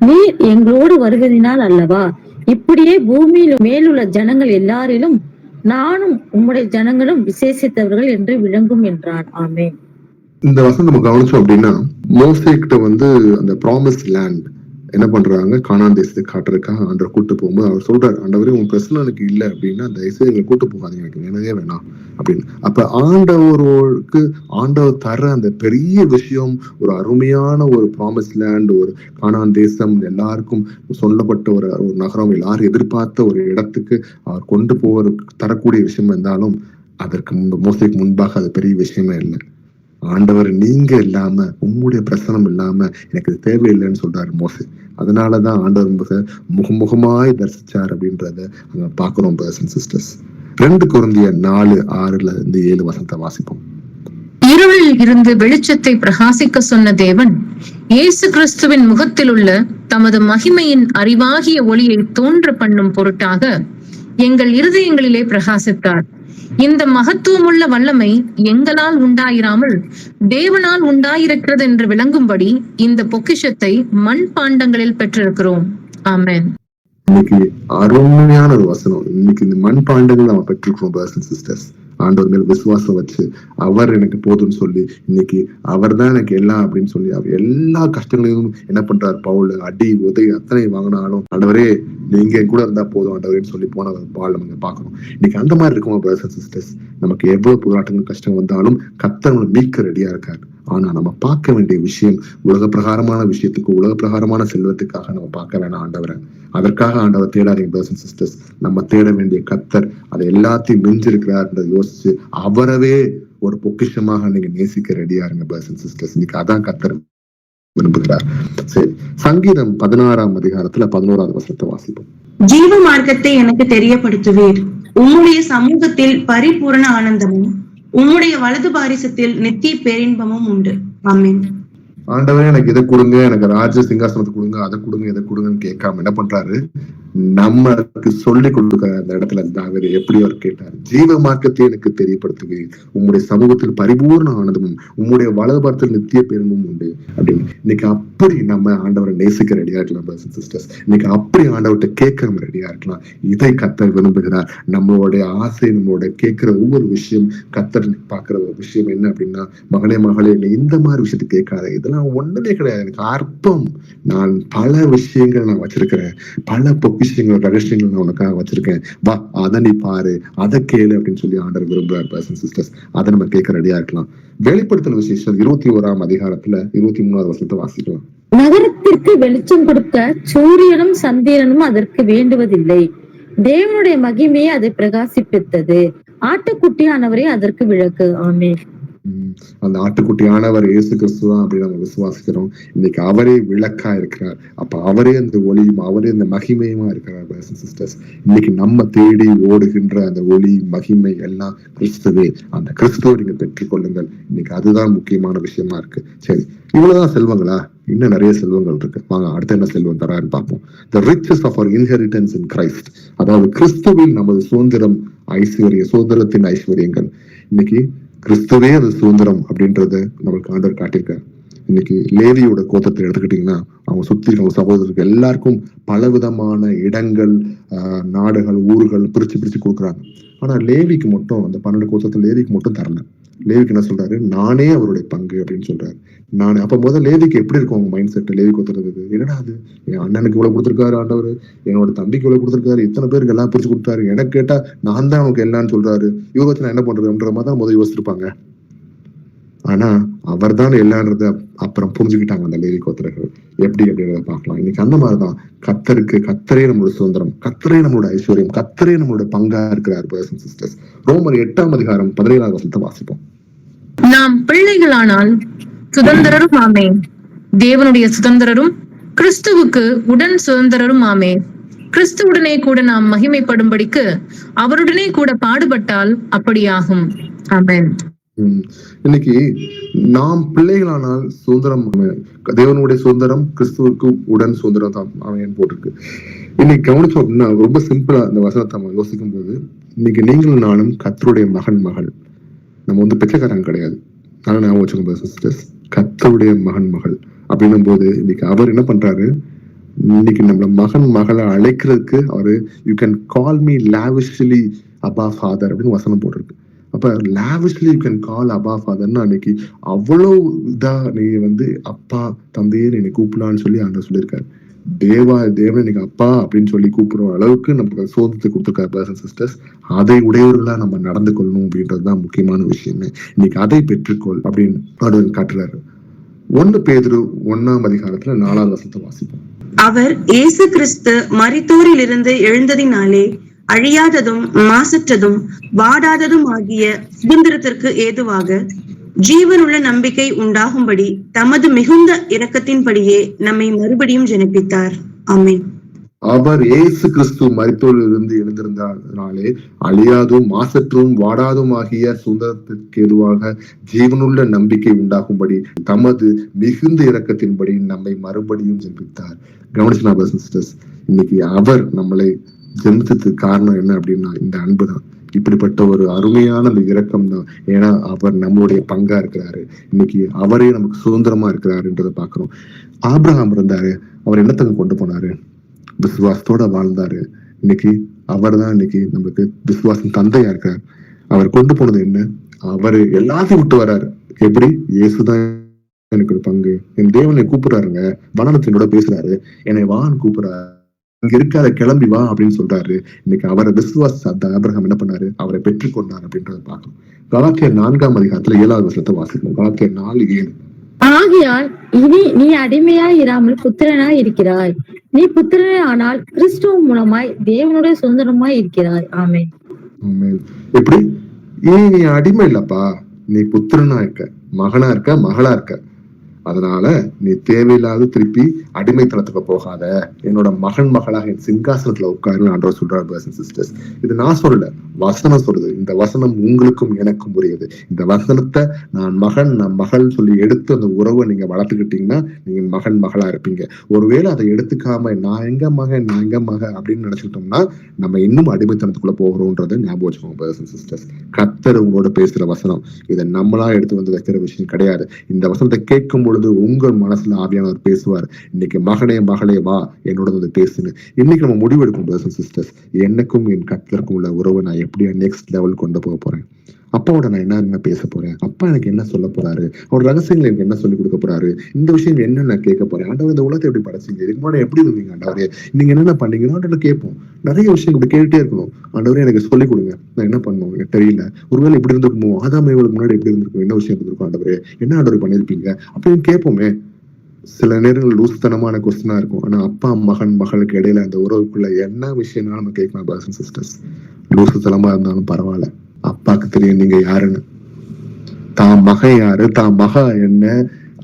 நீர் எங்களோடு வருவதனால் அல்லவா? இப்படியே பூமியில் மேலுள்ள ஜனங்கள் எல்லாரிலும் நானும் உம்முடைய ஜனங்களும் விசேஷித்தவர்கள் என்று விளங்கும் என்றான். ஆமென். இந்த வசனம் நம்ம கவனிச்சோம் அப்படின்னா மோசே கிட்ட வந்து அந்த ப்ராமிஸ் லேண்ட் என்ன பண்றாங்க, கானான் தேசத்துக்கு காட்டுறதுக்காக ஆண்டவர் கூட்டு போகும்போது அவர் சொல்றாரு, ஆண்டவரே உன் பிரச்சனை எனக்கு இல்லை அப்படின்னா தயவுசெய்து எங்களை கூட்டு போகாதீங்க, எனக்கு வேணவே வேணாம் அப்படின்னு. அப்ப ஆண்டவர் தர அந்த பெரிய விஷயம், ஒரு அருமையான ஒரு ப்ராமிஸ் லேண்ட், ஒரு கானான் தேசம், எல்லாருக்கும் சொல்லப்பட்ட ஒரு நகரம், எல்லாரும் எதிர்பார்த்த ஒரு இடத்துக்கு அவர் கொண்டு தரக்கூடிய விஷயம் இருந்தாலும் அதற்கு மோசேக்கு முன்பாக அது பெரிய விஷயமே இல்லை. ஆண்டவர் நீங்க இல்லாம, உங்களுடைய பிரசனம் இல்லாம எனக்கு தேவையில்லைன்னு சொல்றாரு மோசே. அதனாலதான் ஆண்டவர் முகமுகமாய் தரிசிச்சார் அப்படின்றத அங்க பாக்குறோம் பிரதர்ஸ் அண்ட் சிஸ்டர்ஸ். 2 கொரிந்தியர் 4:6-7 வசனத்தை வாசிப்போம். இருளில் இருந்து வெளிச்சத்தை பிரகாசிக்க சொன்ன தேவன் இயேசு கிறிஸ்துவின் முகத்தில் உள்ள தமது மகிமையின் அறிவாகிய ஒளியை தோன்ற பண்ணும் பொருட்டாக எங்கள் இருதயங்களிலே பிரகாசித்தார். இந்த மகத்துவமுள்ள வல்லமை எங்களால் உண்டாயிராமல் தேவனால் உண்டாயிருக்கிறது என்று விளங்கும்படி இந்த பொக்கிஷத்தை மண் பாண்டங்களில் பெற்றிருக்கிறோம். ஆமென். இன்னைக்கு அருமையான ஒரு வசனம். இன்னைக்கு இந்த மண் பாண்டங்கள் நம்ம பெற்றிருக்கிறோம் பிரதர்ஸ் அண்ட் சிஸ்டர்ஸ். ஆண்டவர் மேல் விசுவாசம் வச்சு அவர் எனக்கு போதும்னு சொல்லி இன்னைக்கு அவர் தான் எனக்கு எல்லாம் அப்படின்னு சொல்லி அவர் எல்லா கஷ்டங்களையும் என்ன பண்றாரு பவுல், அடி உதவி அத்தனை வாங்கினாலும் ஆண்டவரே நீங்க என் கூட இருந்தா போதும் ஆண்டவரேன்னு சொல்லி போன பால் நம்ம பார்க்கணும். இன்னைக்கு அந்த மாதிரி இருக்கும் பிரதர்ஸ் அண்ட் சிஸ்டர்ஸ். நமக்கு எவ்வளவு போராட்டங்கள் கஷ்டம் வந்தாலும் கர்த்தர் நம்மளை மீட்க ரெடியா இருக்காரு. ஆனா நம்ம பார்க்க வேண்டிய விஷயம் உலக பிரகாரமான விஷயத்துக்கு, உலக பிரகாரமான செல்வத்துக்காக நம்ம பார்க்க வேணாம் ஆண்டவரை. அதற்காக ஆண்டவர் தேடாதீங்க பிரதர்ஸ் அண்ட் சிஸ்டர்ஸ். நம்ம தேட வேண்டிய கர்த்தர் அதை எல்லாத்தையும் மிஞ்சிருக்கிறார்ன்றதை யோசிச்சு அவரவே ஒரு பொக்கிஷமாக நீங்க நேசிக்க ரெடியா இருங்க பிரதர்ஸ் அண்ட் சிஸ்டர்ஸ். இன்னைக்கு அதான் கர்த்தர் விரும்புகிறார். சரி, சங்கீதம் 16ஆம் அதிகாரத்துல 11வது வசனத்தை வாசிப்போம். ஜீவ மார்க்கத்தை எனக்கு தெரியப்படுத்துவீர், உம்முடைய சமூகத்தில் பரிபூரண ஆனந்தமும் உம்முடைய வலது பாரிசத்தில் நித்திய பேரின்பமும் உண்டு. ஆமென். ஆண்டவரே எனக்கு இதை கொடுங்க, எனக்கு ராஜ சிங்காசனத்தை கொடுங்க, அதை கொடுங்க, இதை கொடுங்கன்னு கேட்காம என்ன பண்றாரு, நமக்கு சொல்லி கொடுக்குற அந்த இடத்துல தாவீது எப்படி அவர் கேட்டார், ஜீவ மார்க்கத்தை எனக்கு தெரியப்படுத்துவீர், உம்முடைய சமூகத்தில் பரிபூர்ண ஆனந்தமும் உம்முடைய வலதுபாரத்தில் நித்திய பேருமும் உண்டு அப்படின்னு. இன்னைக்கு அப்படி நம்ம ஆண்டவரை நேசிக்க ரெடியா இருக்கலாம் பிரதர்ஸ் அண்ட் சிஸ்டர்ஸ். இன்னைக்கு அப்படி ஆண்டவர்கிட்ட கேட்க நம்ம ரெடியா இருக்கலாம். இதை கர்த்தர் விரும்புகிறார். நம்மளுடைய ஆசை, நம்மளோட கேட்கிற ஒவ்வொரு விஷயம், கர்த்தர் பாக்குற ஒரு விஷயம் என்ன அப்படின்னா, மகனே மகளே இந்த மாதிரி விஷயத்தை கேட்காத, இதெல்லாம் ஒண்ணுமே கிடையாது, எனக்கு அற்பம், நான் பல விஷயங்கள் நான் வச்சிருக்கிறேன், பல பொக்கிஷங்கள் ரகசியங்கள் நான் உனக்காக வச்சிருக்கேன், வா அதை நீ பாரு, அதை கேளு அப்படின்னு சொல்லி ஆண்டவர் விரும்புறார் பிரதர்ஸ் அண்ட் சிஸ்டர்ஸ். அதை நம்ம கேட்க ரெடியா இருக்கலாம். வெளிப்படுத்தல் விசேஷம் 21ஆம் அதிகாரத்துல 23வது வசனத்தை வாசிக்கலாம். நகரத்திற்கு வெளிச்சம் கொடுக்க சூரியனும் சந்திரனும் அதற்கு வேண்டுவதில்லை, தேவனுடைய மகிமையை அதை பிரகாசிப்பித்தது, ஆட்டுக்குட்டியானவரே அதற்கு விளக்கு. ஆமென். அந்த ஆட்டுக்குட்டியானவர் இயேசு கிறிஸ்துவா அப்படின்னு நம்ம விசுவாசிக்கிறோம். இன்னைக்கு அவரே விளக்கா இருக்கிறார். அப்ப அவரே அந்த ஒளியும் அவரே அந்த மகிமையுமா இருக்கிறார் பிரதர்ஸ் அண்ட் சிஸ்டர்ஸ். இன்னைக்கு நம்ம தேடி ஓடுகின்ற அந்த ஒளி மகிமை எல்லாம் கிறிஸ்துவே. அந்த கிறிஸ்துவை நீங்க பெற்றுக்கொள்ளுங்கள். இன்னைக்கு அதுதான் முக்கியமான விஷயமா இருக்கு. சரி, இவ்வளவுதான் செல்வங்களா? இன்னும் நிறைய செல்வங்கள் இருக்கு. வாங்க அடுத்த என்ன செல்வம் தரான்னு பார்ப்போம். The riches of our inheritance in Christ. அதாவது கிறிஸ்துவில் நமது சுதந்திரம், சுதந்திரத்தின் ஐஸ்வர்யங்கள். இன்னைக்கு கிறிஸ்துவே அது சுதந்திரம் அப்படின்றத நம்மளுக்கு ஆண்டவர் காட்டியிருக்காரு. இன்னைக்கு லேவியோட கோத்திரத்தை எடுத்துக்கிட்டீங்கன்னா அவங்க சுத்தி இருக்க சகோதரருக்கு எல்லாருக்கும் பல விதமான இடங்கள், நாடுகள், ஊர்கள் பிரிச்சு கொடுக்குறாங்க. ஆனா லேவிக்கு மட்டும், அந்த 12 கோத்திரத்துல லேவிக்கு மட்டும் தரல. லேவிக்கு என்ன சொல்றாரு, நானே அவருடைய பங்கு அப்படின்னு சொல்றாரு. நானே. அப்ப முதல்ல லேவிக்கு எப்படி இருக்கும் அவங்க மைண்ட் செட்? லேவி கோத்திரத்துக்கு என்னடா அது, என் அண்ணனுக்கு இவ்வளவு கொடுத்திருக்காரு ஆண்டவர், என்னோட தம்பிக்கு இவ்வளவு கொடுத்திருக்காரு, இத்தனை பேருக்கு எல்லாம் பிரிச்சு கொடுத்தாரு, எனக்கு கேட்டா நான் தான் அவனுக்கு எல்லாம்னு சொல்றாரு, இவரை வச்சு நான் என்ன பண்றதுன்ற மாதிரி தான் முதல் யோசிச்சிருப்பாங்க. ஆனா அவர் தான் எல்லான்றத அப்புறம் புரிஞ்சுக்கிட்டாங்க அந்த லேவி கோத்திரர்கள். எப்படி அப்படின்றத பார்க்கலாம். இன்னைக்கு அந்த மாதிரிதான் கர்த்தரே நம்மளோட சுதந்திரம், கர்த்தரே நம்மளோட ஐஸ்வர்யம், கர்த்தரே நம்மளோட பங்கா இருக்கிறார் பிரதர்ஸ் அண்ட் சிஸ்டர்ஸ். ரோமர் 8ஆம் அதிகாரம் 17வது வசனத்தை வாசிப்போம். நாம் பிள்ளைகளானால் சுதந்திரரும் ஆமே, தேவனுடைய சுதந்திரரும் கிறிஸ்துவுக்கு உடன் சுதந்திரரும் ஆமே. கிறிஸ்துவுடனே கூட நாம் மகிமைப்படும்படிக்கு அவருடனே கூட பாடுபட்டால் அப்படியாகும். ஆமென். இன்னைக்கு நாம் பிள்ளைகளானால் சுதந்திரம், தேவனுடைய சுதந்திரம் கிறிஸ்துவுக்கு உடன் சுதந்திரம் தான் அவன் போட்டிருக்கு. இன்னைக்கு கவனிச்சோம் அப்படின்னா ரொம்ப சிம்பிளா இந்த வசனத்தை நம்ம யோசிக்கும் போது, இன்னைக்கு நீங்களும் நானும் கர்த்தருடைய மகள். நம்ம பிச்சைக்காரங்க கிடையாது. ஆனா ஞாபகம் வச்சுக்கோங்க சிஸ்டர்ஸ், கர்த்தருடைய மகள் அப்படின்னும் போது இன்னைக்கு அவர் என்ன பண்றாரு, இன்னைக்கு நம்மள மகளை அழைக்கிறதுக்கு அவரு you can call me lavishly abba father அப்படின்னு வசனம் போட்டிருக்கு. அப்ப லாவிஷ்லி யூ கேன் கால் அபா ஃபாதர்னா அன்னைக்கு அவ்வளவு இதா நீ அப்பா தந்தையே நீ கூப்பிடலான்னு சொல்லி ஆண்டவர் சொல்லியிருக்காரு. தேவன் இன்னைக்கு அப்பா அப்படின்னு சொல்லி கூப்பிடுற அளவுக்கு நமக்கு சுதந்திரத்தை கொடுத்துருக்காரு பிரதர்ஸ் அண்ட் சிஸ்டர்ஸ். அதை உடையவர்களா நம்ம நடந்து கொள்ளணும் அப்படின்றதுதான் முக்கியமான விஷயமே. இன்னைக்கு அதை பெற்றுக்கொள் அப்படின்னு ஆண்டவர் காட்டுறாரு. 1 பேதுரு 1ஆம் அதிகாரத்துல 4வது வசனத்தை வாசிப்போம். அவர் இயேசு கிறிஸ்து மரித்தோரில் இருந்து எழுந்ததினாலே அழியாததும் மாசற்றதும் வாடாததும் ஆகிய சுதந்திரத்திற்கு ஏதுவாக ஜீவனுள்ள நம்பிக்கை உண்டாகும்படி தமது மிகுந்த இரக்கத்தின்படியே நம்மை மறுபடியும் ஜெனிப்பித்தார். ஆமென். அவர் இயேசு கிறிஸ்து மரித்தோரில் இருந்து எழுந்திருந்தனாலே அழியாதும் மாசற்றும் வாடாதும் ஆகிய சுதந்திரத்திற்கு ஏதுவாக ஜீவனுள்ள நம்பிக்கை உண்டாகும்படி தமது மிகுந்த இரக்கத்தின்படி நம்மை மறுபடியும் ஜெனிப்பித்தார். கவனிச்சுனா சிஸ்டர்ஸ், இன்னைக்கு அவர் நம்மளை ஜெனித்ததுக்கு காரணம் என்ன அப்படின்னா இந்த அன்பு தான். இப்படிப்பட்ட ஒரு அருமையான அந்த இரக்கம் தான். ஏன்னா அவர் நம்மளுடைய பங்கா இருக்கிறாரு. இன்னைக்கு அவரே நமக்கு சுதந்திரமா இருக்கிறாருன்றதை பாக்குறோம். ஆபிரகாம் இருந்தாரு, அவர் என்னத்தங்க கொண்டு போனாரு, விசுவாசத்தோட வாழ்ந்தாரு. இன்னைக்கு அவர் தான் இன்னைக்கு நமக்கு விசுவாசம் தந்தையா இருக்கார். அவர் கொண்டு போனது என்ன? அவரு எல்லாத்தையும் விட்டு வர்றாரு. எப்படி? இயேசுதான் எனக்கு ஒரு பங்கு, என் தேவனை கூப்பிடுறாருங்க, வனத்தினோட பேசுறாரு, என்னை வான்னு கூப்பிடுறாரு, இங்க இருக்காத கிளம்பி வா அப்படின்னு சொல்றாரு. இன்னைக்கு அவரை விசுவாச ஆபிரகாம் என்ன பண்ணாரு? அவரை பெற்றுக்கொண்டார் அப்படின்றத பார்க்கணும். கலாத்தியர் 4:7 வாசிக்கணும். கலாத்தியர் 4:7. ஆகையால் இனி நீ அடிமையாய் இராமல் புத்திரனாய் இருக்கிறாய். நீ புத்திரனே ஆனால் கிறிஸ்துவ மூலமாய் தேவனுடைய சுதந்திரமாய் இருக்கிறாய். ஆமென். ஆமென். எப்படி? இனி நீ அடிமை இல்லப்பா, நீ புத்திரனா இருக்க, மகனா இருக்க, மகளா இருக்க. அதனால நீ தேவையில்லாத திருப்பி அடிமைத்தனத்துக்கு போகாத, என்னோட மகன் மகளாக என் சிங்காசனத்துல உட்காருன்னு ஆண்டவர் சொல்றாரு. பிரதர்ஸ் அண்ட் சிஸ்டர்ஸ், இது நான் சொல்லல, வசனம் சொல்றது. இந்த வசனம் உங்களுக்கும் எனக்கும் உரியது. இந்த வசனத்தை நான் மகன் நான் மகள் சொல்லி எடுத்து அந்த உறவை நீங்க வளர்த்துக்கிட்டீங்கன்னா நீங்க மகன் மகளா இருப்பீங்க. ஒருவேளை அதை எடுத்துக்காம நான் எங்க மகன் நான் எங்க மகன் அப்படின்னு நினைச்சுக்கிட்டோம்னா நம்ம இன்னும் அடிமைத்தனத்துக்குள்ள போகிறோம்ன்றதை ஞாபகம் வச்சுக்கோங்க. பிரதர்ஸ் அண்ட் சிஸ்டர்ஸ், கர்த்தர் உங்களோட பேசுற வசனம், இதை நம்மளா எடுத்து வந்து வைக்கிற விஷயம் கிடையாது. இந்த வசனத்தை கேட்கும் பொழுது உங்கள் மனசுல ஆவியானவர் பேசுவார். இன்னைக்கு மகனே மகளே வா என்னோட வந்து பேசுன்னு. இன்னைக்கு நம்ம முடிவெடுக்கும் பிரதர்ஸ் அண்ட் சிஸ்டர்ஸ், எனக்கும் என் கர்த்தருக்கும் உள்ள உறவை நான் எப்படியா நெக்ஸ்ட் லெவல் கொண்டு போக போறேன். அப்பாவோட நான் என்ன பேச போறேன், அப்பா எனக்கு என்ன சொல்ல போறாரு, அவர் ரகசியங்கள் எனக்கு என்ன சொல்லி கொடுக்க போறாரு, இந்த விஷயம் என்ன நான் கேட்க போறேன். ஆண்டவர் இந்த உலகத்தை எப்படி படைச்சீங்க, இதுக்கு முன்னாடி எப்படி இருந்தீங்க ஆண்டவரே, நீங்க என்னென்ன பண்ணீங்கன்னு கேட்போம். நிறைய விஷயம் இப்படி கேட்டுட்டே இருக்கணும். ஆண்டவரே எனக்கு சொல்லிக் கொடுங்க, நான் என்ன பண்ணுவோம் எனக்கு தெரியல, ஒருவேளை இப்படி இருந்திருக்குமோ, ஆதாமேவுக்கு முன்னாடி எப்படி இருந்திருக்கும், என்ன விஷயம் இருந்திருக்கும் ஆண்டவரே, என்ன ஆண்டவர் பண்ணிருப்பீங்க அப்படின்னு கேட்போமே. சில நேரங்கள் லூசுத்தனமான கொஸ்டினா இருக்கும். ஆனா அப்பா மகன் மகளுக்கு இடையில அந்த உறவுக்குள்ள என்ன விஷயம்னாலும் நம்ம கேட்கலாம். பிரதர்ஸ் அண்ட் சிஸ்டர்ஸ், லூசுத்தனமா இருந்தாலும் பரவாயில்ல, அப்பாக்கு தெரியும் நீங்க யாருன்னு. தான் மகன் யாரு, தான் மகா என்ன,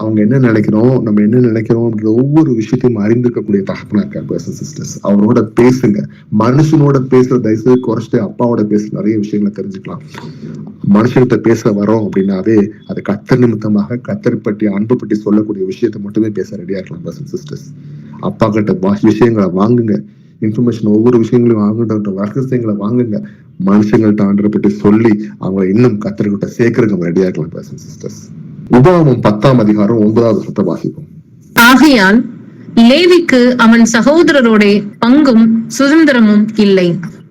அவங்க என்ன நினைக்கிறோம், நம்ம என்ன நினைக்கிறோம் ஒவ்வொரு விஷயத்தையும் அறிந்திருக்கக்கூடிய தகப்பனா இருக்காரு. பிரதர்ஸ் அண்ட் சிஸ்டர்ஸ், அவரோட பேசுங்க. மனுஷனோட பேசுற தயவுசெய்து குறைச்சிட்டு அப்பாவோட பேசுற நிறைய விஷயங்களை தெரிஞ்சுக்கலாம். மனுஷன்கிட்ட பேச வரோம் அப்படின்னாவே அது கர்த்தர் நிமித்தமாக கர்த்தர் பற்றி அன்பு பற்றி சொல்லக்கூடிய விஷயத்தை மட்டுமே பேச ரெடியா இருக்கலாம். பிரதர்ஸ் அண்ட் சிஸ்டர்ஸ், அப்பா கிட்ட விஷயங்களை வாங்குங்க, இன்ஃபர்மேஷன் ஒவ்வொரு விஷயங்களையும் வாங்குகின்ற ரகசியங்களை வாங்குங்க. மனுஷங்கள்ட்ட ஆண்டரை பற்றி சொல்லி அவங்களை இன்னும் கர்த்தர்கிட்ட சேர்க்கறதுக்கு ரெடியா இருக்கலாம். பிரதர்ஸ் அண்ட் சிஸ்டர்ஸ், உபாகமம் 10:9 வாசிப்போம். ஆகையால் லேவிக்கு அவன் சகோதரரோட பங்கும் சுதந்திரமும் இல்லை.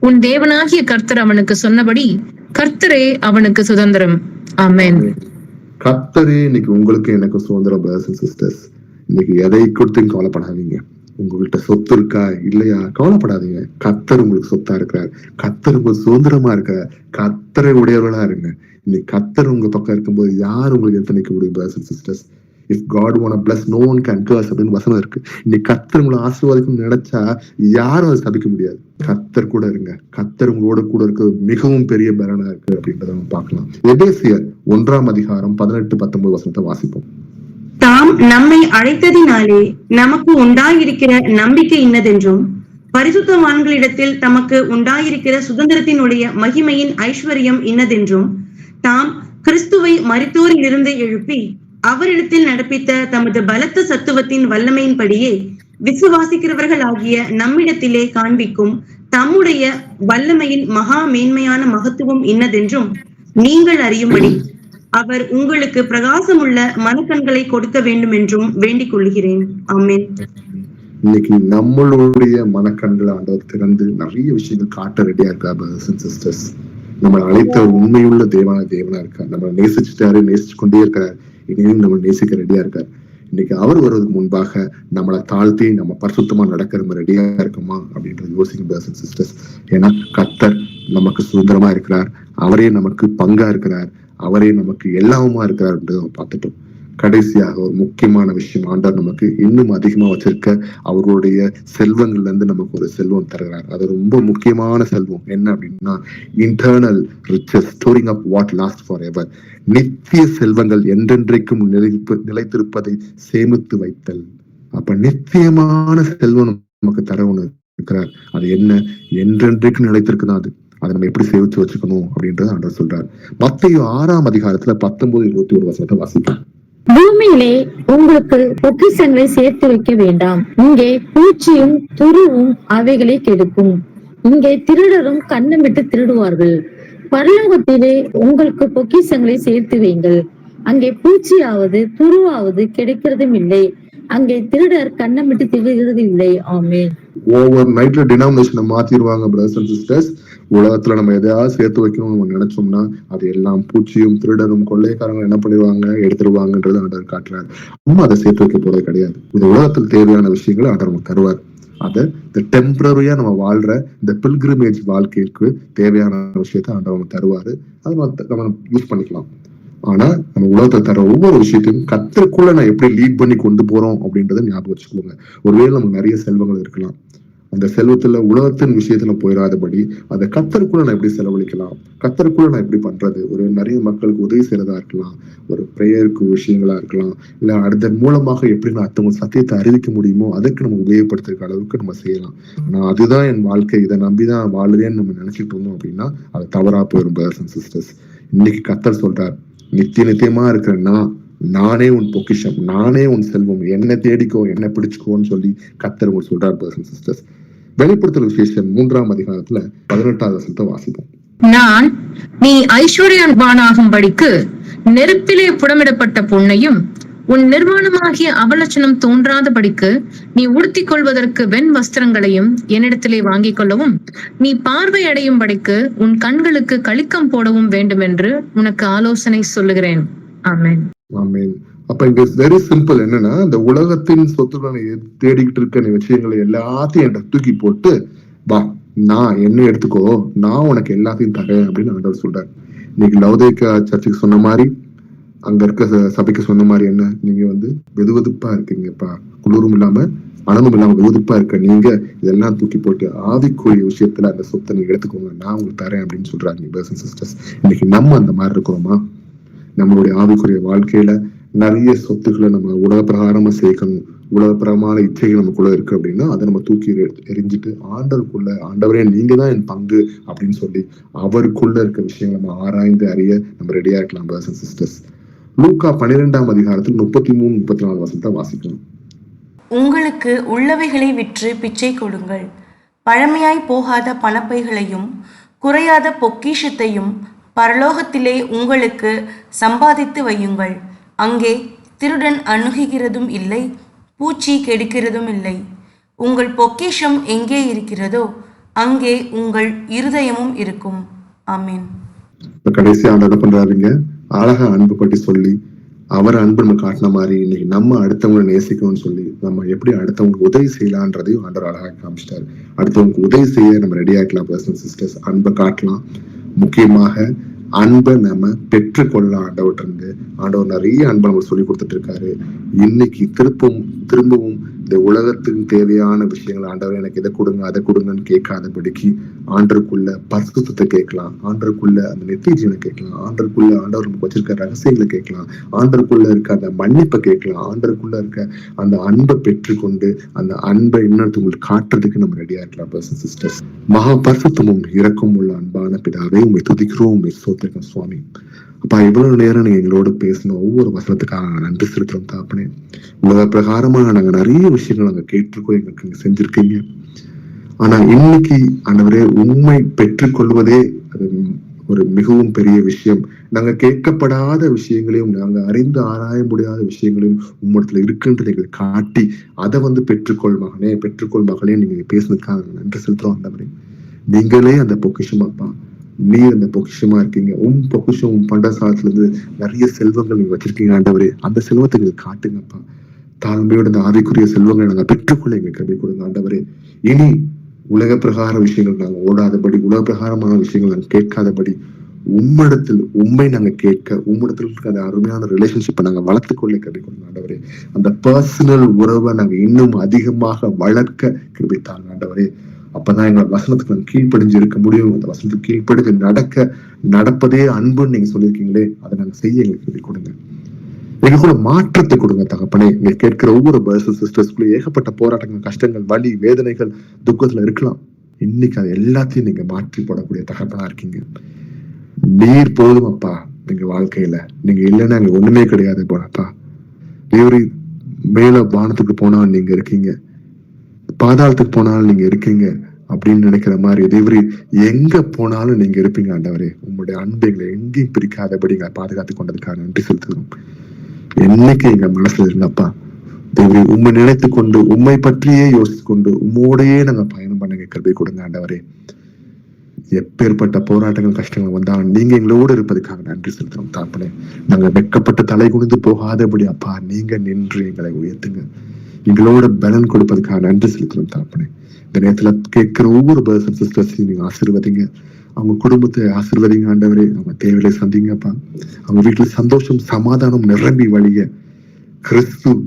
உன் தேவனாகிய கர்த்தர் அவனுக்கு சொன்னபடி கர்த்தரே அவனுக்கு சுதந்திரம். ஆமென். கர்த்தரே இன்னைக்கு உங்களுக்கு எனக்கு சுதந்திரம். பிரதர்ஸ் அண்ட் சிஸ்டர்ஸ், இன்னைக்கு எதை கொடுத்து கவலைப்படாதீங்க. உங்கள்கிட்ட சொத்து இருக்கா இல்லையா கவலைப்படாதீங்க. கர்த்தர் உங்களுக்கு சொத்தா இருக்கிறார், கர்த்தர் உங்களுக்கு சுதந்திரமா இருக்கிறார். கர்த்தரை உடையவர்களா இருங்க. இன்னைக்கு கர்த்தர் உங்க பக்கம் இருக்கும்போது யார் உங்களுக்கு எடுத்து நிற்க முடியும்? Brothers and sisters, if God wanna bless no one can curse அப்படின்னு வசனம் இருக்கு. இன்னைக்கு கர்த்தர் உங்களை ஆசீர்வாதிக்கும் நினைச்சா யாரும் அதை சபிக்க முடியாது. கர்த்தர் கூட இருங்க, கர்த்தர் உங்களோட கூட இருக்க மிகவும் பெரிய பலனா இருக்கு அப்படின்றத நம்ம பார்க்கலாம். எபேசியர் 1:18-19 வாசிப்போம். தாம் நம்மை அழைத்ததினாலே நமக்கு உண்டாயிருக்கிற நம்பிக்கை இன்னதென்றும் பரிசுத்தவான்களிடத்தில் தமக்கு உண்டாயிருக்கிற சுதந்திரத்தினுடைய மகிமையின் ஐஸ்வர்யம் இன்னதென்றும் தாம் கிறிஸ்துவை மரித்தோரிலிருந்து எழுப்பி அவரிடத்தில் நடப்பித்த தமது பலத்த சத்துவத்தின் வல்லமையின்படியே விசுவாசிக்கிறவர்கள் ஆகிய நம்மிடத்திலே காண்பிக்கும் தம்முடைய வல்லமையின் மகா மேன்மையான மகத்துவம் இன்னதென்றும் நீங்கள் அறியும்படி அவர் உங்களுக்கு பிரகாசமுள்ள மனக்கண்களை கொடுக்க வேண்டும் என்றும் வேண்டிக் கொள்கிறேன். ஆமென். இன்னைக்கு நம்மளுடைய மனக்கண்களை ஆண்டவர் திறந்து நிறைய விஷயங்கள் காட்ட ரெடியா இருக்கா. பிரதர்ஸ் அண்ட் சிஸ்டர்ஸ், நம்மளை அழைத்த உண்மையுள்ள தேவனா இருக்கார். நம்மளை நேசிச்சுட்டாரு, நேசிச்சு கொண்டே இருக்காரு, இனியும் நம்ம நேசிக்க ரெடியா இருக்காரு. இன்னைக்கு அவர் வருவதற்கு முன்பாக நம்மளை தாழ்த்தி நம்ம பரிசுத்தமா நடக்கிற நம்ம ரெடியா இருக்குமா அப்படின்றது யோசிங்க பிரதர்ஸ் அண்ட் சிஸ்டர்ஸ். ஏன்னா கர்த்தர் நமக்கு சுதந்திரமா இருக்கிறார், அவரே நமக்கு பங்கா இருக்கிறார், அவரே நமக்கு எல்லாமுமா இருக்கிறார் நம்ம பார்த்துட்டோம். கடைசியாக ஒரு முக்கியமான விஷயம், ஆண்டவர் நமக்கு இன்னும் அதிகமா வச்சிருக்க அவருடைய செல்வங்கள்ல இருந்து நமக்கு ஒரு செல்வம் தருகிறார். அது ரொம்ப முக்கியமான செல்வம். என்ன அப்படின்னா internal riches storing up what last forever. நித்திய செல்வங்கள் என்றென்றைக்கும் நிலைத்திருப்பதை சேமித்து வைத்தல். அப்ப நித்தியமான செல்வம் நமக்கு தர ஒண்ணு இருக்கிறார். அது என்ன? என்றென்றைக்கும் நிலைத்திருக்குதான். அதை நம்ம எப்படி சேமிச்சு வச்சுக்கணும் அப்படின்றத ஆண்டவர் சொல்றார். மத்தேயு 6:19-21 வாசிப்போம். பூமியிலே உங்களுக்கு பொக்கிஷங்களை சேர்த்து வைக்க வேண்டாம். இங்கே பூச்சியும் துருவும் அவைகளை கெடுக்கும். இங்கே திருடரும் கண்ணமிட்டு திருடுவார்கள். பரலோகத்திலே உங்களுக்கு பொக்கிஷங்களை சேர்த்து வைங்கள். அங்கே பூச்சியாவது துருவாவது கிடைக்கிறதும் இல்லை, அங்கே திருடர் கண்ணமிட்டு திகழ்கிறது இல்லை. ஆமென். ஓவர் நைட்ல டினாமினேஷனை மாத்திடுவாங்க பிரதர்ஸ் அண்ட் சிஸ்டர்ஸ். உலகத்துல நம்ம எதையாவது சேர்த்து வைக்கணும்னு நம்ம நினைச்சோம்னா அது எல்லாம் பூச்சியும் திருடரும் கொள்ளைக்காரங்க என்ன பண்ணிடுவாங்க, எடுத்துருவாங்கன்றது ஆண்டவர் காட்டுறாரு. நம்ம அதை சேர்த்து வைக்க போறது கிடையாது. இந்த உலகத்தில் தேவையான விஷயங்களை ஆண்டவர் நமக்கு தருவார். அதை இந்த டெம்பரரியா நம்ம வாழ்ற இந்த பில்கிரிமேஜ் வாழ்க்கைக்கு தேவையான விஷயத்த ஆண்டவர் நமக்கு தருவாரு. அதை நம்ம யூஸ் பண்ணிக்கலாம். ஆனா நம்ம உலகத்தை தர ஒவ்வொரு விஷயத்தையும் கத்தருக்குள்ள நான் எப்படி லீட் பண்ணி கொண்டு போறோம் அப்படின்றத ஞாபகம் வச்சுக்கோங்க. ஒருவேளை நமக்கு நிறைய செல்வங்கள் இருக்கலாம், அந்த செல்வத்துல உலகத்தின் விஷயத்துல போயிடாதபடி அதை கத்தருக்குள்ள நான் எப்படி செலவழிக்கலாம், கத்தருக்குள்ள நான் எப்படி பண்றது, ஒரு நிறைய மக்களுக்கு உதவி செய்யறதா இருக்கலாம், ஒரு பிரேயருக்கு விஷயங்களா இருக்கலாம், இல்ல அதன் மூலமாக எப்படி நான் அத்தவங்க சத்தியத்தை அறிவிக்க முடியுமோ அதுக்கு நம்ம உபயோகப்படுத்துற அளவுக்கு நம்ம செய்யலாம். ஆனா அதுதான் என் வாழ்க்கை, இதை நம்பிதான் வாழுதேன்னு நம்ம நினைச்சிட்டு இருந்தோம் அப்படின்னா அது தவறா போயிடும் பிரதர்ஸ் அண்ட் சிஸ்டர்ஸ். இன்னைக்கு கத்தர் சொல்றார், நித்தியமா இருக்கிறேன்னா நானே உன் பொக்கிஷம், நானே உன் செல்வம், என்ன தேடிக்கோ, என்ன பிடிச்சுக்கோன்னு சொல்லி கத்தர் உங்களுக்கு சொல்றார் பிரதர்ஸ் அண்ட் சிஸ்டர்ஸ். வெளிப்படுத்தல் விசேஷம் 3ஆம் அதிகாரத்துல 18வது வசனத்தை வாசிப்போம். நான் நீ ஐஸ்வர்யவானாகும்படிக்கு நெருப்பிலே புடமிடப்பட்ட பொன்னையும் உன் நிர்வாணமாகிய அவலட்சணம் தோன்றாதபடிக்கு நீ உடுத்திக் கொள்வதற்கு வெண் வஸ்திரங்களையும் என்னிடத்திலே வாங்கிக் கொள்ளவும் நீ பார்வை அடையும்படிக்கு உன் கண்களுக்கு களிக்கம் போடவும் வேண்டும் என்று உனக்கு ஆலோசனை சொல்லுகிறேன். ஆமென். ஆமென். அப்ப இங்க வெரி சிம்பிள். என்னன்னா, இந்த உலகத்தின் சொத்துக்களை தேடிக்கிட்டு இருக்க நீ விஷயங்களை எல்லாத்தையும் என்கிட்ட தூக்கி போட்டு வா, நான் என்ன எடுத்துக்கோ, நான் உனக்கு எல்லாத்தையும் தரேன் அப்படின்னு ஆண்டவர் சொல்றாரு. இன்னைக்கு லவோதிக்கா சர்ச்சுக்கு சொன்ன மாதிரி, அங்க இருக்க சபைக்கு சொன்ன மாதிரி, என்ன நீங்க வெதுவெதுப்பா இருக்கீங்கப்பா, குளிரும் இல்லாம மனமும் இல்லாம வெதுவெதுப்பா இருக்க நீங்க இதெல்லாம் தூக்கி போட்டு ஆவிக்குரிய விஷயத்துல அந்த சொத்தை நீங்க எடுத்துக்கோங்க, நான் உங்களுக்கு தரேன் அப்படின்னு சொல்றாங்க பிரதர்ஸ் அண்ட் சிஸ்டர்ஸ். இன்னைக்கு நம்ம அந்த மாதிரி இருக்கிறோமா? நம்மளுடைய ஆவிக்குரிய வாழ்க்கையில நிறைய சொத்துக்களை நம்ம உலக பிரகாரமா சேர்க்கணும், உலகப்பிரமான இச்சைகள் நமக்குள்ள இருக்கு அப்படின்னா அதை நம்ம தூக்கி எரிஞ்சிட்டு ஆண்டவருக்குள்ள, ஆண்டவரே நீங்க தான் என் பங்கு அப்படின்னு சொல்லி அவருக்குள்ள இருக்க விஷயங்களை நம்ம ஆராய்ந்து அறிய நம்ம ரெடியா இருக்கலாம் பிரதர்ஸ் அண்ட் சிஸ்டர்ஸ். லூக்கா 12ஆம் அதிகாரத்தில் 33-34 வசனத்தை வாசிக்கலாம். உங்களுக்கு உள்ளவைகளை விற்று பிச்சை கொடுங்கள், பழமையாய் போகாத பணப்பைகளையும் குறையாத பொக்கிஷத்தையும் பரலோகத்திலே உங்களுக்கு சம்பாதித்து வையுங்கள். அங்கே திருடன் அணுகுகிறதும் இல்லை, பூச்சி கெடுக்கிறதும் இல்லை. உங்கள் பொக்கிஷம் எங்கே இருக்கிறதோ அங்கே உங்கள் இருதயமும் இருக்கும். ஆமீன். கடைசி ஆண்டு என்ன பண்றாருங்க, அழகா அன்பு பற்றி சொல்லி அவர் அன்பு நம்ம காட்டின மாதிரி இன்னைக்கு நம்ம அடுத்தவங்களை நேசிக்கணும்னு சொல்லி நம்ம எப்படி அடுத்தவங்களுக்கு உதவி செய்யலான்றதையும் ஆண்டவர் அழகா காமிச்சிட்டாரு. அடுத்தவங்களுக்கு உதவி செய்ய நம்ம ரெடி ஆகிக்கலாம் பிரதர்ஸ் சிஸ்டர்ஸ். அன்பை காட்டலாம். முக்கியமாக அன்பை நம்ம பெற்றுக்கொள்ளலாம் ஆண்டவர்கிட்ட இருந்து. ஆண்டவர் நிறைய அன்பை நம்ம சொல்லி கொடுத்துட்டு இருக்காரு. இன்னைக்கு திரும்பவும் இந்த உலகத்துக்கு தேவையான விஷயங்கள் ஆண்டவர் எனக்கு இதை கொடுங்க அதை கொடுங்கன்னு கேட்காதபடிக்கு ஆண்டருக்குள்ள பரிசுத்தத்தை கேட்கலாம், ஆண்டருக்குள்ள அந்த நித்திய ஜீவனை கேட்கலாம், ஆண்டருக்குள்ள ஆண்டவர் நமக்கு வச்சிருக்க ரகசியங்களை கேட்கலாம், ஆண்டருக்குள்ள இருக்க அந்த மன்னிப்பை கேட்கலாம், ஆண்டருக்குள்ள இருக்க அந்த அன்பை பெற்றுக்கொண்டு அந்த அன்பை இன்னொருத்தவங்களுக்கு காட்டுறதுக்கு நம்ம ரெடியா இருக்கலாம் பிரதர்ஸ் சிஸ்டர்ஸ். மகா பரிசுத்தமும் இரக்கம் உள்ள அன்பான பிதாவே உண்மை துதிக்கிறோம், உண்மை ஸ்தோத்திரிக்கிறோம் சுவாமி. அப்பா, இவ்வளவு நேரம் நீங்க எங்களோட பேசணும், ஒவ்வொரு வசனத்துக்காக நன்றி செலுத்துறோம் தாப்பனே. உலக பிரகாரமா நாங்க நிறைய விஷயங்கள் நாங்க கேட்டிருக்கோம், எங்களுக்கு நீங்க செஞ்சிருக்கீங்க. ஆனா இன்னைக்கு ஆண்டவரே உண்மை பெற்றுக்கொள்வதே அது ஒரு மிகவும் பெரிய விஷயம். நாங்க கேட்கப்படாத விஷயங்களையும் நாங்க அறிந்து ஆராய முடியாத விஷயங்களையும் உம்மிடத்துல இருக்குன்றது எங்களுக்கு காட்டி அதை பெற்றுக்கொள் மகனே, பெற்றுக்கொள் மகளே நீங்க பேசுனதுக்காக நன்றி செலுத்துறோம் ஆண்டவரே. நீங்களே அந்த பொக்கிஷம் அப்பா, நீர் அந்த பொக்கிஷமா இருக்கீங்க. பொக்கிஷம் பண்டசாலத்துல இருந்து நிறைய செல்வங்கள் நீங்க வச்சிருக்கீங்க ஆண்டவரே. அந்த செல்வத்தை நீங்க காட்டுங்கப்பா. தாழ்மையோட இந்த ஆவிக்குரிய செல்வங்களை நாங்க பெற்றுக்கொள்ள எங்களுக்கு கல்வி கொடுங்க ஆண்டவரே. இனி உலக பிரகார விஷயங்கள் நாங்க ஓடாதபடி, உலக பிரகாரமான விஷயங்கள் நாங்க கேட்காதபடி உம்மிடத்தில் உண்மை நாங்க கேட்க, உம்மிடத்தில் இருக்க அந்த அருமையான ரிலேஷன்ஷிப்பை நாங்க வளர்த்துக்கொள்ள கல்வி கொடுங்க ஆண்டவரே. அந்த பர்சனல் உறவை நாங்க இன்னும் அதிகமாக வளர்க்க கிருபித்தாங்க ஆண்டவரே. அப்பதான் எங்க வசனத்துக்கு நாங்க கீழ்ப்படிஞ்சு இருக்க முடியும். அந்த வசனத்துக்கு கீழ்ப்படிஞ்சு நடப்பதே அன்புன்னு நீங்க சொல்லியிருக்கீங்களே, அதை நாங்க செய்ய எங்களுக்கு சொல்லி கொடுங்க. எங்க கூட மாற்றத்தை கொடுங்க தகப்பனே. நீங்க கேட்கிற ஒவ்வொரு பிரதர்ஸ் சிஸ்டர்ஸ்குள்ள ஏகப்பட்ட போராட்டங்கள், கஷ்டங்கள், வலி, வேதனைகள், துக்கத்துல இருக்கலாம். இன்னைக்கு அது எல்லாத்தையும் நீங்க மாற்றி போடக்கூடிய தகப்பனா இருக்கீங்க. நீர் போதும் அப்பா எங்க வாழ்க்கையில. நீங்க இல்லைன்னா அங்க ஒண்ணுமே கிடையாது போனப்பா. தேவரி மேல வானத்துக்கு போனாலும் நீங்க இருக்கீங்க, பாதாளத்துக்கு போனாலும் நீங்க இருக்கீங்க அப்படின்னு நினைக்கிற மாதிரி தேவரி எங்க போனாலும் நீங்க இருப்பீங்க ஆண்டவரே. உங்களுடைய அன்பு எங்களை எங்கேயும் பிரிக்காதபடி எங்களை பாதுகாத்து கொண்டதுக்காக நன்றி செலுத்துகிறோம். என்னைக்கு எங்க மனசுல இருந்தப்பா தேவரே, உண்மை நினைத்து கொண்டு உண்மை பற்றியே யோசித்து கொண்டு உம்மோடையே நாங்க பயணம் பண்ண கிருபை கொடுங்க ஆண்டவரே. எப்பேற்பட்ட போராட்டங்கள் கஷ்டங்கள் வந்தாலும் நீங்க எங்களோடு இருப்பதற்காக நன்றி செலுத்துறோம் தாப்பனே. நாங்க வெட்கப்பட்டு தலை குனிந்து போகாதபடி அப்பா நீங்க நின்று எங்களை உயர்த்துங்க. எங்களோட பலன் கொடுப்பதற்காக நன்றி செலுத்துறோம் தாப்பனே. இந்த நேரத்துல கேட்கிற ஒவ்வொரு பர்சன் சிஸ்டர்ஸையும் நீங்க ஆசீர்வதிங்க. அவங்க குடும்பத்தை ஆசீர்வதிங்க ஆண்டவரே. அவங்க தேவையை சந்திங்கப்பா. அவங்க வீட்டுல சந்தோஷம் சமாதானம் நிரம்பி வழிய கிறிஸ்து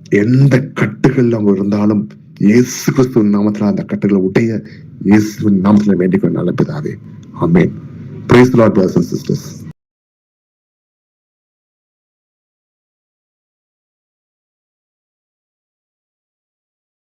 எந்த கட்டுகள் அவங்க இருந்தாலும் இயேசு கிறிஸ்துவின் நாமத்துல அந்த கட்டுகளை உடைய இயேசுவின் நாமத்துல வேண்டிக் கொள்ள நல்ல பிதாவே. ஆமென். Praise the Lord, brothers and sisters.